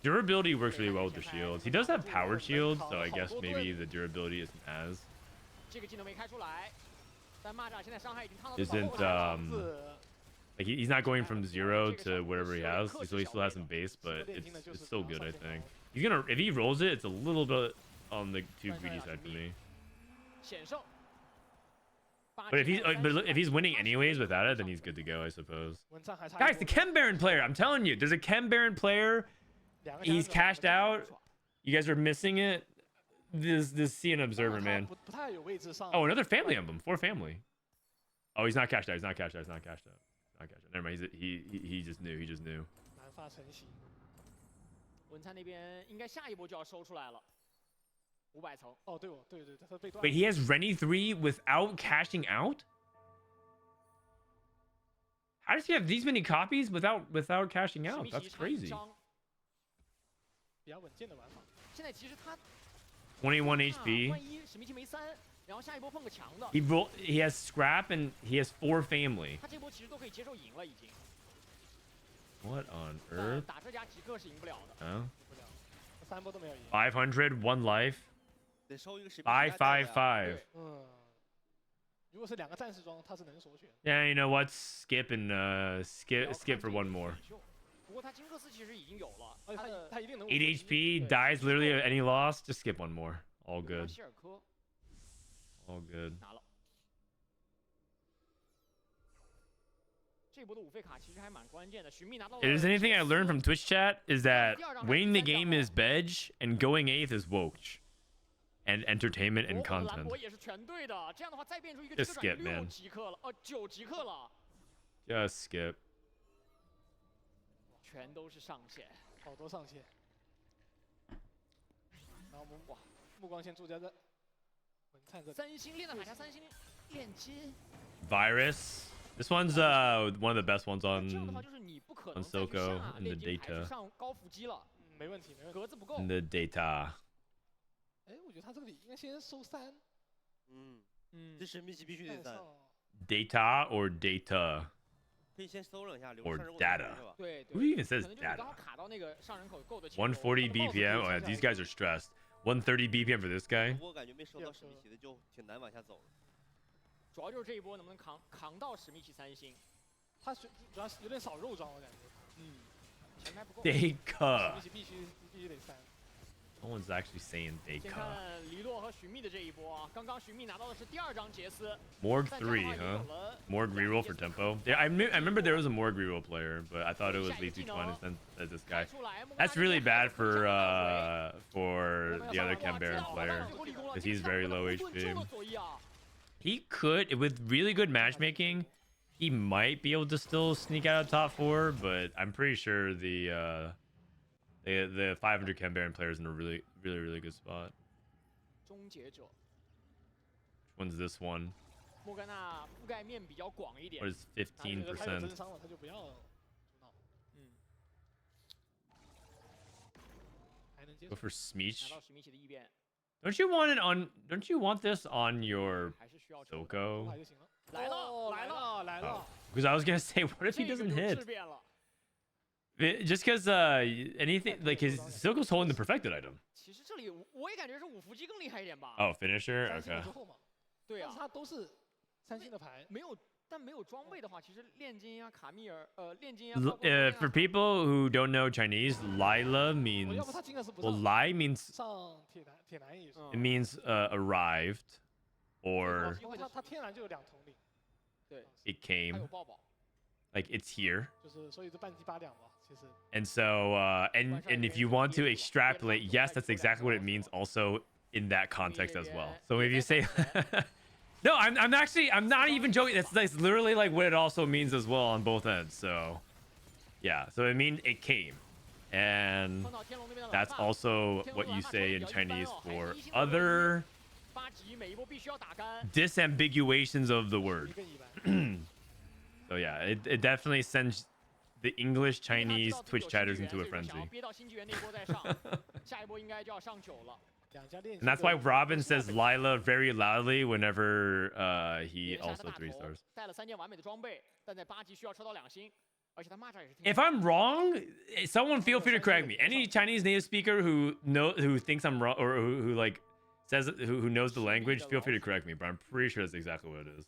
Durability works really well with the shields. He does have powered shields, so I guess maybe the durability isn't as. Isn't like he's not going from 0 to whatever he has, so he still has some base, but it's still good. I think he's gonna, if he rolls it, it's a little bit on the too greedy side for me. But if he's winning anyways without it, then he's good to go, I suppose. Guys, the Chem Baron player, I'm telling you, there's a Chem Baron player. He's cashed out. You guys are missing it. This CN Observer, man. Oh, another family emblem. 4 family. Oh, he's not cashed out. He's not cashed out. He's not cashed out. Not cashed out. Never mind. He just knew. He just knew. Wait, he has Rennie 3 without cashing out? How does he have these many copies without cashing out? That's crazy. 21 HP. He has scrap and he has 4 family. What on earth? Oh. 500, 1 life. 555. Yeah, you know what? Skip and skip for 1 more. 8 HP, dies literally at any loss. Just skip 1 more. All good. All good. If there's anything I learned from Twitch chat, is that winning the game is Bedge and going 8th is Woke. And entertainment and content. Just skip, man. Just skip. Virus. This one's one of the best ones on Soko in the data. In the data. 哎，我觉得他这里应该先收3。这神秘奇必须得3。Data or data? 可以先搜了一下， or data. Who even says data? 140 BPM. Oh, yeah, these guys are stressed. 130 BPM for this guy. 我感觉没收到神秘奇的就挺难往下走了。主要就是这一波能不能扛到史密奇3星？他主要是有点少肉装，我感觉。前排不够。Data. 史密奇必须得3。 No one's actually saying Data. 先看黎洛和寻觅的这一波啊，刚刚寻觅拿到的是第2张杰斯。Morg 3, huh? Morg reroll for tempo. Yeah, I remember there was a Morg reroll player, but I thought it was LiTuChuan instead of this guy. That's really bad for the other Chem Baron player, because he's very low HP. He could, with really good matchmaking, he might be able to still sneak out of top 4, but I'm pretty sure the 500 Chem Baron player is in a really good spot. Which one's this one? What is 15%? Go for Smeech. Don't you want it on? Don't you want this on your Soko? Because I was gonna say, what if he doesn't hit? Just because anything like his Soko's holding the perfected item. Oh, finisher. Okay. For people who don't know Chinese, Lila means, well, Lai means, it means arrived, or it came, like it's here. And so, and if you want to extrapolate, yes, that's exactly what it means also in that context as well. So if you say, no, I'm not even joking. That's literally like what it also means as well on both ends. So yeah, so it means it came. And that's also what you say in Chinese for other disambiguations of the word. So yeah, it definitely sends the English Chinese Twitch chatters into a frenzy. And that's why Robin says Lila very loudly whenever he also 3-stars. If I'm wrong, someone feel free to correct me. Any Chinese native speaker who thinks I'm wrong or who like says who knows the language, feel free to correct me. But I'm pretty sure that's exactly what it is.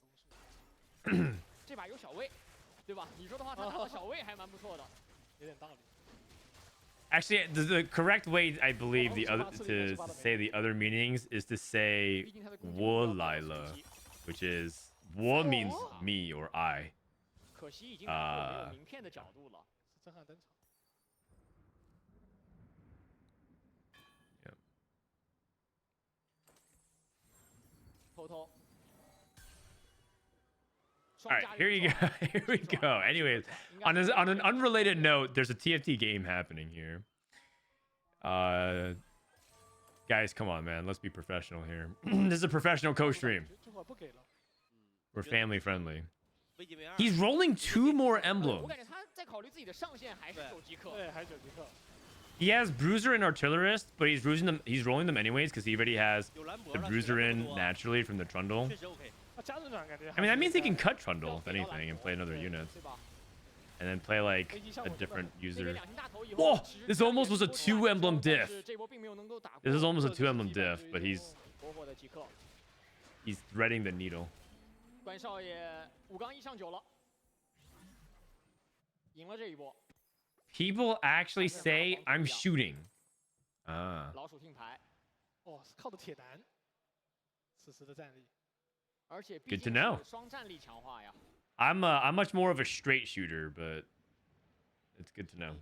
Actually, the correct way, I believe, to say the other meanings is to say "wo Lila," which is "wo" means me or I. All right, here you go. Here we go. Anyways, on an unrelated note, there's a TFT game happening here. Guys, come on, man. Let's be professional here. This is a professional co-stream. We're family friendly. He's rolling 2 more emblems. He has Bruiser and Artillerist, but he's rolling them anyways because he already has the Bruiser in naturally from the Trundle. I mean, that means he can cut Trundle, if anything, and play another unit. And then play, like, a different user. Whoa! This almost was a 2-emblem diff. This is almost a 2-emblem diff, but he's threading the needle. People actually say I'm shooting. Ah. Good to know. I'm much more of a straight shooter, but it's good to know.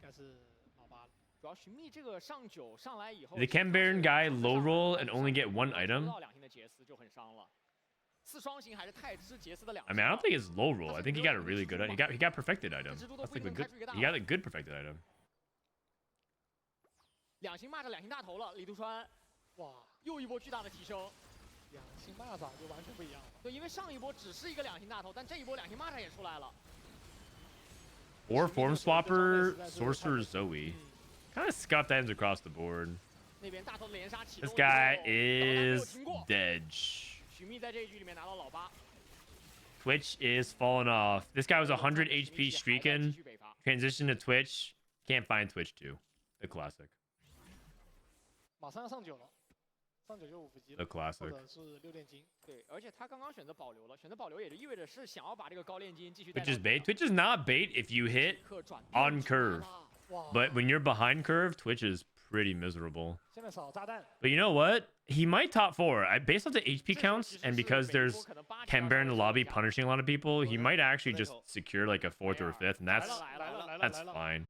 The Ken Baron guy low roll and only get 1 item. I mean, I don't think it's low roll. I think he got a really good. He got perfected item. That's like a good. He got a good perfected item. 2星蚂蚱2星大头了，李杜川，哇，又一波巨大的提升。2星蚂蚱就完全不一样了。对，因为上一波只是一个2星大头，但这一波2星蚂蚱也出来了。Or form swapper, sorcerer Zoe. Kind of scuffed ends across the board. This guy is dead. Twitch is falling off. This guy was 100 HP streaking. Transition to Twitch. Can't find Twitch 2. The classic. The classic. Twitch is bait. Twitch is not bait if you hit on curve. But when you're behind curve, Twitch is pretty miserable. But you know what? He might top 4. Based off the HP counts, and because there's Ken Baron in the lobby punishing a lot of people, he might actually just secure like a 4th or a 5th, and that's fine.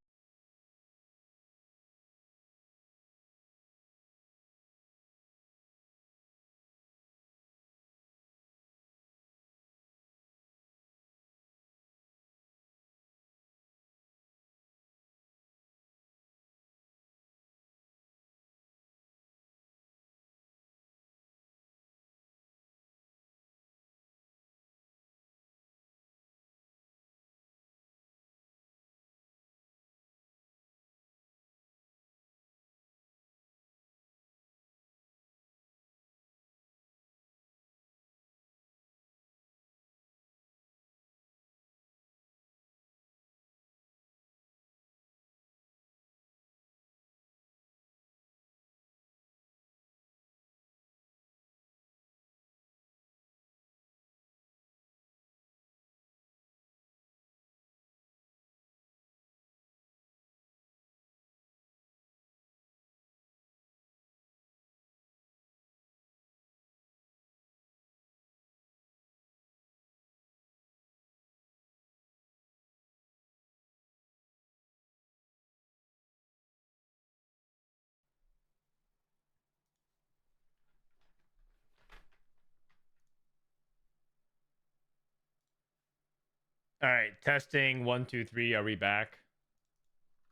All right, testing 1 2 3. Are we back?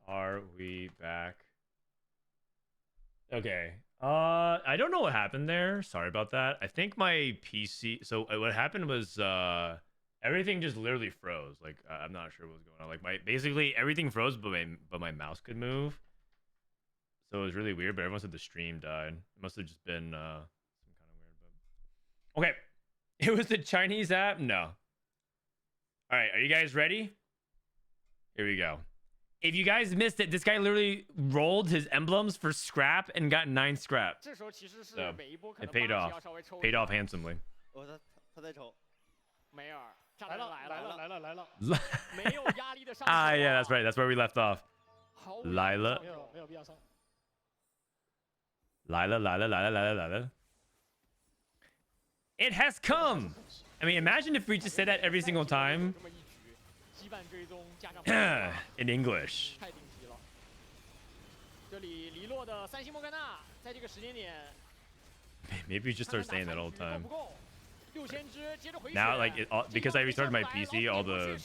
Are we back? Okay. I don't know what happened there. Sorry about that. I think my PC. So what happened was everything just literally froze. Like I'm not sure what was going on. Like basically everything froze, but my mouse could move. So it was really weird. But everyone said the stream died. It must have just been some kind of weird. But okay, it was the Chinese app. No. All right, are you guys ready? Here we go. If you guys missed it, this guy literally rolled his emblems for scrap and got 9 scrap. So it paid off. Paid off handsomely. 哦，他在瞅。梅尔，炸弹来了。Ah, yeah, that's right. That's where we left off. Lila. 没有必要上。Lila. It has come. I mean, imagine if we just said that every single time. In English. 太顶级了。这里黎洛的三星莫甘娜在这个时间点 Maybe we just start saying that all the time. 6千只接着回血 Now, like, because I restarted my PC, all the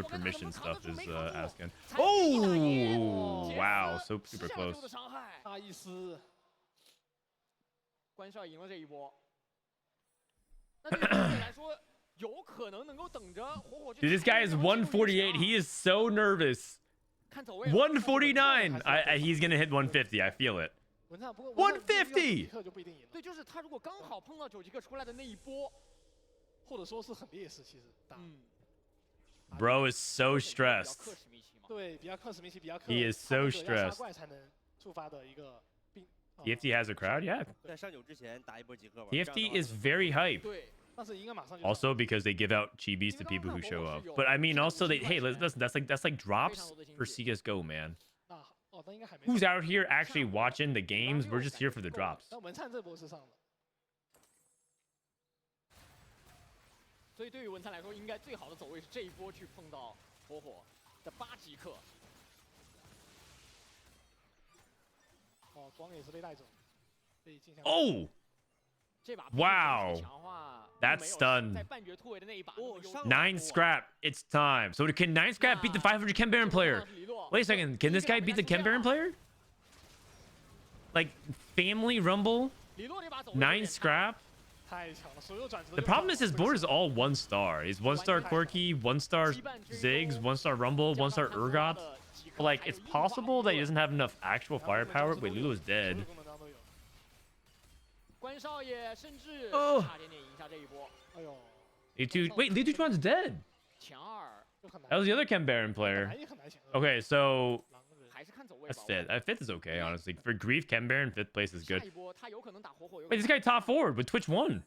permission stuff is asking. Oh, wow, so super close. 大意思。关少赢了这一波。那对于来说。 Dude, this guy is 148. He is so nervous. 149. He's gonna hit 150. I feel it. 150. 对，就是他如果刚好碰到9级克出来的那一波，或者说是很劣势，其实。Bro is so stressed. 对，比较克史密奇，比较克。He is so stressed. 怪才能触发的一个病。TFT has a crowd, yeah. 在上9之前打一波极客吧。TFT is very hype. 对。 Also because they give out chibis to people who show up. But I mean also hey, listen, that's like drops for CS:GO, man. Who's out here actually watching the games? We're just here for the drops. 所以对于文灿来说，应该最好的走位是这一波去碰到火火的8级克。光也是被带走，被镜像。Oh! Wow. That's stunned. 在半决突围的那一把 9 scrap. It's time. So can 9 scrap beat the 500 Chem Baron player? Wait a second. Can this guy beat the Chem Baron player? Like family rumble? 9 scrap? The problem is his board is all 1 star. He's 1 star Quirky, 1 star Ziggs, 1 star Rumble, 1 star Urgot. But like it's possible that he doesn't have enough actual firepower. Wait, LiLuo is dead. 关少爷甚至差点赢下这一波。哎呦 Wait, LiTuChuan's dead. 强2 That was the other Chem Baron player. Okay, so that's 5th. 5th is okay, honestly. For Grief, Chem Baron, 5th place is good. Wait, this guy top 4 with Twitch 1.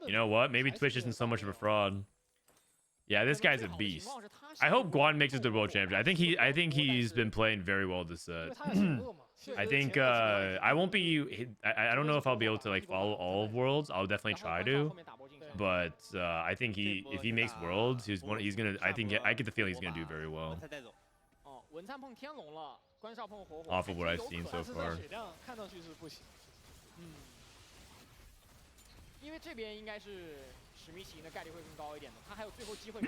You know what? Maybe Twitch isn't so much of a fraud. Yeah, this guy's a beast. I hope Guan makes it to the World Championship. I think he's been playing very well this set. I think I won't be. I don't know if I'll be able to like follow all of Worlds. I'll definitely try to, but I think if he makes Worlds, he's gonna. I get the feeling he's gonna do very well. Off of what I've seen so far. 因为这边应该是史密奇的概率会更高一点的，他还有最后机会。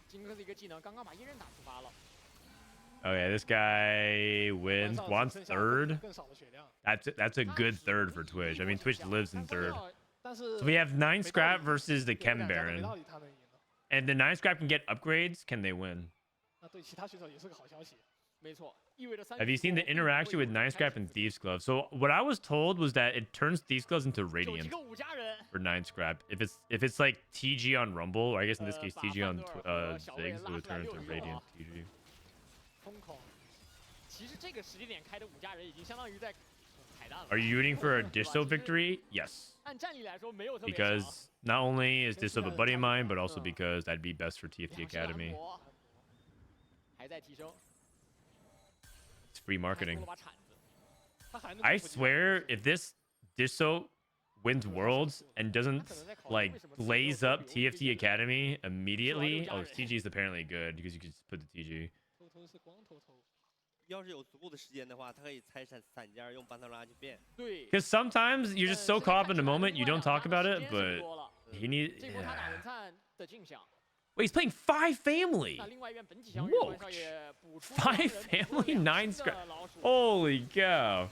金克的一个技能刚刚把1人打出发了。 Okay, this guy wins. Wants 3rd. That's a good 3rd for Twitch. I mean, Twitch lives in 3rd. So we have 9 scrap versus the Chem Baron. And the 9 scrap can get upgrades. Can they win? Have you seen the interaction with 9 scrap and Thieves Glove? So what I was told was that it turns Thieves Gloves into Radiant for 9 scrap. If it's like TG on Rumble, or I guess in this case TG on Ziggs, it would turn into Radiant TG. 疯狂。其实这个时间点开的5家人已经相当于在彩蛋了。Are you rooting for a Disto victory? Yes. 按战力来说没有特别 Because not only is Disto a buddy of mine, but also because that'd be best for TFT Academy. 还在提升。It's free marketing. I swear, if this Disto wins Worlds and doesn't like blaze up TFT Academy immediately, oh, TG is apparently good because you can just put the TG. 要是有足够的时间的话，他可以拆散件用班特拉去变。对。Because sometimes you're just so caught up in the moment, you don't talk about it, but he needs. Wait, he's playing 5 family. 那另外一边本体相遇， Whoa. 关少爷补出 5 family 9 scrap. Holy cow.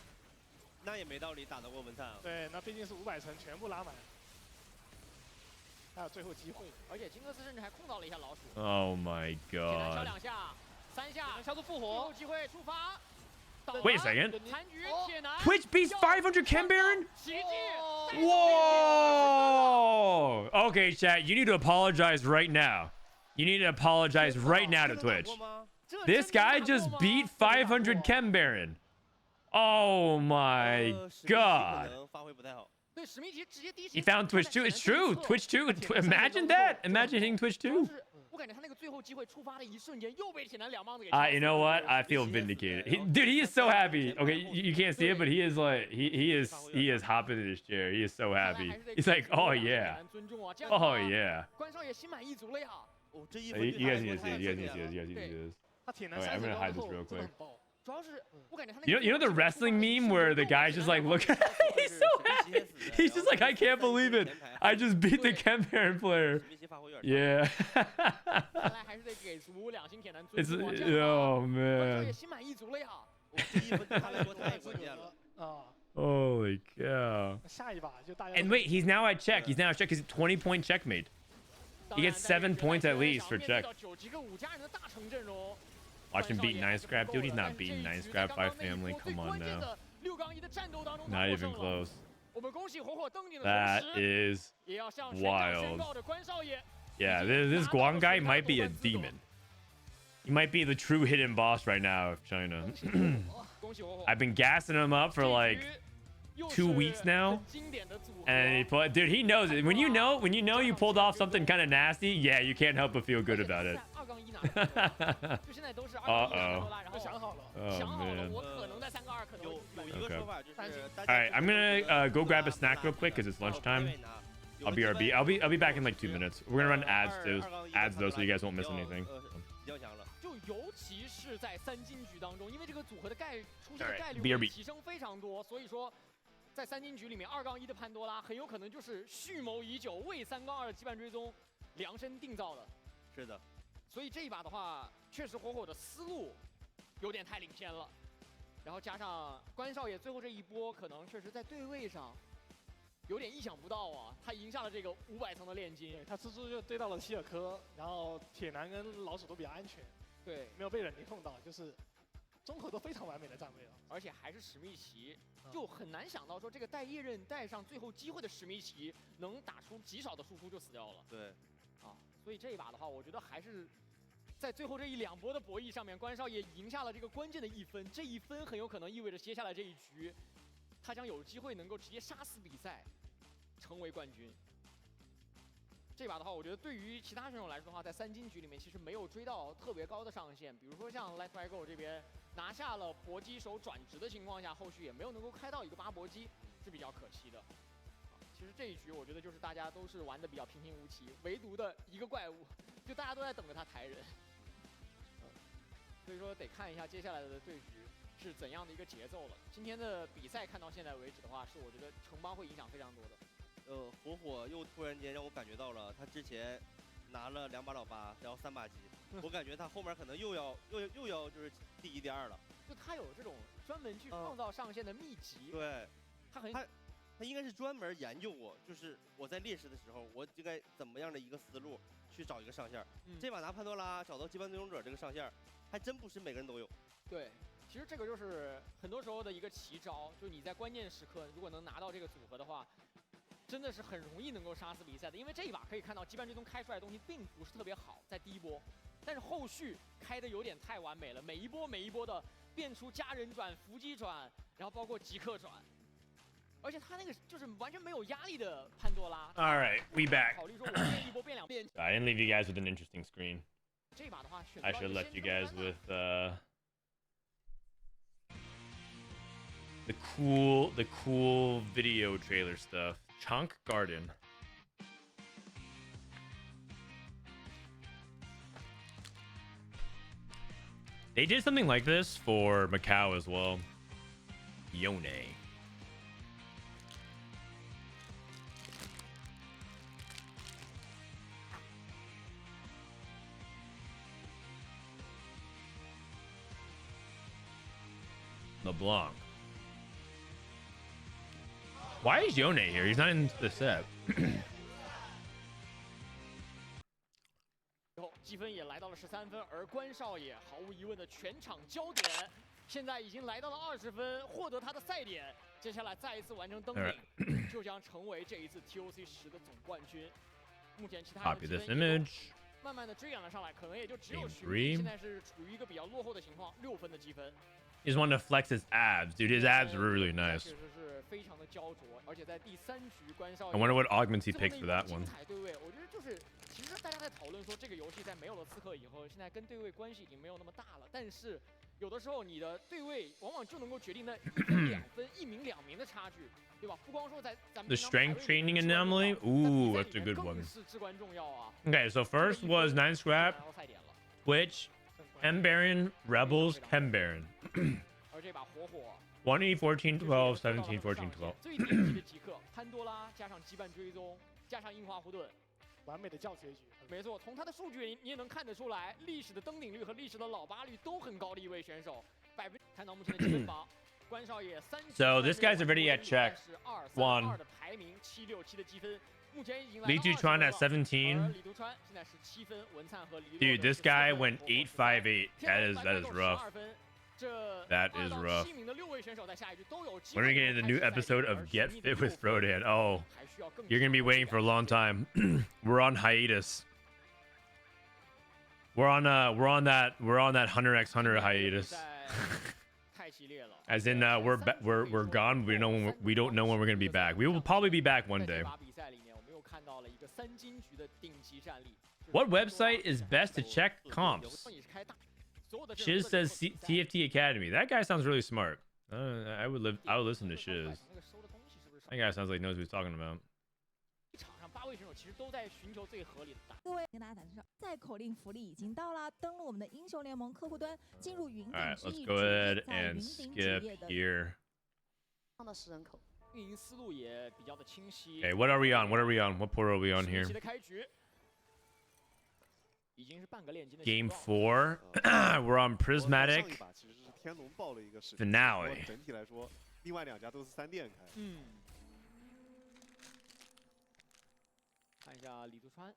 那也没道理打得过文灿啊。对，那毕竟是500层全部拉满，还有最后机会。而且金克斯甚至还控到了一下老鼠。 Oh my 铁男敲 god. 2下，3下，小组复最活后，机会出发。 Wait a second. 残局，铁男 Twitch beats 500 Chem Baron? 奇迹。 Whoa! Okay, chat, you need to apologize right now. You need to apologize right now to Twitch. This guy just beat 500 Chem Baron. Oh my god. 发挥不太好。 对史密奇直接第一 He found Twitch 2. It's true. Twitch 2. Imagine that. Imagine hitting Twitch 2. 我感觉他那个最后机会出发的一瞬间，又被铁男2棒子给。 You know what? I feel vindicated. Dude, he is so happy. Okay, you can't see it, but he is like he is hopping in his chair. He is so happy. He's like, oh yeah, oh yeah. 关少爷心满意足了呀。哦，这一 You 分 guys need to see it. You guys need to see this. You guys need to see this. 他铁男 Alright, I'm 30 gonna 高 hide 之 this 后 real 真的 quick. 很爆。 主要是我感觉他那 You know the wrestling meme where the guy's just like, look, he's so happy. He's just like, I can't believe it. I just beat the Chem Baron player. 史密奇发挥有点 Yeah. 看来还是得给足两星铁男尊 It's 重啊。这 oh 样关少 man. 爷心满意足了呀。这一分对他来说太关键了。啊， Holy cow. 下一把就大家。 And wait, he's now at check. He's now at check. He's 20-point checkmate. He gets 7 points at least for check. 9级跟5家人的大成阵容。 Watch him beat 9 scrap. Dude, he's not beating 9 scrap 5 family. Come on now. 6杠1的战斗当中 Not even close. 我们恭喜火火登顶的 That 同时， is 也要向全场宣 wild. 告的关少爷。 Yeah, this Guan guy might be a demon. He might be the true hidden boss right now of China. 恭喜火火。 I've been gassing him up for like 2 weeks now. And he put, dude, he knows it. When you know you pulled off something kind of nasty, yeah, you can't help but feel good about it. 2杠1拿就现在都是2杠1拿多拉，然后想好了， Oh 想好了， man. 我可能在3杠2可能有一个说法就是， All right, I'm gonna go grab a snack real quick because it's lunchtime. I'll be RB. I'll be back in like 2 minutes. We're gonna run ads though, so you guys won't miss anything. 比较强了。就尤其是在3金局当中，因为这个组合的出现的概率 BRB 会提升非常多，所以说在3金局里面2杠1的潘多拉很有可能就是蓄谋已久，为3杠2的羁绊追踪量身定造的。是的。所以这一把的话，确实火火的思路有点太领先了，然后加上关少爷最后这一波，可能确实在对位上有点意想不到啊，他赢下了这个500层的炼金。他蜘蛛就对到了希尔科，然后铁男跟老鼠都比较安全，对，没有被人碰到，就是综合都非常完美的站位了。而且还是史密奇，就很难想到说这个带叶刃带上最后机会的史密奇能打出极少的输出就死掉了。对，啊，所以这一把的话，我觉得还是在最后这1、2波的博弈上面，关少爷赢下了这个关键的1分，这1分很有可能意味着接下来这一局，他将有机会能够直接杀死比赛，成为冠军。这把的话，我觉得对于其他选手来说的话，在3金局里面其实没有追到特别高的上限，比如说像 LightYgo 这边拿下了搏击手转职的情况下，后续也没有能够开到一个8搏击，是比较可惜的。其实这一局我觉得就是大家都是玩的比较平平无奇，唯独的一个怪物，就大家都在等着他抬人。所以说得看一下接下来的对局是怎样的一个节奏了。今天的比赛看到现在为止的话，是我觉得城邦会影响非常多的。火火又突然间让我感觉到了，他之前拿了2把老八，然后3把鸡，我感觉他后面可能又要就是第1、第2了。就他有这种专门去创造上限的秘籍。对，他应该是专门研究过，就是我在劣势的时候，我应该怎么样的一个思路去找一个上限。这把拿潘多拉找到羁绊追踪者这个上限，还真不是每个人都有。对，其实这个就是很多时候的一个奇招，就你在关键时刻如果能拿到这个组合的话，真的是很容易能够杀死比赛的。因为这一把可以看到羁绊追踪开出来的东西并不是特别好，在第1波，但是后续开的有点太完美了，每一波的变出家人转、伏击转，然后包括极客转。而且他那个就是完全没有压力的潘多拉。All right, we back. 考虑说我变1波变2变。I didn't leave you guys with an interesting screen. 这把的话， I should let you guys with the cool video trailer stuff. Chunk Garden. They did something like this for Macau as well. Yone. LeBlanc. Why is Yone here? He's not in the set. 积分也来到了13分，而关少爷毫无疑问的全场焦点，现在已经来到了20分，获得他的赛点，接下来再一次完成登顶，就将成为这一次 TOC 10的总冠军。目前其他人的积分慢慢的追赶了上来，可能也就只有徐现在是处于一个比较落后的情况，6分的积分。 He just wanted to flex his abs, dude. His abs are really nice. 确实是非常的焦灼，而且在第3局关少爷 I wonder what augments he picks for that one. 精彩对位，我觉得就是其实大家在讨论说这个游戏在没有了刺客以后，现在跟对位关系已经没有那么大了。但是有的时候你的对位往往就能够决定那1分2分、1名2名的差距，对吧？不光说在咱们 The strength training anomaly. Ooh, that's a good one. 是至关重要啊。 Okay, so first was 9 scrap, Twitch, Chem Baron, Rebels, Chem Baron. 而这把火火 1E 14 12 17 14 12. 最顶级的极客潘多拉加上羁绊追踪加上樱花护盾，完美的教学局。没错，从他的数据你也能看得出来，历史的登顶率和历史的老八率都很高的一位选手。看到目前的积分榜，关少爷3。So this guy's already at check. One. 的排名767的积分。 LiTuChuan at 17. Dude, this guy went 858. That is rough. That is rough. When are we getting the new episode of Get Fit with Frodan? Oh, you're gonna be waiting for a long time. We're on hiatus. We're on that Hunter x Hunter hiatus. As in, we're gone. We don't know when we're gonna be back. We will probably be back one day. What website is best to check comps? Shiz says TFT Academy. That guy sounds really smart. I would listen to Shiz. That guy sounds like knows what he's talking about. 8位选手其实都在寻求最合理的答案。各位，跟大家谈上，在口令福利已经到了，登录我们的英雄联盟客户端，进入云顶之翼， let's go ahead and skip here. 放到10人口。运营思路也比较的清晰。 Okay, what are we on? What are we on? What portal are we on here? 已经是半个炼金的 Game 4. We're on Prismatic. Finale. 整体来说，另外2家都是3店开。看一下LiTuChuan，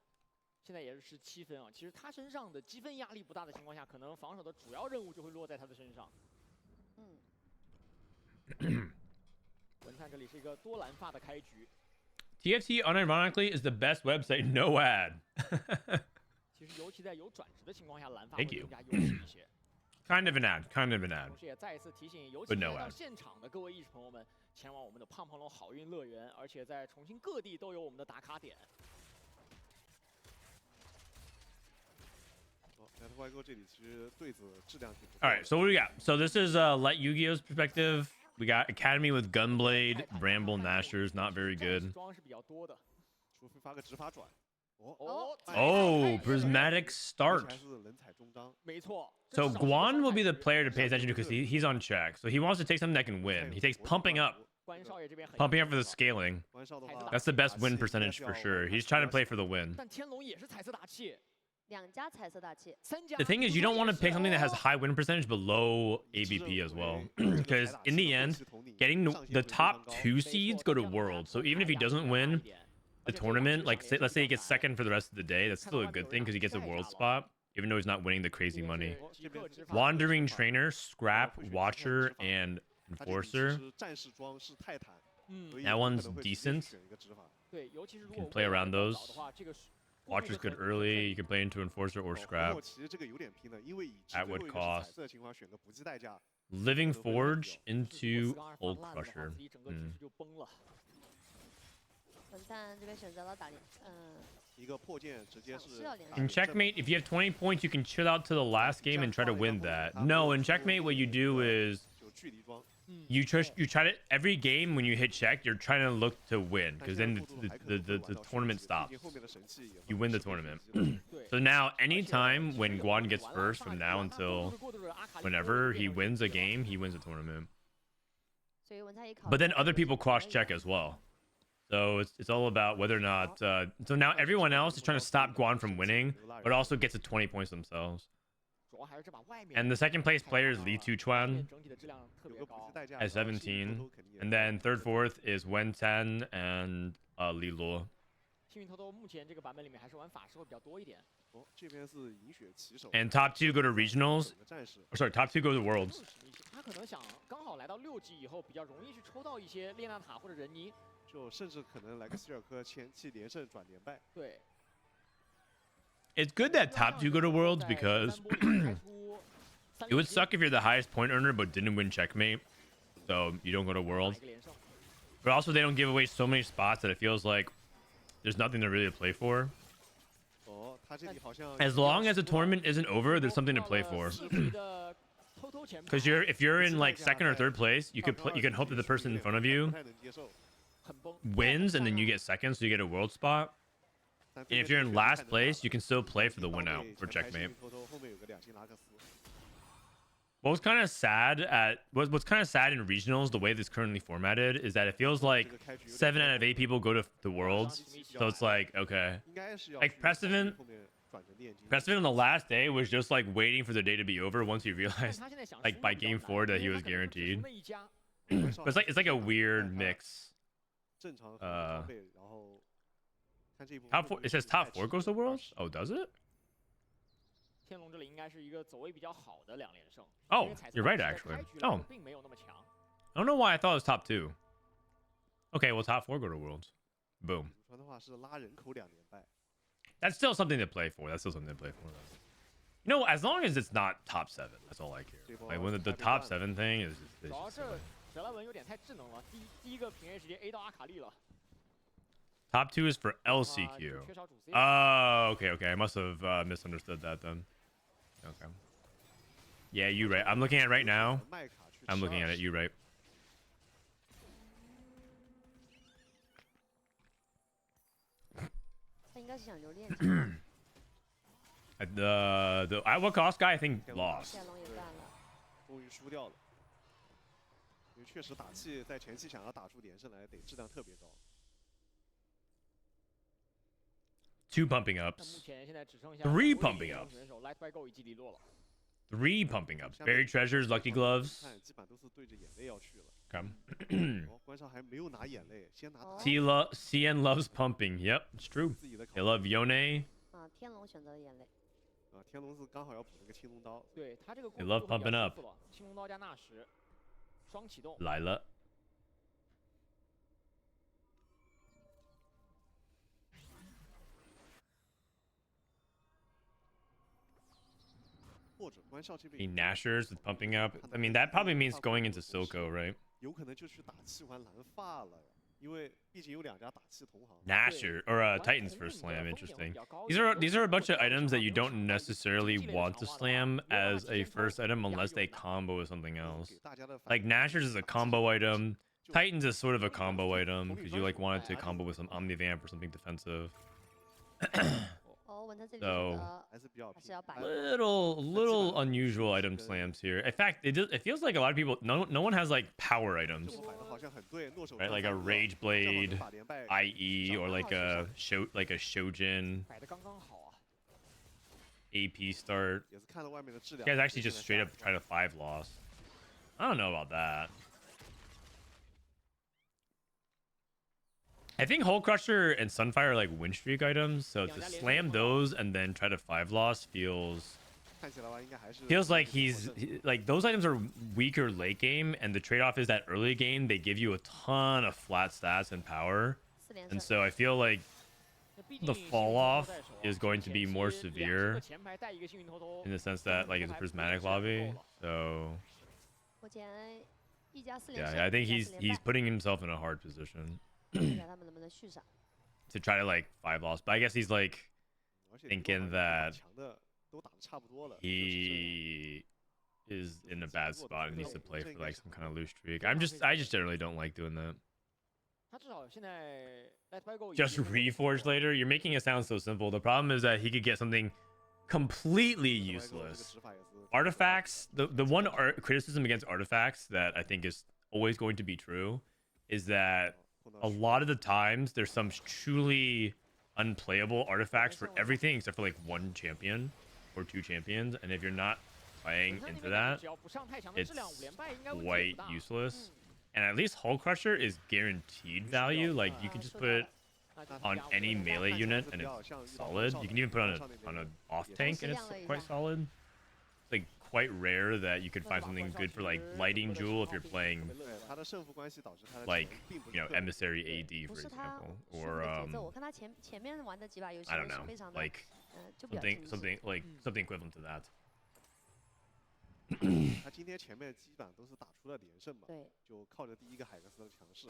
现在也是17分啊。其实他身上的积分压力不大的情况下，可能防守的主要任务就会落在他的身上。文灿这里是一个多蓝发的开局。TFT unironically is the best website. No ad. 其实尤其在有转职的情况下，蓝发 Thank 会 you. 更加优势一些。Kind of an ad. Kind of an ad. 同时也再一次提醒，尤其来到现场的各位艺术朋友们，前往我们的胖胖龙好运乐园，而且在重庆各地都有我们的打卡点。All right, so what do we got? So this is LightYgo's perspective. We got Academy with Gunblade, Bramble, Nashers, not very good. Oh, Prismatic start. So Guan will be the player to pay attention to because he's on check. So he wants to take something that can win. He takes pumping up. Pumping up for the scaling. That's the best win percentage for sure. He's trying to play for the win. The thing is, you don't want to pick something that has high win percentage but low AVP as well. Because in the end, getting the top 2 seeds go to Worlds. So even if he doesn't win the tournament, like let's say he gets second for the rest of the day, that's still a good thing because he gets a World spot, even though he's not winning the crazy money. Wandering Trainer, Scrap, Watcher, and Enforcer. That one's decent. You can play around those. Watcher's good early. You can play into Enforcer or Scrap. At what cost? Living Forge into Old Crusher. In Checkmate, if you have 20 points, you can chill out to the last game and try to win that. No, in Checkmate, what you do is you try to every game when you hit check, you're trying to look to win because then the tournament stops. You win the tournament. So now, anytime when Guan gets first from now until whenever he wins a game, he wins a tournament. But then other people cross check as well. So it's all about whether or not. So now everyone else is trying to stop Guan from winning, but also gets to 20 points themselves. And the second place player is LiTuChuan 有个补贴代价 at 17. And then third, fourth is WenCan and LiLuo. 幸运偷偷目前这个版本里面还是玩法师会比较多一点。哦，这边是银雪骑手。 And top 2 go to regionals. Or sorry, top 2 go to worlds. 他可能想刚好来到6级以后，比较容易去抽到一些列纳塔或者人尼，就甚至可能来个希尔科前期连胜转连败。对。 It's good that top 2 go to worlds because it would suck if you're the highest point earner but didn't win checkmate, so you don't go to worlds. But also they don't give away so many spots that it feels like there's nothing to really play for. As long as the tournament isn't over, there's something to play for. Because if you're in like second or third place, you can hope that the person in front of you wins and then you get second, so you get a world spot. And if you're in last place, you can still play for the win out for checkmate. What's kind of sad in regionals, the way this is currently formatted, is that it feels like 7 out of 8 people go to the worlds. So it's like, okay, like Precedent on the last day was just like waiting for the day to be over once he realized, like by game 4, that he was guaranteed. But it's like a weird mix. Top 4. It says top 4 goes to worlds. Oh, does it? 天龙这里应该是一个走位比较好的2连胜。 Oh, you're right actually. Oh, 并没有那么强。 I don't know why I thought it was top 2. Okay, well top 4 go to worlds. Boom. That's still something to play for. You know, as long as it's not top 7, that's all I care. Like when the top 7 thing is. 主要是哲莱文有点太智能了，第一个平 A 直接 A 到阿卡丽了。 Top 2 is for LCQ. Oh, okay. I must have misunderstood that then. Okay. Yeah, you right. I'm looking at it right now. I'm looking at it. You right. The what cost guy I think lost. 终于输掉了，因为确实打气在前期想要打出连胜来，得质量特别高。 2 pumping ups. 3 pumping ups. 3 pumping ups. Buried treasures, lucky gloves. Come. CN loves pumping. Yep, it's true. They love Yone. 天龙选择了眼泪。天龙是刚好要补那个青龙刀。对他这个 They love pumping up. 青龙刀加纳什，双启动。来了。 The Nashers with pumping up. I mean, that probably means going into Silco, right? Nasher or Titans first slam. Interesting. These are a bunch of items that you don't necessarily want to slam as a first item unless they combo with something else. Like Nashers is a combo item. Titans is sort of a combo item because you like wanted to combo with some Omnivamp or something defensive. So little unusual item slams here. In fact, it feels like a lot of people no one has like power items, right? Like a Rage Blade, IE, or like a Shojin AP start. You guys actually just straight up try to 5 loss. I don't know about that. I think Hole Crusher and Sunfire are like win streak items, so to slam those and then try to 5 loss feels like like those items are weaker late game, and the trade-off is that early game they give you a ton of flat stats and power, and so I feel like the fall off is going to be more severe in the sense that like it's a prismatic lobby. So yeah, I think he's putting himself in a hard position. To try to like 5 loss, but I guess he's like thinking that he is in a bad spot and needs to play for like some kind of loose streak. I just generally don't like doing that. Just reforge later. You're making it sound so simple. The problem is that he could get something completely useless. Artifacts. The one criticism against artifacts that I think is always going to be true is that a lot of the times there's some truly unplayable artifacts for everything except for like one champion. or 2 champions, and if you're not playing into that, it's quite useless. And at least Hull Crusher is guaranteed value. Like you can just put it on any melee unit and it's solid. You can even put it on a off tank and it's quite solid. It's like quite rare that you could find something good for like lighting jewel if you're playing like, you know, emissary AD for example, or I don't know, like something equivalent to that. 他今天前面基本上都是打出了连胜嘛，就靠着第一个海克斯的强势。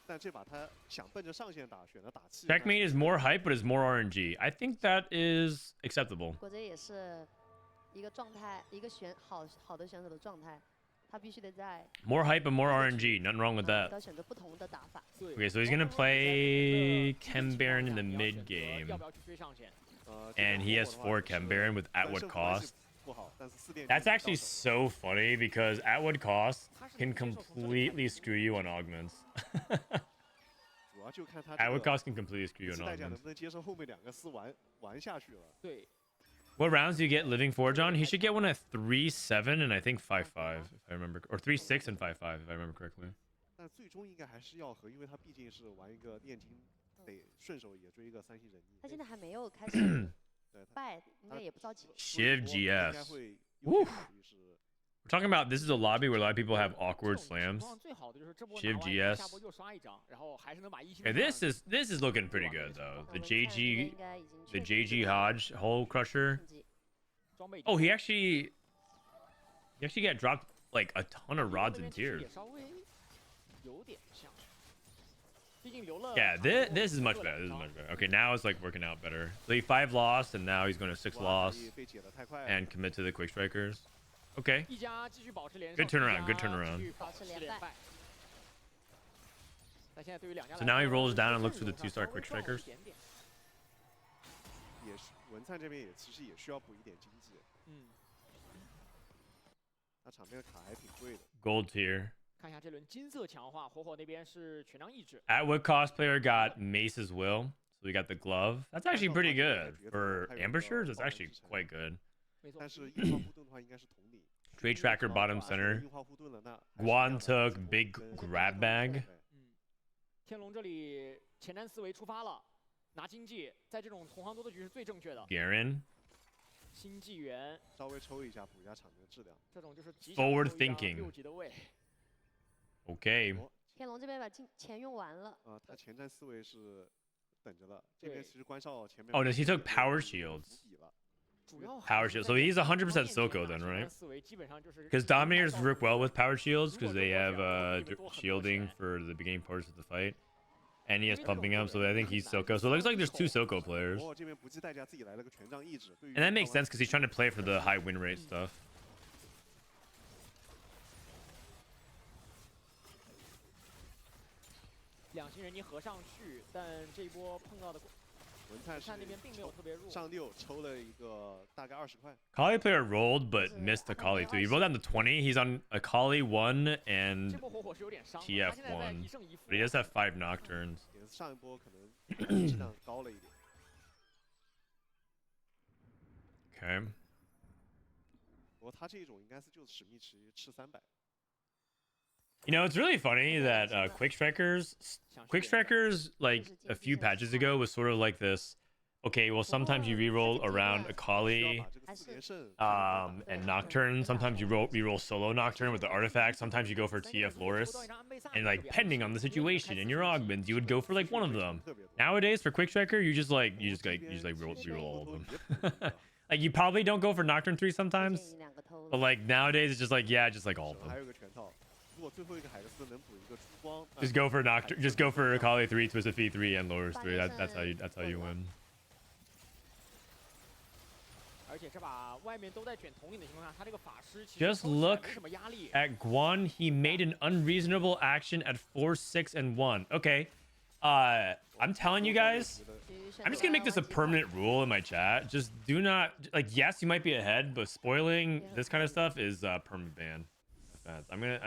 但这把他想奔着上线打，选了打气。Checkmate is more hype, but is more RNG. I think that is acceptable. 我这也是一个状态，一个好的选手的状态，他必须得在 more hype and more RNG. Nothing wrong with that. 要选择不同的打法。Okay, so he's gonna play Chem Baron in the mid game, and he has 4 Chem Baron with at what cost? That's actually so funny because at what cost can completely screw you on augments. At what cost can completely screw you on augments. What rounds do you get Living Forge on? He should get one at 3-7 and I think 5-5 if I remember, or 3-6 and 5-5 if I remember correctly. 但最终应该还是要和，因为他毕竟是玩一个炼金，得顺手也追一个3星人。他现在还没有开始败，应该也不着急。Shiv GS. Woo. We're talking about this is a lobby where a lot of people have awkward slams. Shiv GS. And this is looking pretty good though. The JG Hodge Hole Crusher. Oh, he actually got dropped like a ton of rods and tiers. Yeah, this is much better. This is much better. Okay, now it's like working out better. So he 5 lost, and now he's going to 6 loss and commit to the Quick Strikers. Okay. Good turnaround. Good turnaround. So now he rolls down and looks for the 2-star Quick Strikers. 也是文灿这边也其实也需要补一点经济。他场边的卡还挺贵的。Gold tier. 看一下这轮金色强化，火火那边是全量意志。At what cost player got Mace's Will? So we got the glove. That's actually pretty good for ambushers. It's actually quite good. 但是硬化护盾的话应该是统领。Trade tracker bottom center. Guan took big grab bag. 天龙这里前瞻思维出发了，拿经济，在这种同行多的局是最正确的。Garen. 新纪元稍微抽一下补一下场面质量。这种就是 forward thinking. 6级的位。Okay. 天龙这边把钱用完了。他前瞻思维是等着了。这边其实关少前面。Oh no, he took power shields. Power shield. So he's 100% Soko then, right? Because Dominators work well with power shields because they have shielding for the beginning parts of the fight. And he has pumping up, so I think he's Soko. So it looks like there's 2 Soko players. And that makes sense because he's trying to play for the high win rate stuff. 2星人你合上去，但这一波碰到的文灿那边并没有特别弱。上6抽了一个大概20块。Kali player rolled but missed the Kali too. He rolled down to 20. He's on a Kali 1 and TF 1, but he does have 5 Nocturnes. 上一波可能质量高了一点。Okay. 不过他这种应该是就是史密吃300。You know, it's really funny that Quick Strikers, like a few patches ago, was sort of like this. Okay, well, sometimes you reroll around Akali and Nocturne. Sometimes you reroll solo Nocturne with the artifact. Sometimes you go for TF Loris. And like, depending on the situation and your augments, you would go for like one of them. Nowadays, for Quick Striker, you just reroll all of them. Like, you probably don't go for Nocturne 3 sometimes, but like nowadays, it's just like, yeah, just like all of them. Just go for Nocturne. Just go for Akali 3, Twisted Feet 3, and Loris 3. That's how you win. Just look at Guan. He made an unreasonable action at 4, 6, and 1. Okay. I'm telling you guys, I'm just gonna make this a permanent rule in my chat. Just do not, like, yes, you might be ahead, but spoiling this kind of stuff is permanent ban.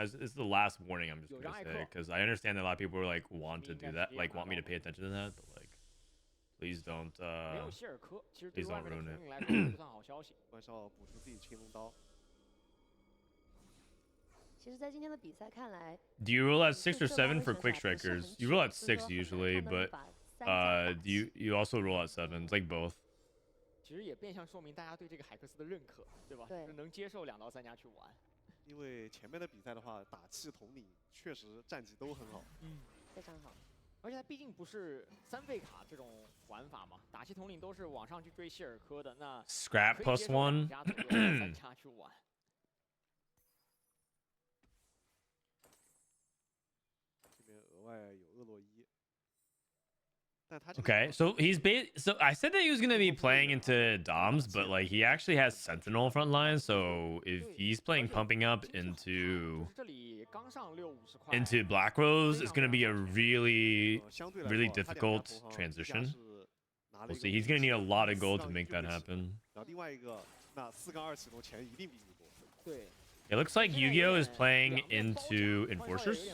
This is the last warning I'm just gonna say, because I understand that a lot of people are like want to do that, like want me to pay attention to that, but like Please don't. 没有希尔科，其实 Please 对外 don't 面的 ruin 统 it. 领来说不算好消息。关少补出自己青龙刀。其实，在今天的比赛看来 Do you roll at 6 or 7 for quick strikers? You roll at 6 usually, but you also roll at 7. It's like both. 其实也变相说明大家对这个海克斯的认可，对吧？对，能接受2到3家去玩。因为前面的比赛的话，打气统领确实战绩都很好。非常好。而且它毕竟不是3费卡这种玩法嘛，打气统领都是往上去追希尔科的，那 Scrap plus 1. 3家去玩。这边额外有厄洛伊。 Okay, so so I said that he was gonna be playing into Doms, but like he actually has Sentinel front line, so if he's playing pumping up into Black Rose, it's gonna be a really difficult transition. We'll see. He's gonna need a lot of gold to make that happen. It looks like Yu-Gi-Oh is playing into Enforcers.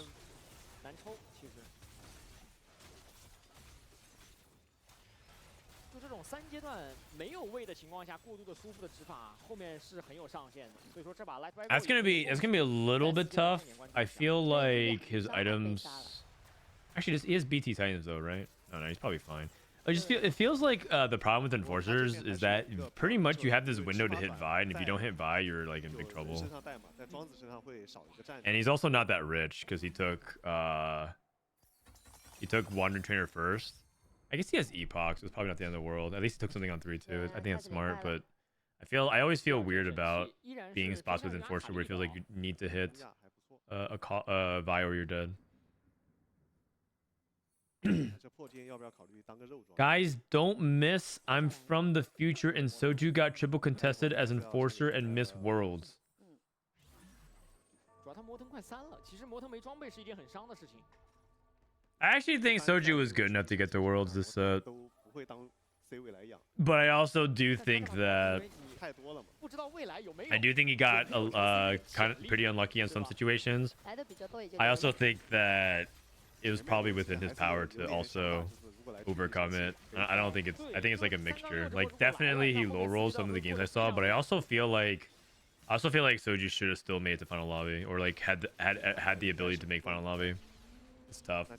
这种3阶段没有位的情况下，过度的舒服的指法，后面是很有上限的。所以说这把 LightYgo That's gonna be a little bit tough. I feel like his items. Actually, he has BT Titans though, right? No, he's probably fine. It feels like the problem with Enforcers is that pretty much you have this window to hit Vi, and if you don't hit Vi, you're like in big trouble. And he's also not that rich because he took Wandering Trainer first. I guess he has Epoch, so it's probably not the end of the world. At least he took something on 3-2. I think that's smart, but I always feel weird about being in spots with Enforcer where it feels like you need to hit a Vi or you're dead. Guys, don't miss. I'm from the future, and Soju got triple contested as Enforcer and Miss Worlds. 主要他魔腾快3了，其实魔腾没装备是一件很伤的事情。 I actually think Soju was good enough to get to Worlds this set. But I also do think that he got kind of pretty unlucky in some situations. I also think that it was probably within his power to also overcome it. I don't think it's I think it's like a mixture. Like definitely he low rolls some of the games I saw, but I also feel like Soju should have still made it to final lobby or like had the ability to make final lobby. It's tough.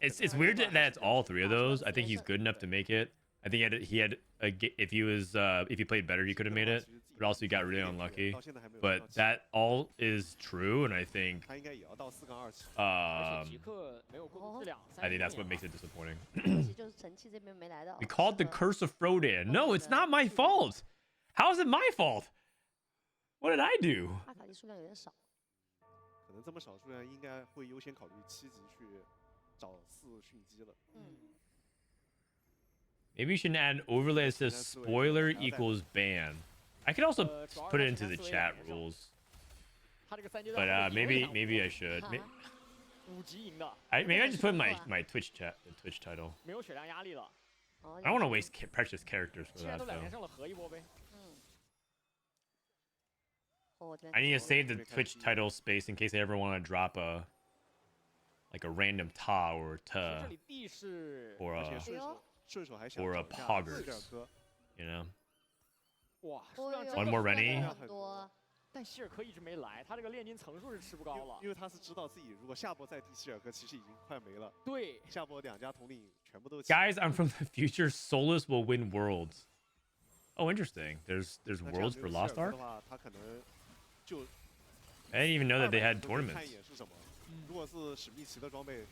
It's weird that it's all 3 of those. I think he's good enough to make it. I think if he played better, he could have made it. But also he got really unlucky. But that all is true, and I think that's what makes it disappointing. We called the curse of Frodan. No, it's not my fault. How is it my fault? What did I do? 可能这么少数量，应该会优先考虑7级去找4迅机了。Maybe you should add an overlay that says spoiler equals ban. I could also put it into the chat rules. But maybe I should. Maybe I just put my Twitch title. I don't want to waste precious characters for that though. I need to save the Twitch title space in case I ever want to drop a random ta or a ta or a poggers, you know. One more Rennie. 但希尔科一直没来，他这个炼金层数是吃不高了。因为他是知道自己如果下波再踢希尔科，其实已经快没了。对，下波2家统领全部都。Guys, I'm from the future. Solus will win Worlds. Oh, interesting. There's Worlds for Lost Ark. I didn't even know that they had tournaments. You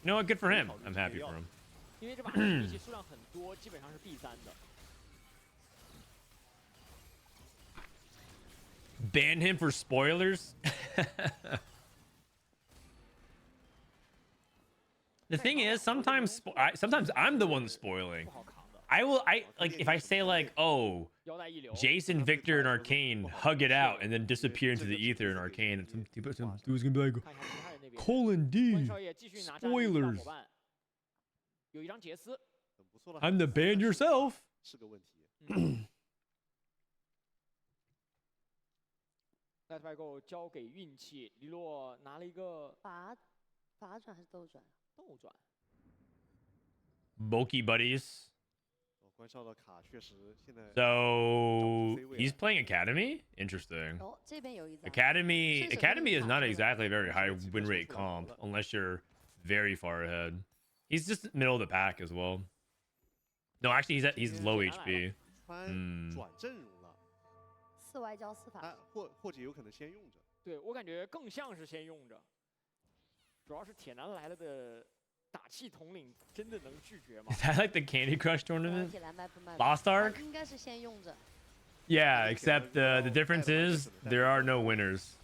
know what? Good for him. I'm happy for him. 因为这把史密奇数量很多，基本上是必3的。Ban him for spoilers. The thing is, sometimes I'm the one spoiling. If I say like, oh, Jason, Victor, and Arcane hug it out and then disappear into the ether in Arcane, and some dude's gonna be like, colon D, spoilers. I'm the band yourself. LightYgo 交给运气，李洛拿了一个法转还是斗转？斗转。Bulky buddies. So he's playing Academy? Interesting. 哦，这边有一张。 Academy is not exactly a very high win rate comp unless you're very far ahead. He's just middle of the pack as well. No, actually he's low HP. 转阵容了。 4外交4法。他或者有可能先用着。对我感觉更像是先用着，主要是铁男来了的打气统领真的能拒绝吗？ Is that like the Candy Crush tournament? 铁男卖不卖 Lost Ark? 应该是先用着。 Yeah, except the difference is there are no winners.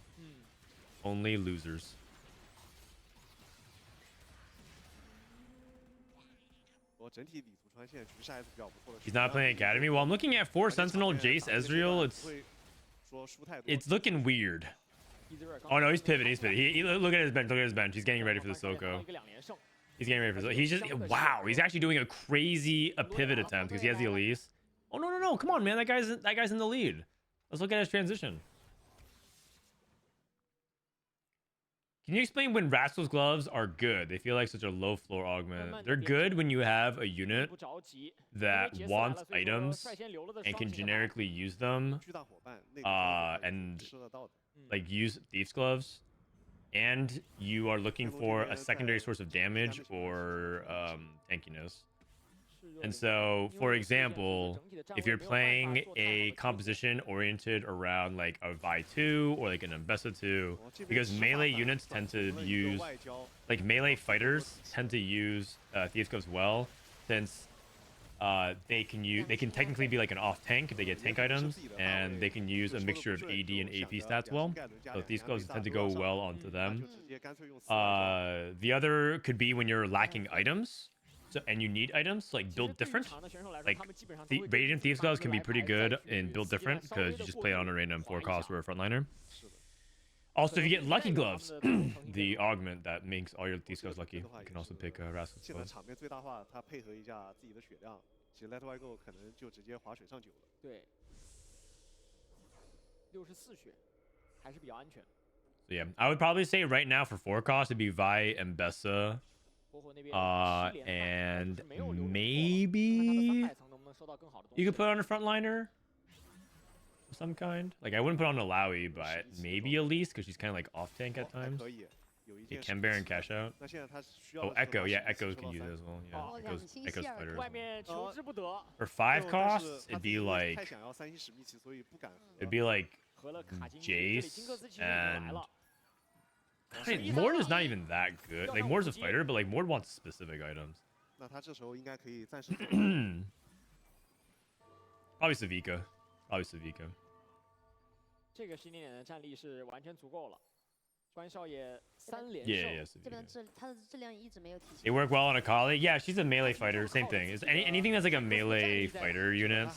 Only losers. He's not playing Academy. Well, I'm looking at 4 Sentinel, Jace, Ezreal. It's looking weird. Oh no, he's pivoting. He's pivoting. Look at his bench. Look at his bench. He's getting ready for the Soko. He's getting ready for the. He's just wow. He's actually doing a crazy pivot attempt because he has the Elise. Oh no! Come on, man. That guy's in the lead. Let's look at his transition. Can you explain when Rascal's gloves are good? They feel like such a low floor augment. They're good when you have a unit that wants items and can generically use them, and like use Thief's gloves, and you are looking for a secondary source of damage or tankiness. And so, for example, if you're playing a composition oriented around like a Vi 2 or like an Ambessa 2, because melee units tend to use, like melee fighters tend to use Thieves Gloves well, since they can technically be like an off tank if they get tank items, and they can use a mixture of AD and AP stats well. So Thieves Gloves tend to go well onto them. The other could be when you're lacking items. So, and you need items to like build different. Like the Radiant Thieves Gloves can be pretty good in build different because you just play it on a random 4 cost or a frontliner. Also, if you get Lucky Gloves, the augment that makes all your Thieves Gloves lucky, you can also pick Rascal's Gloves. 对，64血还是比较安全。 So yeah, I would probably say right now for 4 cost it'd be Vi and Bessa. And maybe you could put on a frontliner of some kind. Like I wouldn't put on a Lowy, but maybe Elise because she's kind of like off tank at times. You can bear and cash out. Oh, Echo, yeah, Echoes can use it as well. Yeah, Echo's fighter. For 5 costs, it'd be like Jace and. I mean, Mord is not even that good. Like Mord's a fighter, but like Mord wants specific items. Probably Savika. Probably Savika. 这个时间点的战力是完全足够了。关少爷3连胜。Yeah, 这边的他的质量一直没有体现。 They work well on Akali. Yeah, she's a melee fighter. Same thing. Is anything that's like a melee fighter unit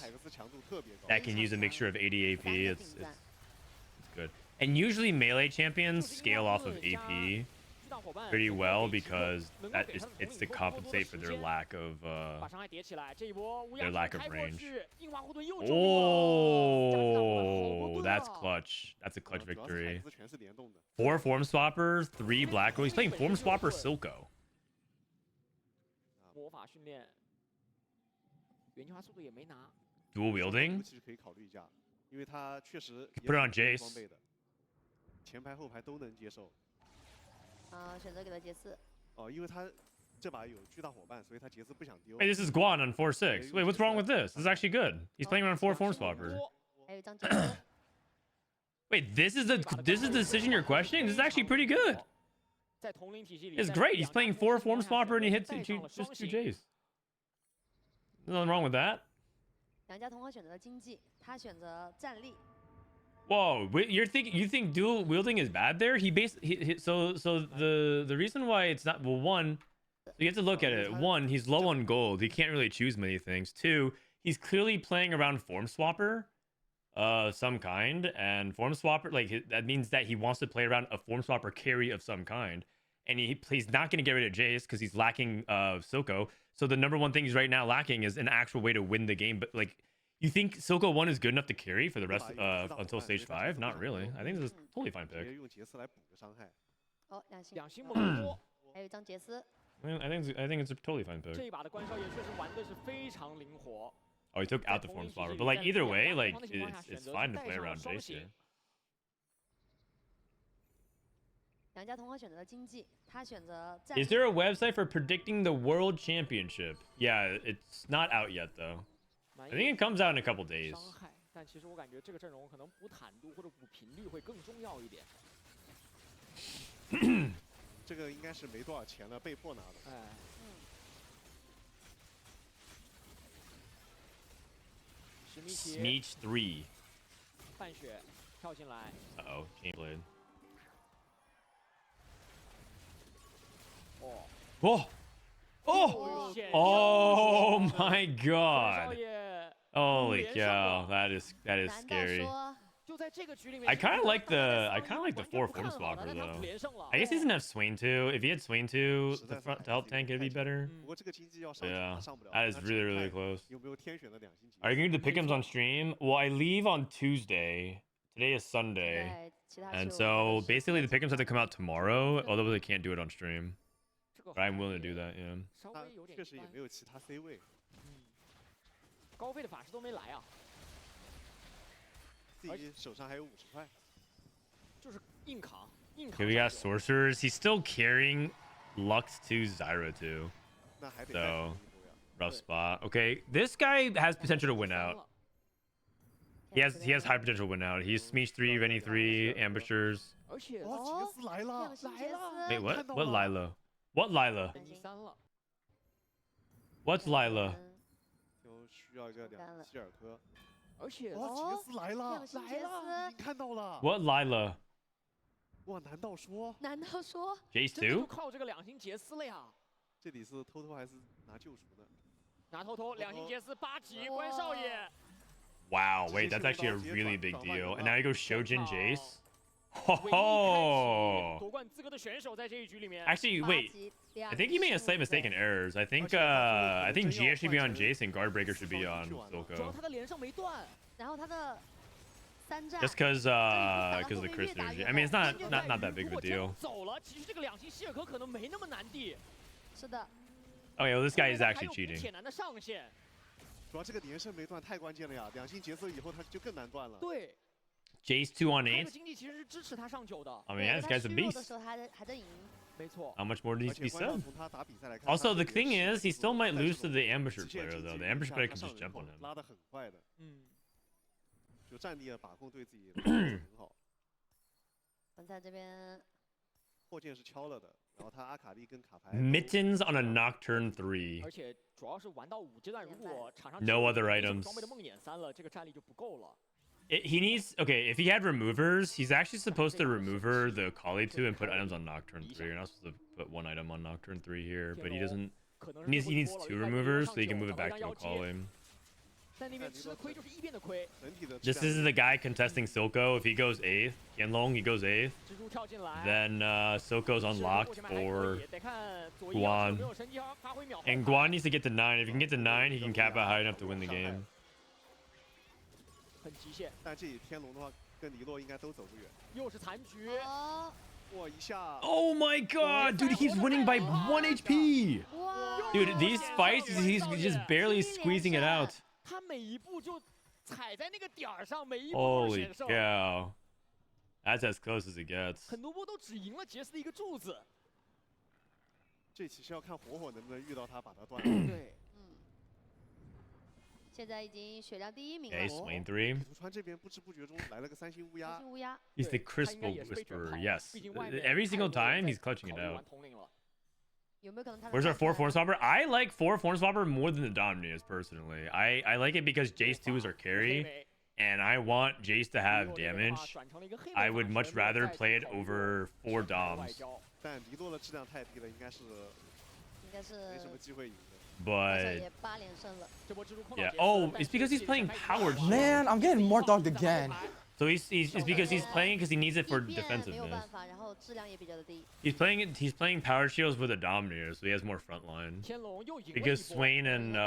that can use a mixture of AD AP. It's good. And usually melee champions scale off of AP pretty well because it's to compensate for their lack of range. Oh, that's clutch. That's a clutch victory. 4 form swappers, 3 black. He's playing form swapper Silco. 魔法训练，原球化速度也没拿。 Dual wielding. Put it on Jace. 前排后排都能接受。选择给他劫4。哦，因为他这把有巨大伙伴，所以他劫4不想丢。Hey, this is Guan on 4-6. Wait, what's wrong with this? This is actually good. He's playing around 4 form swapper. 还有一张劫4。Wait, this is the decision you're questioning? This is actually pretty good. It's great. He's playing 4 form swapper and he hits just 2 J's. Nothing wrong with that. 两家同行选择了经济，他选择战力。 Whoa, you think dual wielding is bad there? So the reason why it's not, well, one, you have to look at it. 1, he's low on gold. He can't really choose many things. 2, he's clearly playing around form swapper, some kind, and form swapper, like that means that he wants to play around a form swapper carry of some kind, and he's not going to get rid of Jace because he's lacking Silco. So the number one thing he's right now lacking is an actual way to win the game, but like. You think Silco 1 is good enough to carry for the rest until stage 5? Not really. I think this is a totally fine pick. 哦，两星还有一张劫4。 I think it's a totally fine pick. 这一把的关少爷确实玩的是非常灵活， Oh, he took out the form swapper, but like either way, like it's fine to play around Jace here. 两家同行选择了经济，他选择。Is there a website for predicting the world championship? Yeah, it's not out yet though. I think it comes out in a couple days. 伤害，但其实我感觉这个阵容可能补坦度或者补频率会更重要一点。这个应该是没多少钱了，被迫拿的。哎，Smeech 3. 半血跳进来。Uh oh, chain blade. Oh! Oh! Oh my god! Holy cow, that is scary. I kind of like the 4 form swapper though. I guess he doesn't have Swain 2. If he had Swain 2, the front to help tank, it'd be better. Yeah, that is really close. Are you going to do the pick'ems on stream? Well, I leave on Tuesday. Today is Sunday, and so basically the pick'ems have to come out tomorrow. Although they can't do it on stream, but I'm willing to do that. Yeah. 确实也没有其他 C 位。高费的法师都没来啊。 自己手上还有50块，就是硬扛，硬扛。 Okay, we got sorcerers. He's still carrying Lux 2, Zyra 2. So rough spot. Okay, this guy has potential to win out. He has high potential to win out. He's Smeech 3, Rennie 3, Ambushers. Wait, what? What Lila? What Lila? What's Lila? 就需要一个2希尔科。 而且杰斯来了，来了，你看到了。What Lila? 哇，难道说 Jace 真的就 2? 靠这个2星杰斯了呀？这里是偷偷还是拿救赎呢？拿偷偷2星杰斯8级，关少爷。 Wow, wait, that's actually a really big deal. And now he goes Shojin Jace. Oh. 夺冠资格的选手在这一局里面。 Actually, wait. I think he made a slight mistake in errors. I think Gia should be on Jace and Guardbreaker should be on Silco. 他的连胜没断，然后他的3战。 Just because of the Chris energy. I mean, it's not that big of a deal. 走了，其实这个2星希尔科可能没那么难地。是的。 Okay, well, this guy is actually cheating. 铁男的上限。主要这个连胜没断太关键了呀，2星角色以后他就更难断了。对。 Jace 2 on 8. 经济其实是支持他上9的。 I mean, this guy's a beast. 没错。 How much more needs to be said? Also, the thing is, he still might lose to the Ambusher player, though. The Ambusher player can just jump on him. 拉得很快的。就战力的把控对自己很好。文在这边。破剑是敲了的，然后他阿卡丽跟卡牌。Mittens on a Nocturne 3. 而且主要是玩到5阶段，如果场上 No other items. 装备的梦魇3了，这个战力就不够了。 He needs if he had removers, he's actually supposed to remover the Kali 2 and put items on Nocturne 3. You're not supposed to put 1 item on Nocturne 3 here, but he doesn't. He needs 2 removers so he can move it back to a Kali. This is the guy contesting Silco. If he goes 8th, TianLong, he goes 8th. Then Silco's unlocked for Guan. And Guan needs to get to 9. If he can get to 9, he can cap out high enough to win the game. 很极限，但这里天龙的话跟黎洛应该都走不远。又是残局，哇一下 ！Oh my god, dude, he's winning by 1 HP. Dude, these fights, he's just barely squeezing it out. 他每一步就踩在那个点儿上，每一步都是 Holy 险胜。cow, that's as close as it gets. 很多波都只赢了杰斯的一个柱子。这其实要看火能不能遇到他把他断了。对。 现在已经血量第1名了。 Okay, Swain 3. LiTuChuan这边不知不觉中来了个3星乌鸦。He's the Crystal Whisperer, yes. Every single time he's clutching it out. Where's our 4 form swapper? I like 4 form swapper more than the Dominators personally. I like it because Jace 2 is our carry, and I want Jace to have damage. I would much rather play it over 4 Doms. 但黎洛的质量太低了，应该是没什么机会赢的。 But yeah, oh, it's because he's playing power. Man, I'm getting more dogged again. So it's because he's playing because he needs it for defensiveness. He's playing power shields with a Dominator, so he has more frontline. Because Swain and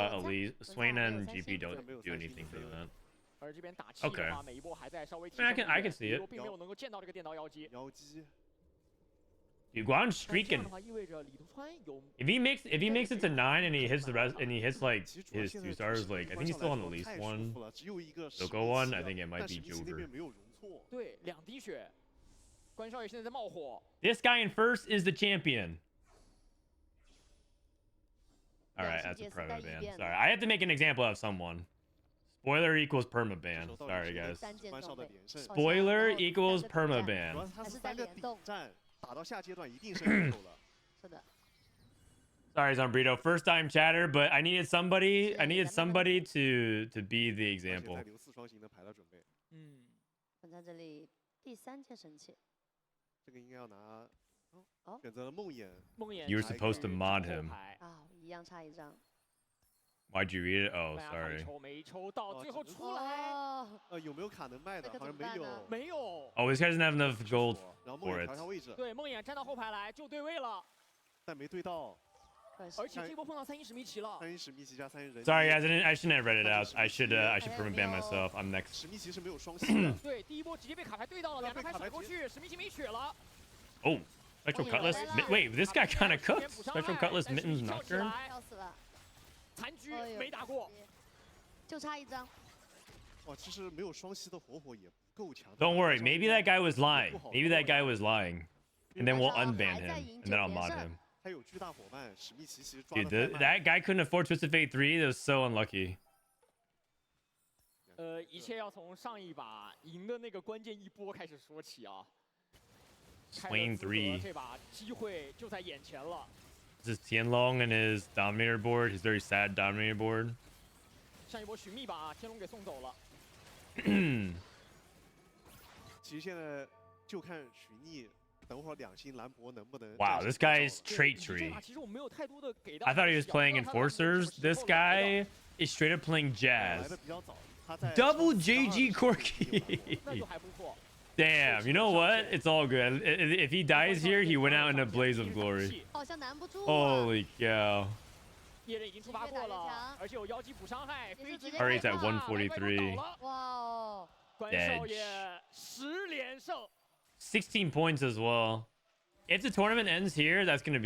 GP don't do anything for that. Okay. I mean, I can see it. Dude, Guan's streaking. If he makes it to 9 and he hits the rest and he hits like his 2 stars, like I think he's still on at least 1. So go on, I think it might be Joker. This guy in first is the champion. All right, that's a permaban. Sorry, I have to make an example of someone. Spoiler equals permaban. Sorry, guys. Spoiler equals permaban. Sorry, Zombrito. First time chatter, but I needed somebody. I needed somebody to be the example. You were supposed to mod him. Why'd you read it? Oh, sorry. Oh, this guy doesn't have enough gold for it. Sorry, guys. I shouldn't have read it out. I should permaban myself. I'm next. Oh, Spectral Cutlass. Wait, this guy kind of cooked. Spectral Cutlass, Mittens, Nocturne. Don't worry, maybe that guy was lying. Maybe that guy was lying. And then we'll unban him, and then I'll mod him. Dude, that guy couldn't afford Twisted Fate 3. That was so unlucky. 一切要从上一把赢的那个关键一波开始说起啊。 Swain 3. 这把机会就在眼前了。 This is TianLong and his Dominator board. His very sad Dominator board. 上一波寻觅把天龙给送走了。其实现在就看寻觅。 Wow, this guy's trait tree. I thought he was playing Enforcers. This guy is straight up playing Jazz. Double JG Corky. Damn, you know what? It's all good. If he dies here, he went out in a blaze of glory. Holy cow. Alright, it's at 143. Dead. 16 points as well. If the tournament ends here, that's gonna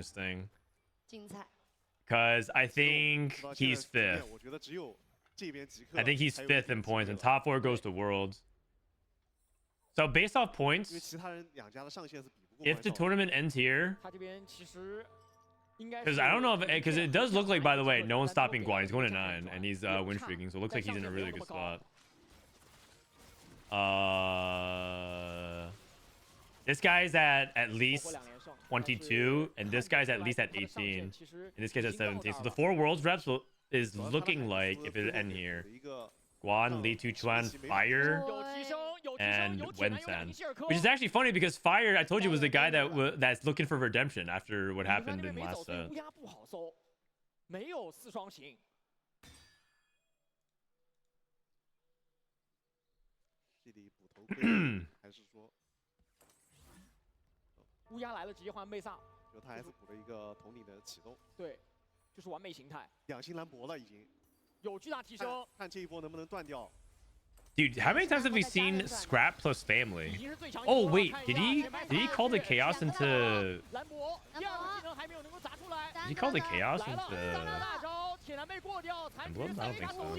sting. Cause I think he's 5th. I think he's 5th in points, and top 4 goes to Worlds. So based off points, if the tournament ends here, because I don't know if because it does look like, by the way, no one's stopping Guan. He's going to 9, and he's win streaking, so it looks like he's in a really good spot. This guy's at least 22, and this guy's at least at 18, and this guy's at 17. So the 4 Worlds reps is looking like, if it end here, Guan, LiTuChuan, Fire, and WenCan. Which is actually funny because Fire, I told you, was the guy that's looking for redemption after what happened in last set. Dude, how many times have we seen Scrap plus Family? Oh wait, did he call the Chaos into? Did he call the Chaos into? I don't think so.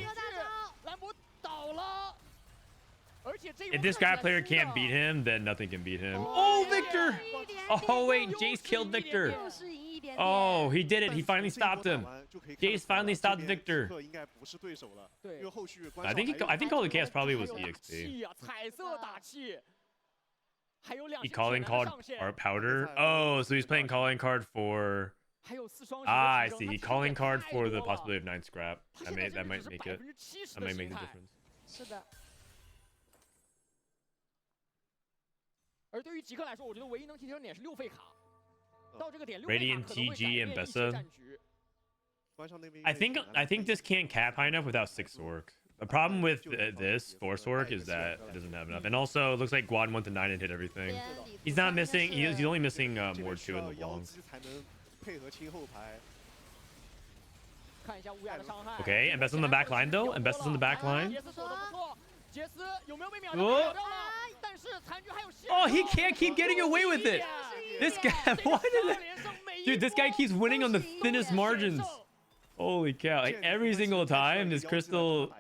If this guy player can't beat him, then nothing can beat him. Oh, Victor! Oh wait, Jace killed Victor. Oh, he did it. He finally stopped him. Jace finally stopped Victor. I think all the chaos probably was EXP. He calling card or powder. Oh, so he's playing calling card for. Ah, I see. He calling card for the possibility of 9 scrap. That might make it. That might make the difference. Radiant, TG, and Bessa. I think this can't cap high enough without 6 orc. The problem with this force orc is that it doesn't have enough. And also, it looks like Guan went to 9 and hit everything. He's not missing. He's only missing Ward 2 in the long. Okay, and Bessa's on the back line though. And Bessa's on the back line. Oh, he can't keep getting away with it. This guy, what is it? Dude, this guy keeps winning on the thinnest margins. Holy cow! Like every single time, this crystal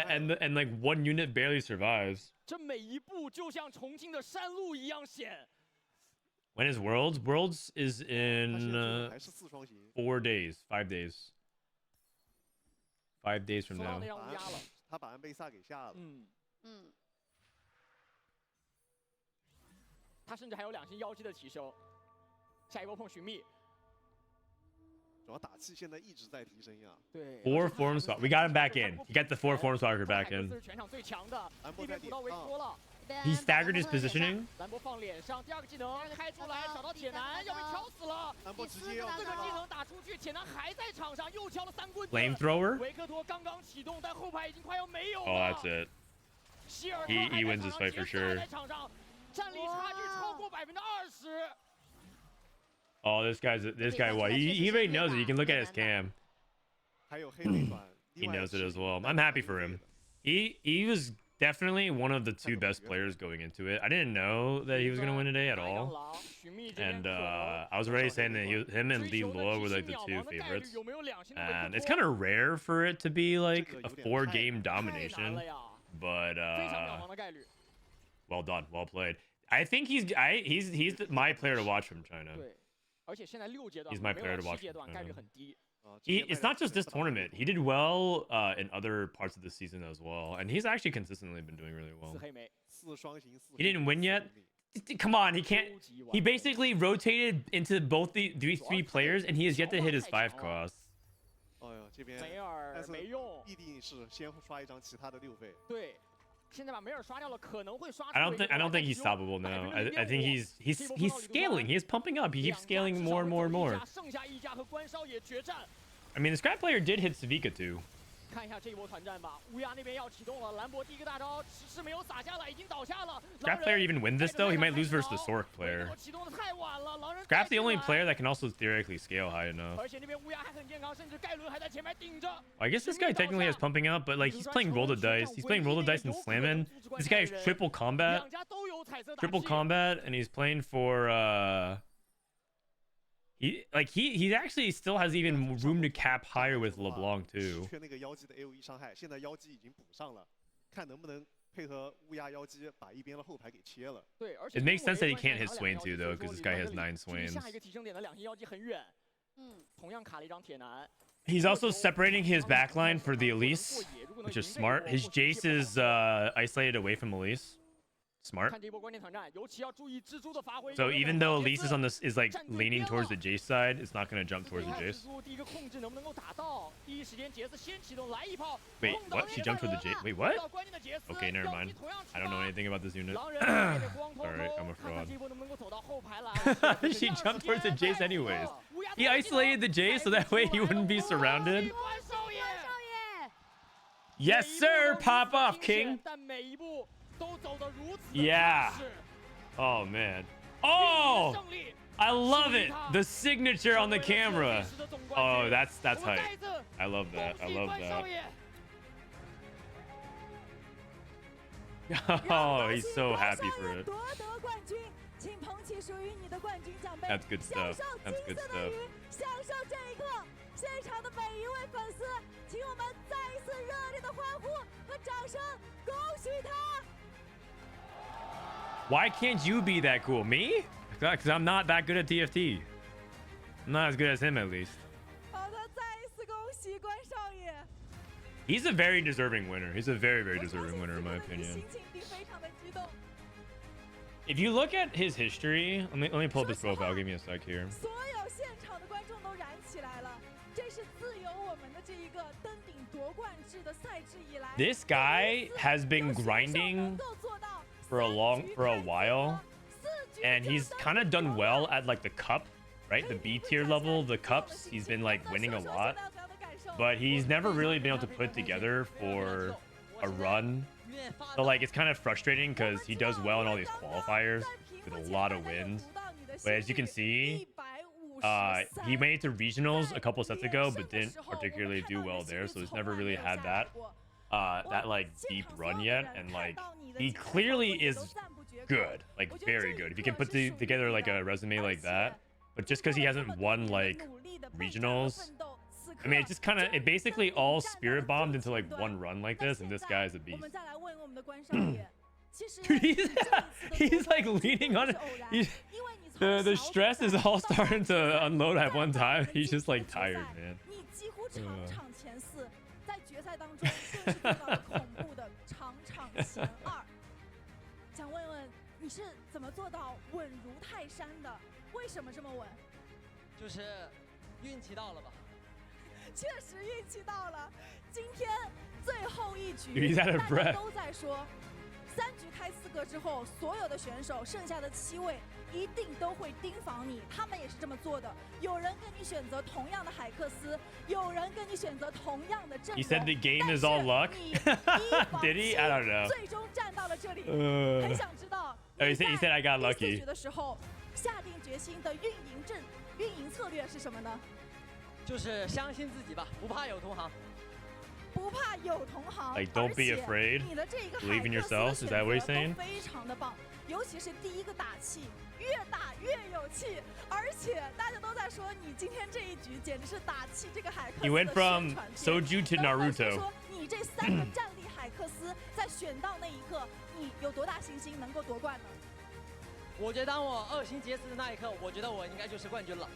and like one unit barely survives. 这每一步就像重庆的山路一样险。 When is Worlds? Worlds is in 4 days, 5 days. 5 days from now. 他把安贝萨给下了。他甚至还有2星妖姬的提升。下一波碰XunMi。主要打气现在一直在提升呀。对。 4 form swap. We got him back in. He got the 4 form swapper back in. 全场最强的，一边补到维托了。 He staggered his positioning. 兰博放脸上，第2个技能开出来，找到铁男，要被敲死了。兰博直接要4个技能打出去，铁男还在场上，又敲了3棍子。Flamethrower. 维克托刚刚启动，但后排已经快要没有了。 Oh, that's it. He wins this fight for sure. 战力差距超过20%。 Oh, this guy. What? He already knows it. You can look at his cam. 还有黑背短。He knows it as well. I'm happy for him. He was definitely one of the 2 best players going into it. I didn't know that he was gonna win today at all. And I was already saying that him and LiLuo were like the 2 favorites. And it's kind of rare for it to be like a 4-game domination. But well done, well played. I think he's my player to watch from China. He's my player to watch from China. It's not just this tournament. He did well in other parts of the season as well, and he's actually consistently been doing really well. He didn't win yet. Come on, he can't. He basically rotated into both these 3 players, and he has yet to hit his 5 cost. 哎呦，这边但是必定是先刷一张其他的6费。对。 I don't think he's stoppable now. I think he's scaling. He is pumping up. He keeps scaling more and more and more. I mean, the Scrap player did hit Savika too. 看一下这一波团战吧，乌鸦那边要启动了，兰博第1个大招迟迟没有撒下来，已经倒下了。 Scrap player even win this though? He might lose versus the Sork player. Scrap's the only player that can also theoretically scale high enough. 而且那边乌鸦还很健康，甚至盖伦还在前面顶着。 I guess this guy technically has pumping up, but like he's playing roll the dice. He's playing roll the dice and slamming. This guy has triple combat, and he's playing for he actually still has even room to cap higher with LeBlanc too. 缺那个妖姬的 AOE 伤害，现在妖姬已经补上了，看能不能配合乌鸦妖姬把一边的后排给切了。对，而 It makes sense that he can't hit Swain too though, because this guy has 9 Swains. 下一个提升点的2星妖姬很远，同样卡了一张铁男。 He's also separating his backline for the Elise, which is smart. His Jace is isolated away from Elise. Smart. So even though Elise is like leaning towards the Jace side, it's not gonna jump towards the Jace. Wait, what? She jumped toward the Jace. Wait, what? Okay, never mind. I don't know anything about this unit. Alright, I'm a fraud. She jumped towards the Jace anyways. He isolated the Jace so that way he wouldn't be surrounded. Yes, sir! Pop off, King! Yeah. Oh, man. Oh! I love it! The signature on the camera. Oh, that's hype. I love that. I love that. Oh, he's so happy for it. That's good stuff. That's good stuff. Why can't you be that cool? Me? Because I'm not that good at TFT. I'm not as good as him, at least. He's a very deserving winner. He's a very, very deserving winner, in my opinion. If you look at his history, let me pull up his profile. Give me a sec here. This guy has been grinding for a while, and he's kind of done well at like the cup, right? The B tier level, the cups. He's been like winning a lot, but he's never really been able to put together for a run. So like it's kind of frustrating because he does well in all these qualifiers with a lot of wins. But as you can see, he made it to regionals a couple sets ago, but didn't particularly do well there. So he's never really had that like deep run yet, and like he clearly is good, like very good. If you can put together like a resume like that, but just because he hasn't won like regionals, I mean, it just kind of, it basically all spirit bombed into like one run like this, and this guy's a beast. he's like leaning on it. The stress is all starting to unload at one time. He's just like tired, man. 在决赛当中更是做到了恐怖的场前2。想问问你是怎么做到稳如泰山的？为什么这么稳？就是运气到了吧。确实运气到了。今天最后一局，大家都在说，3局开4个之后，所有的选手剩下的7位一定都会盯防你，他们也是这么做的。有人跟你选择同样的海克斯，有人跟你选择同样的阵容。He said the game is all luck. Did he? I don't know. 最终站到了这里，很想知道。He said I got lucky. 第4局的时候，下定决心的运营策略是什么呢？就是相信自己吧，不怕有同行。不怕有同行， Like don't be afraid. 你的这个 Believe in yourself. Is that what you're saying? 非常的棒，尤其是第一个打气，越打越有气，而且大家都在说你今天这一局简直是打气这个海克斯的宣传片。 You went from Soju to Naruto. 说你这3个战力海克斯在选到那一刻，你有多大信心能够夺冠呢？我觉得当我2星杰斯的那一刻，我觉得我应该就是冠军了。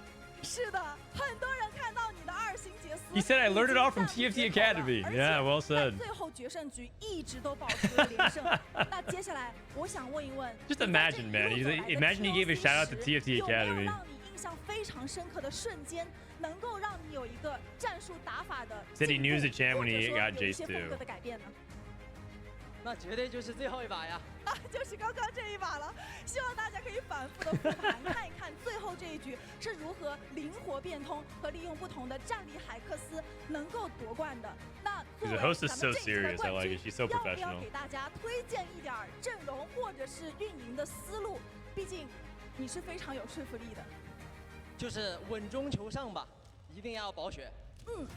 是的，很多人看到你的2星杰斯。 He said I learned it all from TFT Academy. Yeah, well said. 最后决胜局一直都保持了连胜。那接下来我想问一问 Just imagine, man. Imagine he gave a shout out to TFT Academy. 有没有让你印象非常深刻的瞬间，能够让你有一个战术打法的 Said he knew the champ when he got 有一些 Jace 风格 too. 的改变呢？ 那绝对就是最后一把呀！就是刚刚这一把了。希望大家可以反复的复盘，看一看最后这一局是如何灵活变通和利用不同的战力海克斯能够夺冠的。那作为咱们这一局的冠军，要不要给大家推荐一点阵容或者是运营的思路？毕竟你是非常有说服力的。就是稳中求胜吧，一定要保血。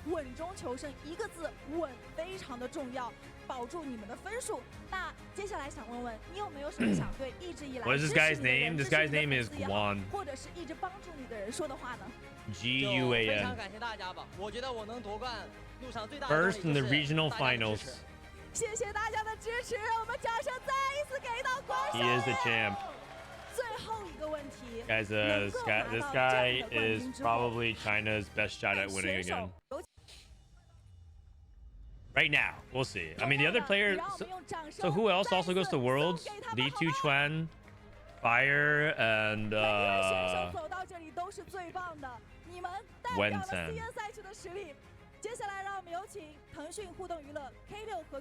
稳中求胜，一个字稳，非常的重要。 保住你们的分数。那接下来想问问，你有没有什么想对一直以来 What is this guy's name? This guy's name is Guan. 或者是一直帮助你的人说的话呢 Guan. 非常感谢大家吧，我觉得我能夺冠路上最大的 First in the regional finals. 谢谢大家的支持，我们掌声再一次给到光神。 He is the champ. 最后一个问题 Guys, this guy is probably China's best shot at winning again. Right now, we'll see. I mean, the other players. So who else also goes to Worlds? LiTuChuan, Fire, and WenCan.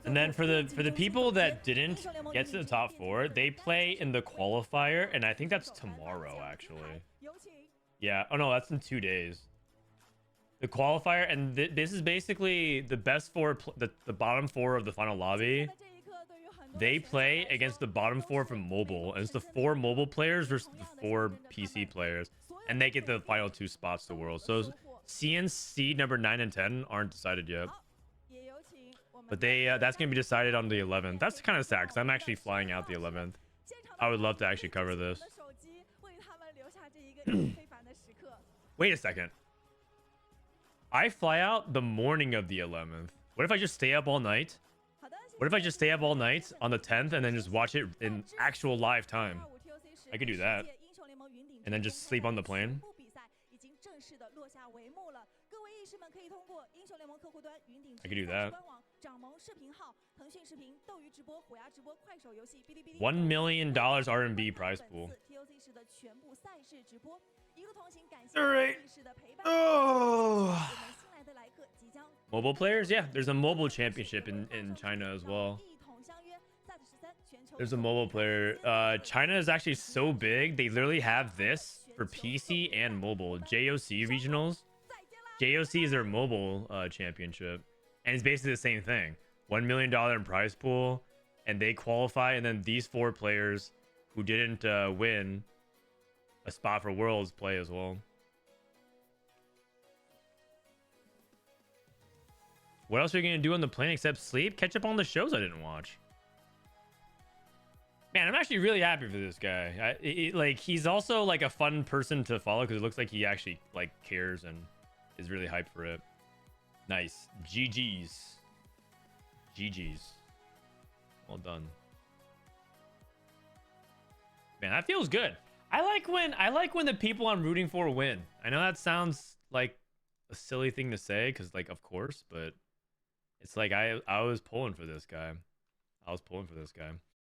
And then for the people that didn't get to the top 4, they play in the qualifier, and I think that's tomorrow actually. Yeah. Oh no, that's in 2 days. The qualifier, and this is basically the best 4, the bottom 4 of the final lobby. They play against the bottom 4 from mobile, and it's the 4 mobile players versus the 4 PC players, and they get the final 2 spots to Worlds. So CNC number 9 and 10 aren't decided yet, but that's gonna be decided on the 11th. That's kind of sad because I'm actually flying out the 11th. I would love to actually cover this. Wait a second. I fly out the morning of the 11th. What if I just stay up all night? What if I just stay up all night on the 10th and then just watch it in actual live time? I could do that. And then just sleep on the plane. I could do that. $1 million RMB prize pool. Alright. Oh. Mobile players? Yeah, there's a mobile championship in China as well. There's a mobile player. China is actually so big, they literally have this for PC and mobile. JOC regionals. JOC is their mobile championship. And it's basically the same thing. $1 million in prize pool. And they qualify, and then these 4 players who didn't win a spot for Worlds play as well. What else are you going to do on the plane except sleep? Catch up on the shows I didn't watch. Man, I'm actually really happy for this guy. Like, he's also like a fun person to follow because it looks like he actually like cares and is really hyped for it. Nice. GG's. GG's. Well done. Man, that feels good. I like when the people I'm rooting for win. I know that sounds like a silly thing to say because, like, of course, but it's like I was pulling for this guy.